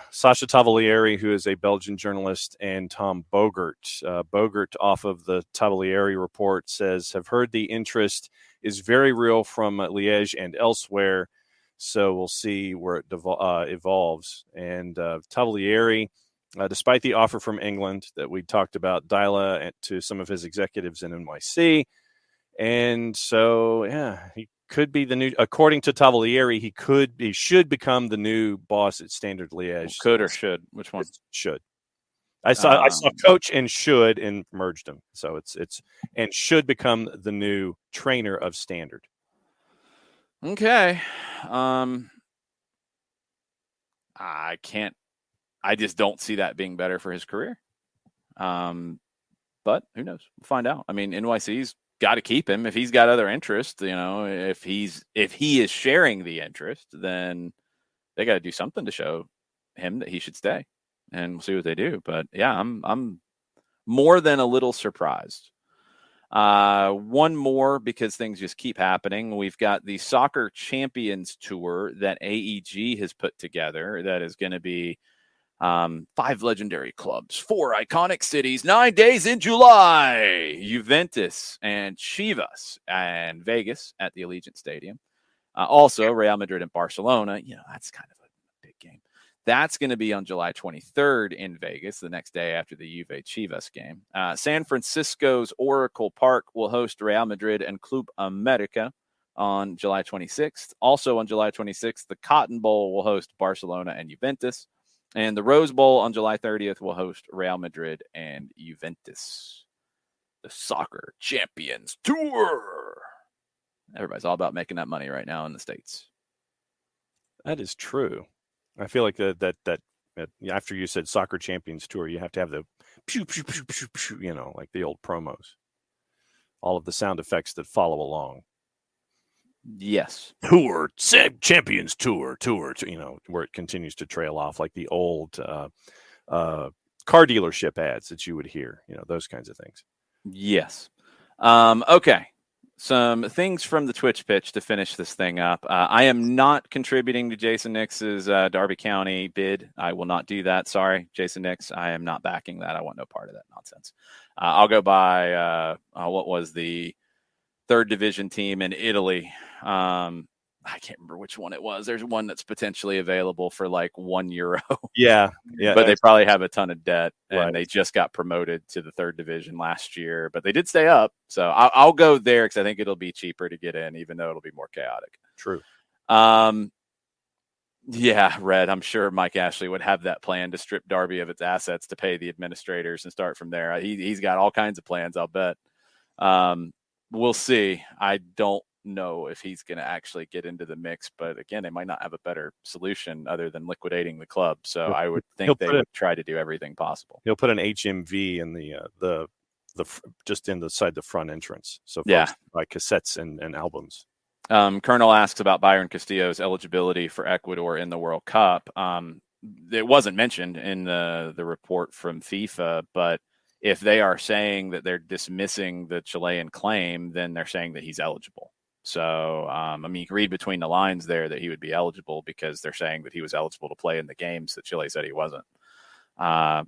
Sacha Tavolieri, who is a Belgian journalist, and Tom Bogert. Bogert, off of the Tavolieri report, says, have heard the interest is very real from Liège and elsewhere. So we'll see where it evolves. And Tavolieri, despite the offer from England that we talked about, Dyla to some of his executives in NYC. And so, yeah, he could be the new, according to Tavolieri, he should become the new boss at Standard Liège. Could or should? Which one? Should. I saw coach and should and merged them. So it's and should become the new trainer of Standard. Okay. I just don't see that being better for his career. But who knows? We'll find out. I mean, NYC's got to keep him if he's got other interest. You know, if he is sharing the interest, then they got to do something to show him that he should stay, and we'll see what they do. But yeah, I'm more than a little surprised. One more, because things just keep happening. We've got the Soccer Champions Tour that AEG has put together that is going to be 5 legendary clubs, 4 iconic cities, 9 days in July. Juventus and Chivas and Vegas at the Allegiant Stadium. Also, Real Madrid and Barcelona. You know, that's kind of a big game. That's going to be on July 23rd in Vegas, the next day after the Juve Chivas game. San Francisco's Oracle Park will host Real Madrid and Club America on July 26th. Also on July 26th, the Cotton Bowl will host Barcelona and Juventus. And the Rose Bowl on July 30th will host Real Madrid and Juventus. The Soccer Champions Tour. Everybody's all about making that money right now in the States. That is true. I feel like that after you said Soccer Champions Tour, you have to have the pew, pew, pew, pew, pew, you know, like the old promos. All of the sound effects that follow along. Yes. Tour, Champions Tour, you know, where it continues to trail off like the old car dealership ads that you would hear, you know, those kinds of things. Yes. Okay. Some things from the Twitch pitch to finish this thing up. I am not contributing to Jason Nix's Darby County bid. I will not do that. Sorry, Jason Nix. I am not backing that. I want no part of that nonsense. I'll go by what was the 3rd division team in Italy. I can't remember which one it was. There's one that's potentially available for like €1. Yeah. But they probably have a ton of debt, and right. They just got promoted to the 3rd division last year, but they did stay up. So I'll go there because I think it'll be cheaper to get in, even though it'll be more chaotic. True. Yeah, Red, I'm sure Mike Ashley would have that plan to strip Darby of its assets to pay the administrators and start from there. He's got all kinds of plans, I'll bet. We'll see. I don't know if he's going to actually get into the mix, but again, they might not have a better solution other than liquidating the club. So I would think they would try to do everything possible. He'll put an HMV in the just inside the front entrance. So folks Yeah. buy cassettes and albums. Colonel asks about Byron Castillo's eligibility for Ecuador in the World Cup. It wasn't mentioned in the report from FIFA, but if they are saying that they're dismissing the Chilean claim, then they're saying that he's eligible. So, I mean, you can read between the lines there that he would be eligible because they're saying that he was eligible to play in the games that Chile said he wasn't. You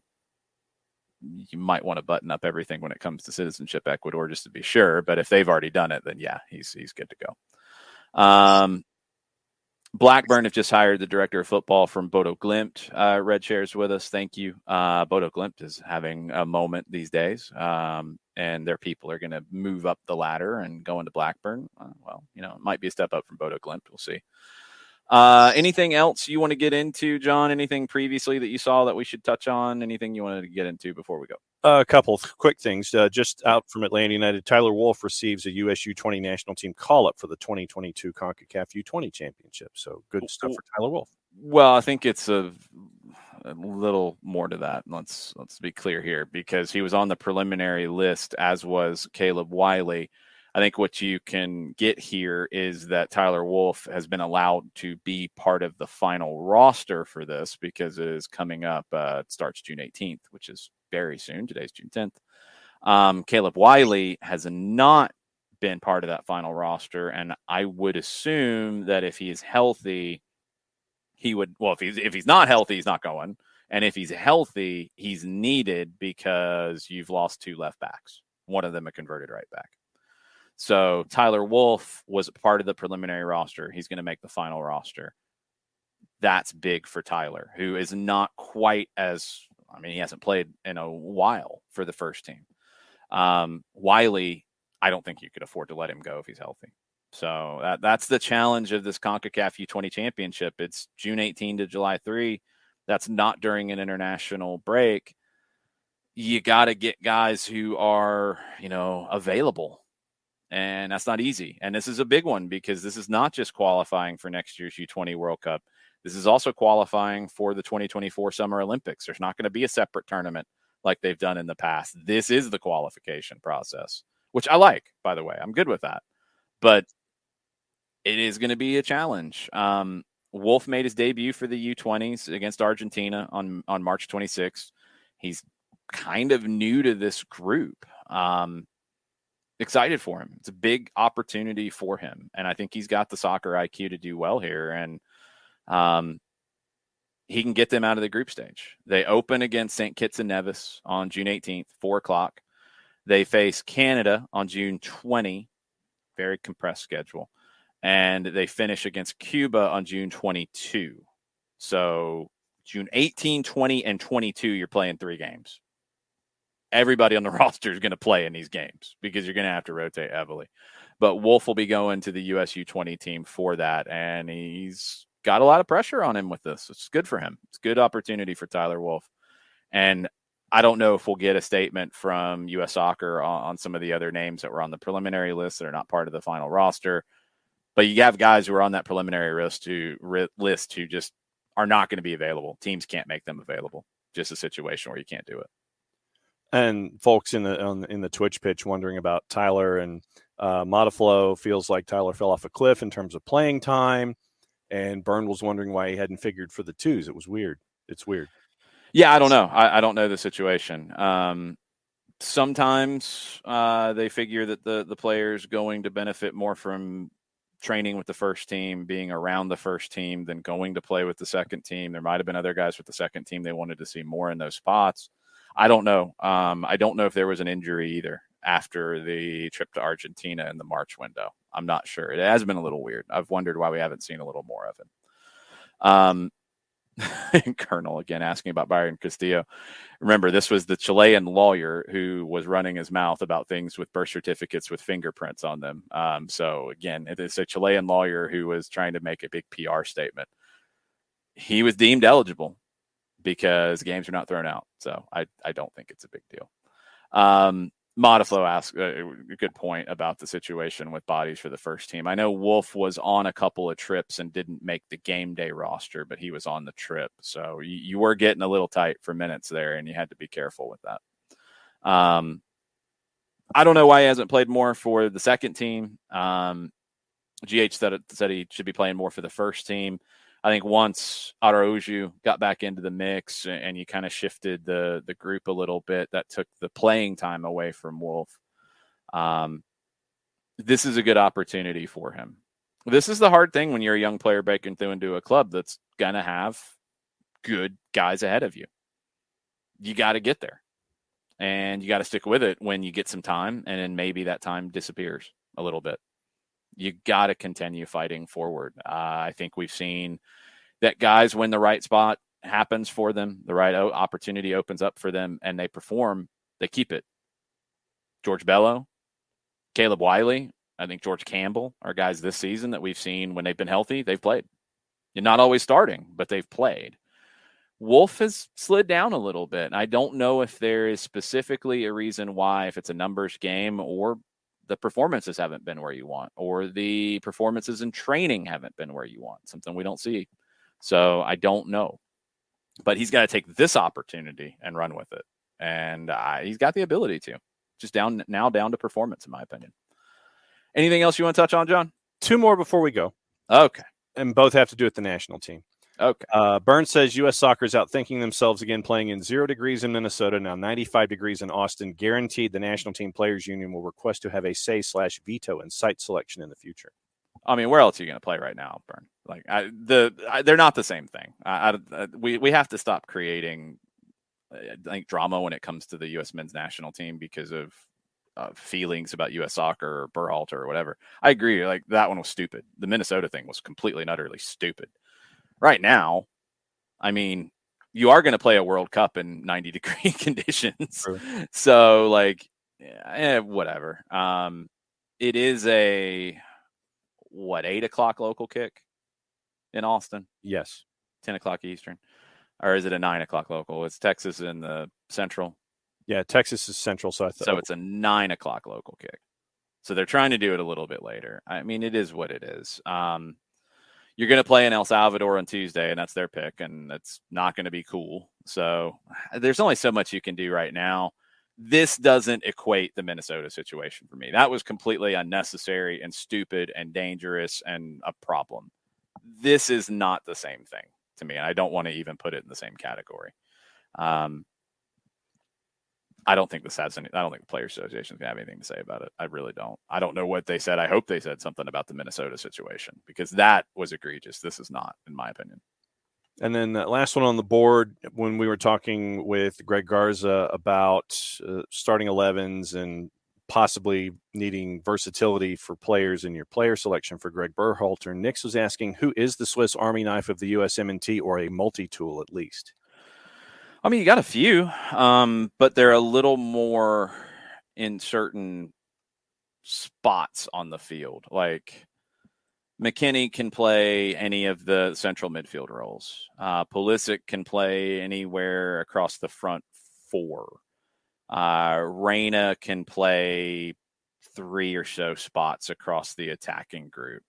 might want to button up everything when it comes to citizenship Ecuador just to be sure. But if they've already done it, then yeah, he's good to go. Blackburn have just hired the director of football from Bodo Glimt. Red shares with us. Thank you. Bodo Glimt is having a moment these days, and their people are going to move up the ladder and go into Blackburn. Well, it might be a step up from Bodo Glimt. We'll see. Anything else you want to get into, John? Anything previously that you saw that we should touch on? Anything you wanted to get into before we go? A couple quick things. Just out from Atlanta United, Tyler Wolff receives a US U20 national team call-up for the 2022 CONCACAF U20 Championship. So good stuff for Tyler Wolff. Well, I think it's a little more to that. Let's be clear here, because he was on the preliminary list, as was Caleb Wiley. I think what you can get here is that Tyler Wolff has been allowed to be part of the final roster for this because it is coming up. It starts June 18th, which is very soon. Today's June 10th. Caleb Wiley has not been part of that final roster, and I would assume that if he is healthy, he would. Well, if he's not healthy, he's not going, and if he's healthy, he's needed because you've lost two left backs. One of them a converted right back. So Tyler Wolff was part of the preliminary roster. He's going to make the final roster. That's big for Tyler, who is not quite as. I mean, he hasn't played in a while for the first team. Wiley, I don't think you could afford to let him go if he's healthy. So that's the challenge of this CONCACAF U20 Championship. It's June 18 to July 3. That's not during an international break. You got to get guys who are, available. And that's not easy. And this is a big one because this is not just qualifying for next year's U20 World Cup. This is also qualifying for the 2024 Summer Olympics. There's not going to be a separate tournament like they've done in the past. This is the qualification process, which I like, by the way. I'm good with that. But it is going to be a challenge. Wolff made his debut for the U20s against Argentina on March 26th. He's kind of new to this group. Excited for him. It's a big opportunity for him. And I think he's got the soccer IQ to do well here. And he can get them out of the group stage. They open against St. Kitts and Nevis on June 18th, 4:00. They face Canada on June 20, very compressed schedule. And they finish against Cuba on June 22. So June 18, 20, and 22, you're playing 3 games. Everybody on the roster is going to play in these games because you're going to have to rotate heavily. But Wolff will be going to the US U20 team for that, and he's got a lot of pressure on him with this. It's good for him. It's a good opportunity for Tyler Wolff. And I don't know if we'll get a statement from U.S. Soccer on some of the other names that were on the preliminary list that are not part of the final roster. But you have guys who are on that preliminary list who just are not going to be available. Teams can't make them available. Just a situation where you can't do it. And folks in the Twitch pitch wondering about Tyler, and Modiflow feels like Tyler fell off a cliff in terms of playing time. And Byrne was wondering why he hadn't figured for the twos. It was weird. It's weird. Yeah, I don't know. I don't know the situation. Sometimes they figure that the player's going to benefit more from training with the first team, being around the first team, than going to play with the second team. There might have been other guys with the second team they wanted to see more in those spots. I don't know. I don't know if there was an injury either after the trip to Argentina in the March window. I'm not sure. It has been a little weird. I've wondered why we haven't seen a little more of him. Colonel again asking about Byron Castillo. Remember, this was the Chilean lawyer who was running his mouth about things with birth certificates with fingerprints on them. So again, it is a Chilean lawyer who was trying to make a big PR statement. He was deemed eligible because games are not thrown out. So I don't think it's a big deal. Modiflow asked a good point about the situation with bodies for the first team. I know Wolff was on a couple of trips and didn't make the game day roster, but he was on the trip. So you were getting a little tight for minutes there, and you had to be careful with that. I don't know why he hasn't played more for the second team. GH said he should be playing more for the first team. I think once Araujo got back into the mix and you kind of shifted the group a little bit, that took the playing time away from Wolf. This is a good opportunity for him. This is the hard thing when you're a young player breaking through into a club that's going to have good guys ahead of you. You got to get there. And you got to stick with it when you get some time, and then maybe that time disappears a little bit. You got to continue fighting forward. I think we've seen that guys, when the right spot happens for them, the right opportunity opens up for them, and they perform, they keep it. George Bello, Caleb Wiley, I think George Campbell are guys this season that we've seen when they've been healthy, they've played. You're not always starting, but they've played. Wolf has slid down a little bit. I don't know if there is specifically a reason why, if it's a numbers game or the performances haven't been where you want, or the performances in training haven't been where you want, something we don't see. So I don't know. But he's got to take this opportunity and run with it. And he's got the ability to. Just down to performance, in my opinion. Anything else you want to touch on, John? 2 more before we go. Okay. And both have to do with the national team. Okay. Burns says U.S. soccer is outthinking themselves again, playing in 0 degrees in Minnesota, now 95 degrees in Austin. Guaranteed the National Team Players Union will request to have a say/veto in site selection in the future. I mean, where else are you going to play right now, Burn? Like, they're not the same thing. We have to stop creating, I think, drama when it comes to the U.S. men's national team because of feelings about U.S. soccer or Berhalter or whatever. I agree. Like, that one was stupid. The Minnesota thing was completely and utterly stupid. Right now, I mean, you are going to play a World Cup in 90-degree conditions. True. So, like, whatever. It is a, 8 o'clock local kick in Austin? Yes. 10 o'clock Eastern. Or is it a 9 o'clock local? It's Texas in the Central. Yeah, Texas is Central. So it's a 9 o'clock local kick. So they're trying to do it a little bit later. I mean, it is what it is. You're going to play in El Salvador on Tuesday, and that's their pick, and that's not going to be cool. So there's only so much you can do right now. This doesn't equate the Minnesota situation for me. That was completely unnecessary and stupid and dangerous and a problem. This is not the same thing to me, and I don't want to even put it in the same category. I don't think I don't think the Players Association is going to have anything to say about it. I really don't. I don't know what they said. I hope they said something about the Minnesota situation because that was egregious. This is not, in my opinion. And then the last one on the board, when we were talking with Greg Garza about starting 11s and possibly needing versatility for players in your player selection for Greg Berhalter, Nix was asking, who is the Swiss Army knife of the USMNT, or a multi-tool at least? I mean, you got a few, but they're a little more in certain spots on the field. Like McKinney can play any of the central midfield roles. Pulisic can play anywhere across the front 4. Reyna can play 3 or so spots across the attacking group.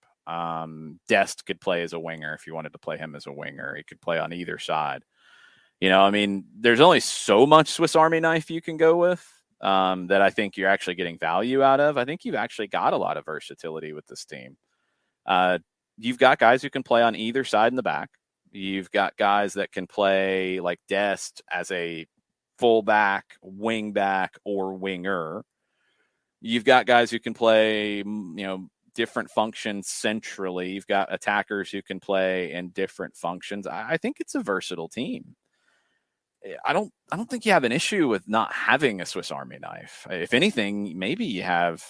Dest could play as a winger if you wanted to play him as a winger. He could play on either side. You know, I mean, there's only so much Swiss Army knife you can go with that I think you're actually getting value out of. I think you've actually got a lot of versatility with this team. You've got guys who can play on either side in the back. You've got guys that can play like Dest as a fullback, wing back, or winger. You've got guys who can play, different functions centrally. You've got attackers who can play in different functions. I think it's a versatile team. I don't think you have an issue with not having a Swiss Army knife. If anything, maybe you have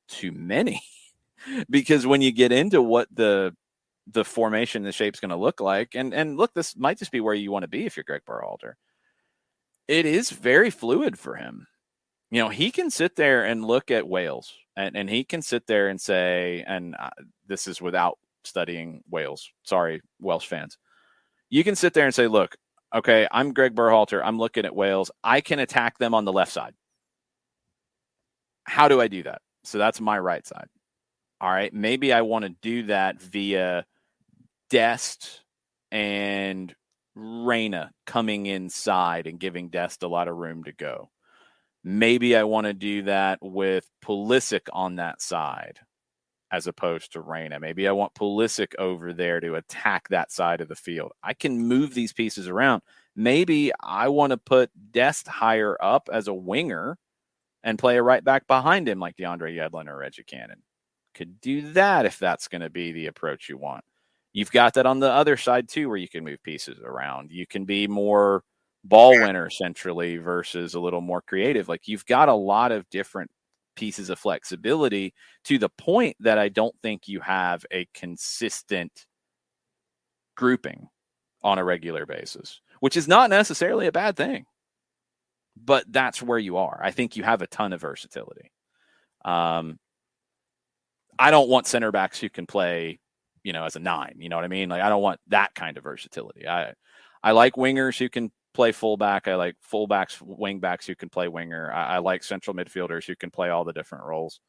too many because when you get into what the formation, the shape's going to look like, and look, this might just be where you want to be if you're Greg Berhalter. It is very fluid for him. You know, he can sit there and look at Wales and he can sit there and say, and this is without studying Wales. Sorry, Welsh fans. You can sit there and say, look, okay, I'm Greg Berhalter. I'm looking at Wales. I can attack them on the left side. How do I do that? So that's my right side. All right, maybe I want to do that via Dest and Reyna coming inside and giving Dest a lot of room to go. Maybe I want to do that with Pulisic on that side as opposed to Reyna. Maybe I want Pulisic over there to attack that side of the field. I can move these pieces around. Maybe I want to put Dest higher up as a winger and play a right back behind him like DeAndre Yedlin or Reggie Cannon. Could do that if that's going to be the approach you want. You've got that on the other side too, where you can move pieces around. You can be more ball winner centrally versus a little more creative. Like, you've got a lot of different pieces of flexibility to the point that I don't think you have a consistent grouping on a regular basis, which is not necessarily a bad thing, but that's where you are. I think you have a ton of versatility. I don't want center backs who can play, as a 9. You know what I mean? Like, I don't want that kind of versatility. I like wingers who can play fullback. I like fullbacks, wing backs who can play winger. I like central midfielders who can play all the different roles.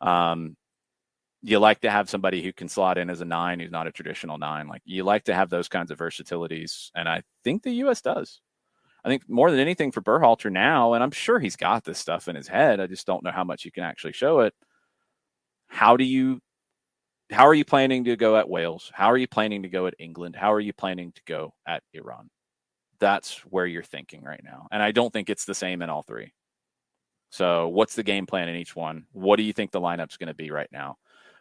You like to have somebody who can slot in as a 9 who's not a traditional 9. Like, you like to have those kinds of versatilities, and I think the U.S. does. I think more than anything for Berhalter now, and I'm sure he's got this stuff in his head, I just don't know how much he can actually show it. How are you planning to go at Wales? How are you planning to go at England? How are you planning to go at Iran? That's where you're thinking right now. And I don't think it's the same in all three. So what's the game plan in each one? What do you think the lineup's going to be right now?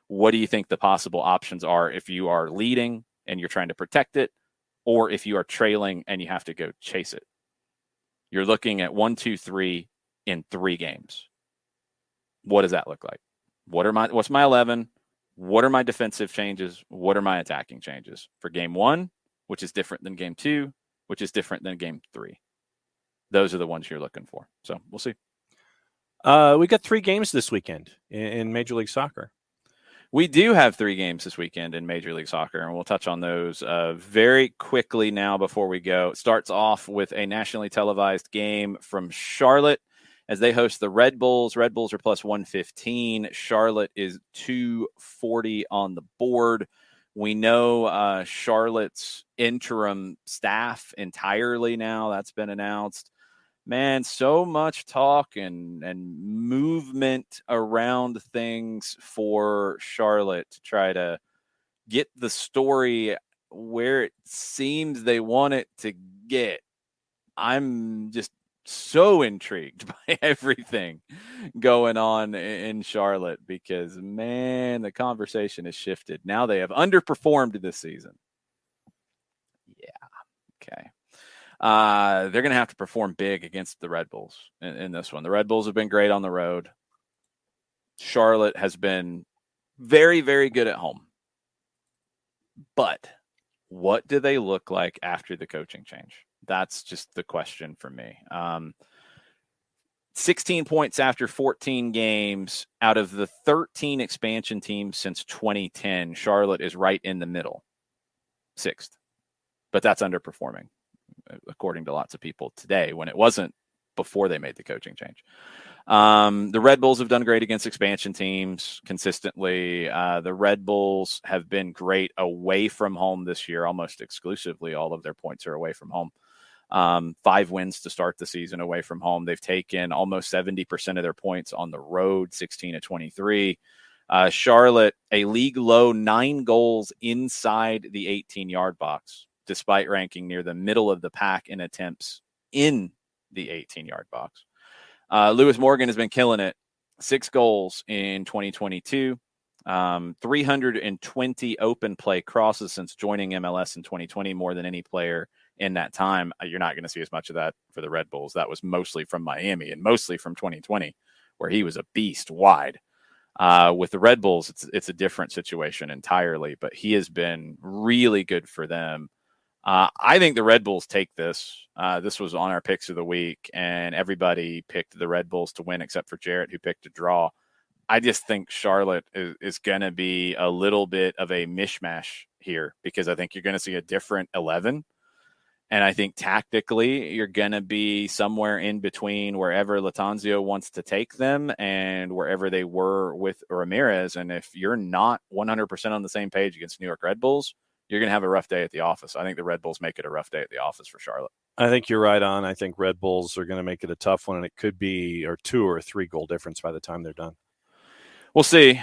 What do you think the possible options are if you are leading and you're trying to protect it, or if you are trailing and you have to go chase it? You're looking at 1, 2, 3 in 3 games. What does that look like? What's my 11? What are my defensive changes? What are my attacking changes for game 1, which is different than game 2, which is different than game 3? Those are the ones you're looking for. So we'll see. We got 3 games this weekend in Major League Soccer. We do have 3 games this weekend in Major League Soccer, and we'll touch on those very quickly now before we go. It starts off with a nationally televised game from Charlotte as they host the Red Bulls. Red Bulls are plus 115. Charlotte is 240 on the board. We know Charlotte's interim staff entirely now. That's been announced. Man, so much talk and movement around things for Charlotte to try to get the story where it seems they want it to get. I'm just so intrigued by everything going on in Charlotte because, man, the conversation has shifted. Now they have underperformed this season. Yeah. Okay. They're going to have to perform big against the Red Bulls in this one. The Red Bulls have been great on the road. Charlotte has been very, very good at home. But what do they look like after the coaching change? That's just the question for me. 16 points after 14 games. Out of the 13 expansion teams since 2010, Charlotte is right in the middle, 6th. But that's underperforming, according to lots of people today, when it wasn't before they made the coaching change. The Red Bulls have done great against expansion teams consistently. The Red Bulls have been great away from home this year, almost exclusively. All of their points are away from home. 5 wins to start the season away from home. They've taken almost 70% of their points on the road, 16-23. Charlotte, a league low 9 goals inside the 18-yard box, despite ranking near the middle of the pack in attempts in the 18-yard box. Lewis Morgan has been killing it. 6 goals in 2022. 320 open play crosses since joining MLS in 2020, more than any player in that time. You're not going to see as much of that for the Red Bulls. That was mostly from Miami and mostly from 2020, where he was a beast wide. With the Red Bulls, it's a different situation entirely, but he has been really good for them. I think the Red Bulls take this. This was on our picks of the week, and everybody picked the Red Bulls to win except for Jarrett, who picked a draw. I just think Charlotte is going to be a little bit of a mishmash here because I think you're going to see a different 11. And I think tactically you're going to be somewhere in between wherever Latanzio wants to take them and wherever they were with Ramirez. And if you're not 100% on the same page against New York Red Bulls, you're going to have a rough day at the office. I think the Red Bulls make it a rough day at the office for Charlotte. I think you're right on. I think Red Bulls are going to make it a tough one, and it could be a 2 or 3 goal difference by the time they're done. We'll see.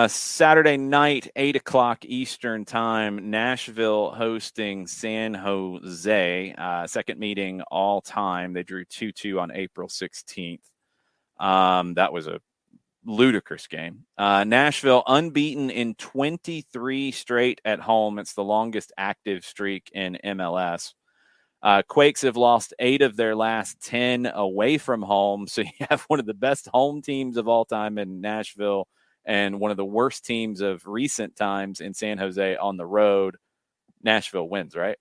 Saturday night, 8 o'clock Eastern time, Nashville hosting San Jose. Second meeting all time. They drew 2-2 on April 16th. That was a ludicrous game. Nashville unbeaten in 23 straight at home. It's the longest active streak in MLS. Quakes have lost 8 of their last 10 away from home. So you have one of the best home teams of all time in Nashville and one of the worst teams of recent times in San Jose on the road. Nashville wins, right?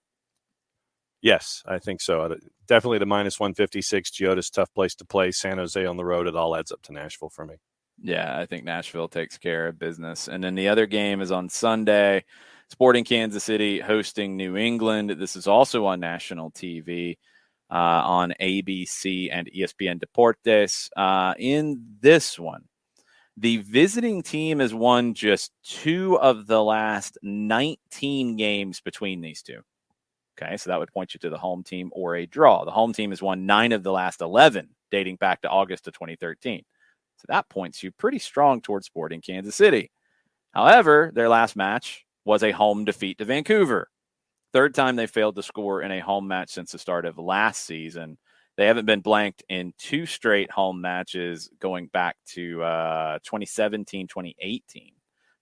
Yes, I think so. Definitely the minus 156. Geoda's tough place to play. San Jose on the road. It all adds up to Nashville for me. Yeah, I think Nashville takes care of business. And then the other game is on Sunday. Sporting Kansas City hosting New England. This is also on national TV on ABC and ESPN Deportes. In this one, the visiting team has won just 2 of the last 19 games between these two. Okay, so that would point you to the home team or a draw. The home team has won 9 of the last 11, dating back to August of 2013. So that points you pretty strong towards Sporting Kansas City. However, their last match was a home defeat to Vancouver. Third time they failed to score in a home match since the start of last season. They haven't been blanked in 2 straight home matches going back to 2017, 2018,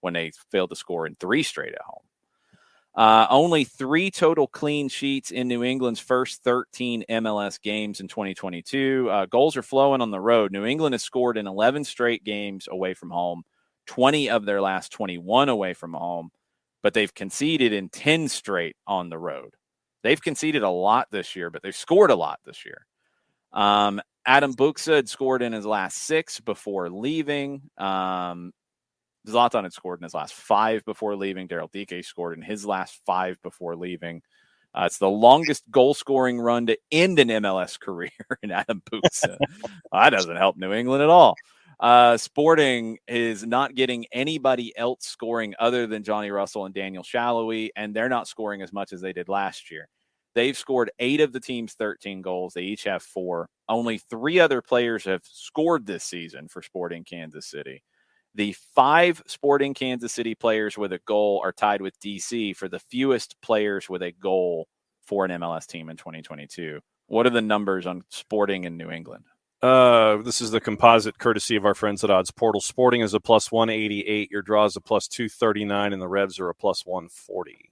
when they failed to score in 3 straight at home. Only 3 total clean sheets in New England's first 13 MLS games in 2022. Goals are flowing on the road. New England has scored in 11 straight games away from home, 20 of their last 21 away from home, but they've conceded in 10 straight on the road. They've conceded a lot this year, but they've scored a lot this year. Adam Buxa had scored in his last 6 before leaving. Zlatan had scored in his last 5 before leaving. Daryl Dike scored in his last 5 before leaving. It's the longest goal-scoring run to end an MLS career in Adam Buxa. That doesn't help New England at all. Sporting is not getting anybody else scoring other than Johnny Russell and Daniel Shalhoub, and they're not scoring as much as they did last year. They've scored 8 of the team's 13 goals. They each have 4. Only 3 other players have scored this season for Sporting Kansas City. The 5 Sporting Kansas City players with a goal are tied with DC for the fewest players with a goal for an MLS team in 2022. What are the numbers on Sporting in New England? This is the composite courtesy of our friends at Odds Portal. Sporting is a plus 188. Your draw is a plus 239, and the Revs are a plus 140.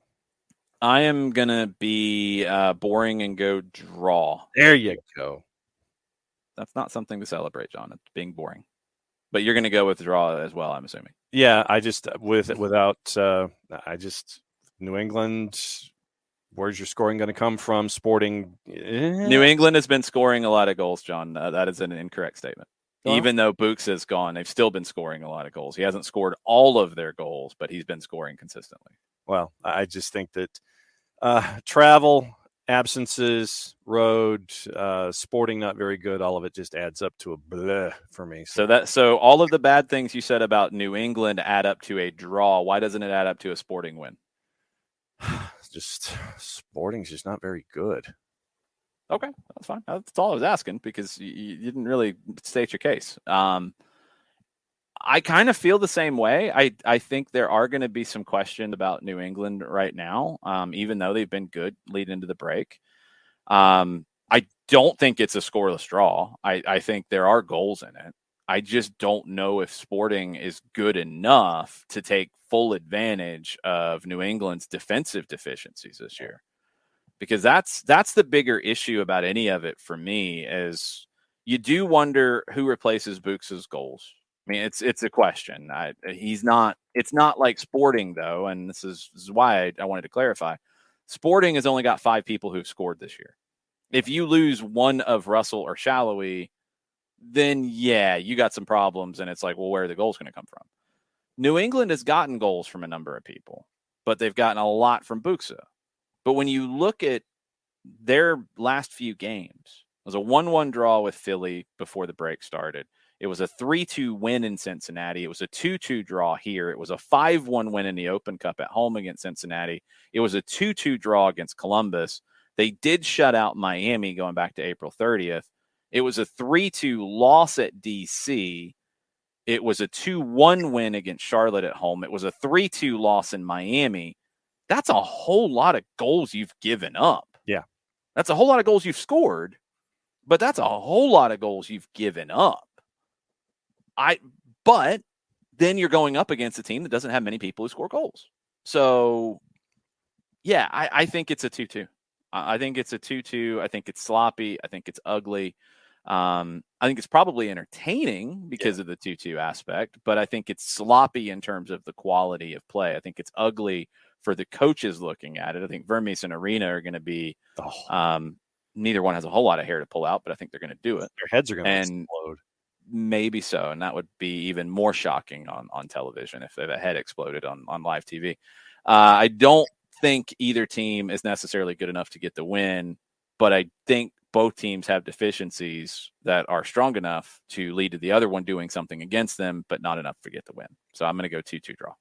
I am going to be boring and go draw. There you go. That's not something to celebrate, John. It's being boring. But you're going to go with draw as well, I'm assuming. Yeah, I just New England. Where's your scoring going to come from? Sporting. New England has been scoring a lot of goals, John. That is an incorrect statement. Well, even though Books is gone, they've still been scoring a lot of goals. He hasn't scored all of their goals, but he's been scoring consistently. Well, I just think that travel, absences, road, Sporting not very good. All of it just adds up to a bleh for me. So all of the bad things you said about New England add up to a draw. Why doesn't it add up to a Sporting win? Just Sporting's just not very good. Okay, that's fine. That's all I was asking because you didn't really state your case. I kind of feel the same way. I think there are going to be some questions about New England right now, even though they've been good leading into the break. I don't think it's a scoreless draw. I think there are goals in it. I just don't know if Sporting is good enough to take full advantage of New England's defensive deficiencies this year. Because that's the bigger issue about any of it for me is you do wonder who replaces Books' goals. I mean, it's a question. It's not like Sporting though, and this is why I wanted to clarify. Sporting has only got 5 people who've scored this year. If you lose one of Russell or Shalhoub, then yeah, you got some problems, and it's like, well, where are the goals going to come from? New England has gotten goals from a number of people, but they've gotten a lot from Buxa. But when you look at their last few games, it was a 1-1 draw with Philly before the break started. It was a 3-2 win in Cincinnati. It was a 2-2 draw here. It was a 5-1 win in the Open Cup at home against Cincinnati. It was a 2-2 draw against Columbus. They did shut out Miami going back to April 30th. It was a 3-2 loss at DC. It was a 2-1 win against Charlotte at home. It was a 3-2 loss in Miami. That's a whole lot of goals you've given up. Yeah. That's a whole lot of goals you've scored, but that's a whole lot of goals you've given up. But then you're going up against a team that doesn't have many people who score goals. So, yeah, I think it's a 2-2. I think it's a 2-2. I think it's sloppy. I think it's ugly. I think it's probably entertaining because of the 2-2 aspect, but I think it's sloppy in terms of the quality of play. I think it's ugly for the coaches looking at it. I think Vermes and Arena are going to be neither one has a whole lot of hair to pull out, but I think they're going to do it. Their heads are going to explode. Maybe so, and that would be even more shocking on television if the head exploded on live TV. I don't think either team is necessarily good enough to get the win, but I think both teams have deficiencies that are strong enough to lead to the other one doing something against them, but not enough to get the win. So I'm going to go 2-2 draw.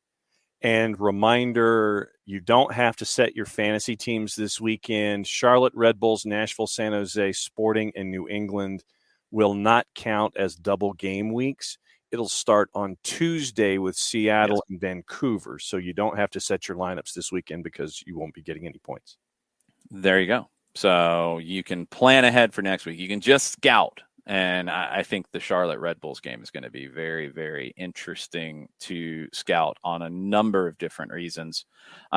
And reminder, you don't have to set your fantasy teams this weekend. Charlotte Red Bulls, Nashville, San Jose, Sporting, and New England will not count as double game weeks. It'll start on Tuesday with Seattle and Vancouver. So you don't have to set your lineups this weekend because you won't be getting any points. There you go. So you can plan ahead for next week. You can just scout. And I think the Charlotte Red Bulls game is going to be very, very interesting to scout on a number of different reasons.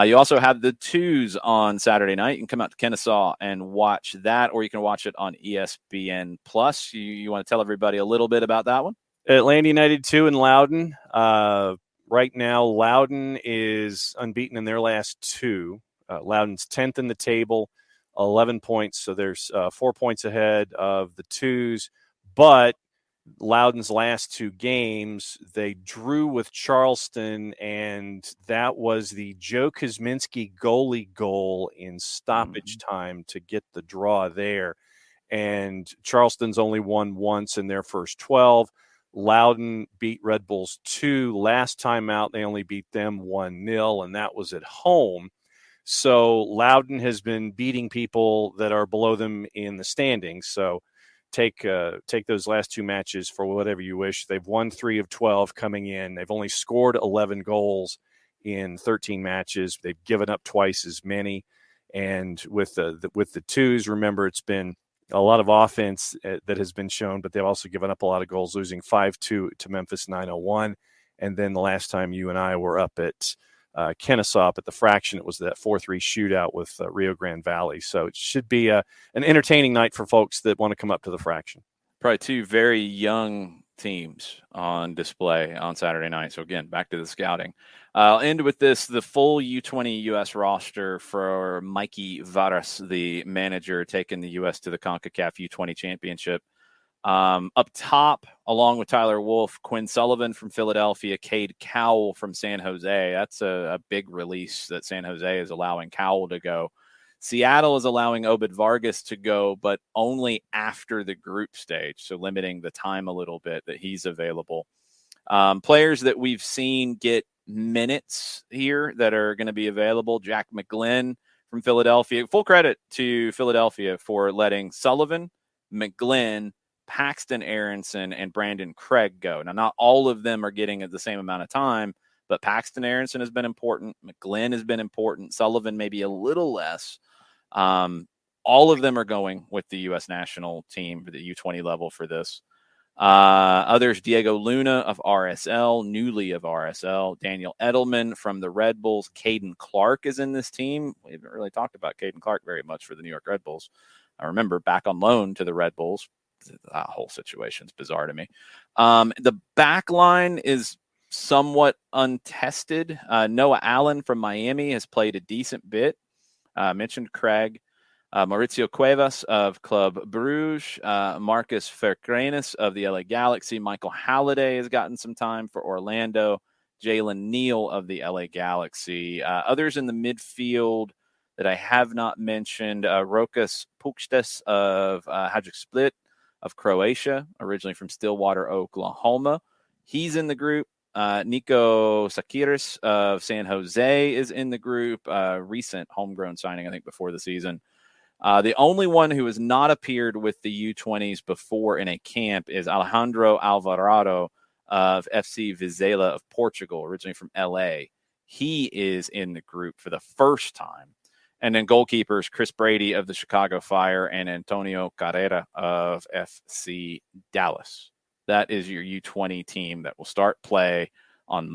You also have the twos on Saturday night. You can come out to Kennesaw and watch that, or you can watch it on ESPN Plus. You want to tell everybody a little bit about that one? Atlanta United 2 in Loudon. Right now, Loudon is unbeaten in their last two. Loudon's 10th in the table. 11 points, so there's 4 points ahead of the twos. But Loudon's last two games, they drew with Charleston, and that was the Joe Kuzminski goalie goal in stoppage time to get the draw there. And Charleston's only won once in their first 12. Loudon beat Red Bulls 2 last time out. They only beat them 1-0, and that was at home. So Loudon has been beating people that are below them in the standings. So take those last two matches for whatever you wish. They've won 3 of 12 coming in. They've only scored 11 goals in 13 matches. They've given up twice as many. And with the twos, remember, it's been a lot of offense that has been shown, but they've also given up a lot of goals, losing 5-2 to Memphis 901. And then the last time you and I were up at Kennesaw at the Fraction, it was that 4-3 shootout with Rio Grande Valley. So it should be an entertaining night for folks that want to come up to the Fraction. Probably two very young teams on display on Saturday night. So again, back to the scouting. I'll end with this: the full U20 U.S. roster for Mikey Varas, the manager, taking the U.S. to the CONCACAF U20 Championship. Up top, along with Tyler Wolff, Quinn Sullivan from Philadelphia, Cade Cowell from San Jose. That's a big release that San Jose is allowing Cowell to go. Seattle is allowing Obed Vargas to go, but only after the group stage, so limiting the time a little bit that he's available. Players that we've seen get minutes here that are going to be available: Jack McGlynn from Philadelphia. Full credit to Philadelphia for letting Sullivan, McGlynn, Paxton Aronson, and Brandon Craig go. Now, not all of them are getting at the same amount of time, but Paxton Aronson has been important. McGlynn has been important. Sullivan maybe a little less. All of them are going with the U.S. national team for the U20 level for this. Others: Diego Luna of RSL, Newly of RSL, Daniel Edelman from the Red Bulls. Caden Clark is in this team. We haven't really talked about Caden Clark very much for the New York Red Bulls. I remember back on loan to the Red Bulls. That whole situation's bizarre to me. The back line is somewhat untested. Noah Allen from Miami has played a decent bit. Mentioned Craig. Mauricio Cuevas of Club Bruges. Marcus Ferkranus of the LA Galaxy. Michael Halliday has gotten some time for Orlando. Jalen Neal of the LA Galaxy. Others in the midfield that I have not mentioned: Rokas Pukstes of Hajduk Split of Croatia, originally from Stillwater, Oklahoma. He's in the group. Nico Sakiris of San Jose is in the group. Recent homegrown signing, I think, before the season. The only one who has not appeared with the U20s before in a camp is Alejandro Alvarado of FC Vizela of Portugal, originally from LA. He is in the group for the first time. And then goalkeepers, Chris Brady of the Chicago Fire and Antonio Carrera of FC Dallas. That is your U20 team that will start play on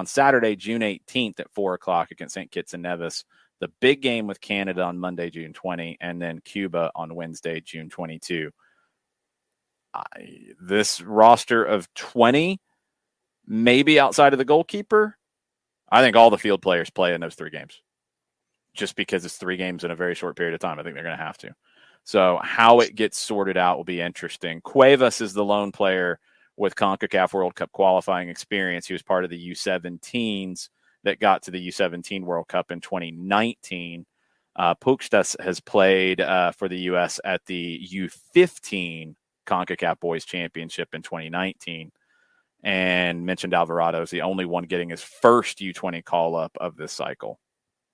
Saturday, June 18th at 4:00 against St. Kitts and Nevis. The big game with Canada on Monday, June 20, and then Cuba on Wednesday, June 22. This roster of 20, maybe outside of the goalkeeper, I think all the field players play in those 3 games. Just because it's 3 games in a very short period of time. I think they're going to have to. So how it gets sorted out will be interesting. Cuevas is the lone player with CONCACAF World Cup qualifying experience. He was part of the U17s that got to the U17 World Cup in 2019. Puchtas has played for the U.S. at the U15 CONCACAF Boys Championship in 2019. And mentioned Alvarado is the only one getting his first U20 call-up of this cycle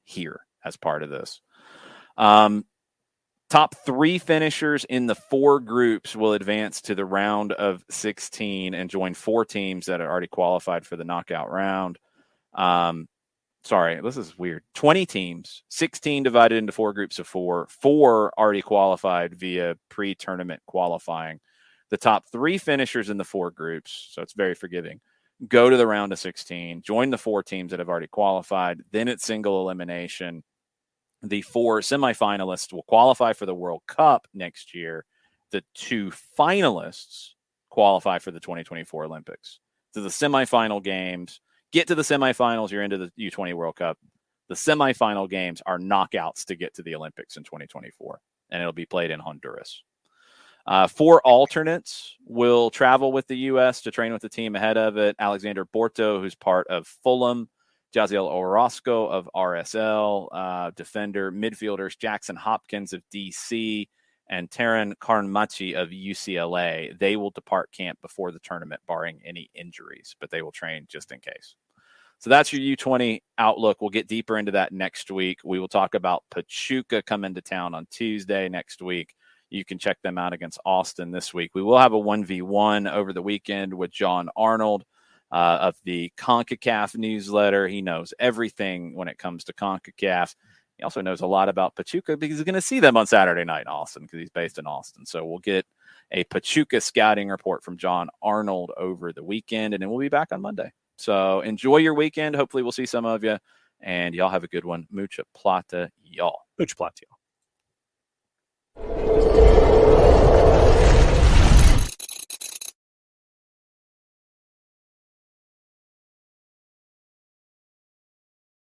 here as part of this. Top 3 finishers in the 4 groups will advance to the round of 16 and join 4 teams that are already qualified for the knockout round. Sorry, this is weird. 20 teams, 16 divided into 4 groups of 4. 4 already qualified via pre-tournament qualifying. The top 3 finishers in the 4 groups, so it's very forgiving, go to the round of 16, join the 4 teams that have already qualified. Then it's single elimination. The 4 semifinalists will qualify for the World Cup next year. The 2 finalists qualify for the 2024 Olympics. So the semifinal games, get to the semifinals, you're into the U20 World Cup. The semifinal games are knockouts to get to the Olympics in 2024, and it'll be played in Honduras. 4 alternates will travel with the U.S. to train with the team ahead of it. Alexander Borto, who's part of Fulham, Jaziel Orozco of RSL, defender, midfielders, Jackson Hopkins of DC, and Taran Karnmachi of UCLA. They will depart camp before the tournament, barring any injuries, but they will train just in case. So that's your U20 outlook. We'll get deeper into that next week. We will talk about Pachuca coming to town on Tuesday next week. You can check them out against Austin this week. We will have a 1v1 over the weekend with John Arnold of the CONCACAF newsletter. He knows everything when it comes to CONCACAF. He also knows a lot about Pachuca because he's going to see them on Saturday night in Austin because he's based in Austin. So we'll get a Pachuca scouting report from John Arnold over the weekend, and then we'll be back on Monday. So enjoy your weekend. Hopefully we'll see some of you, and y'all have a good one. Mucha plata, y'all. Mucha plata, y'all.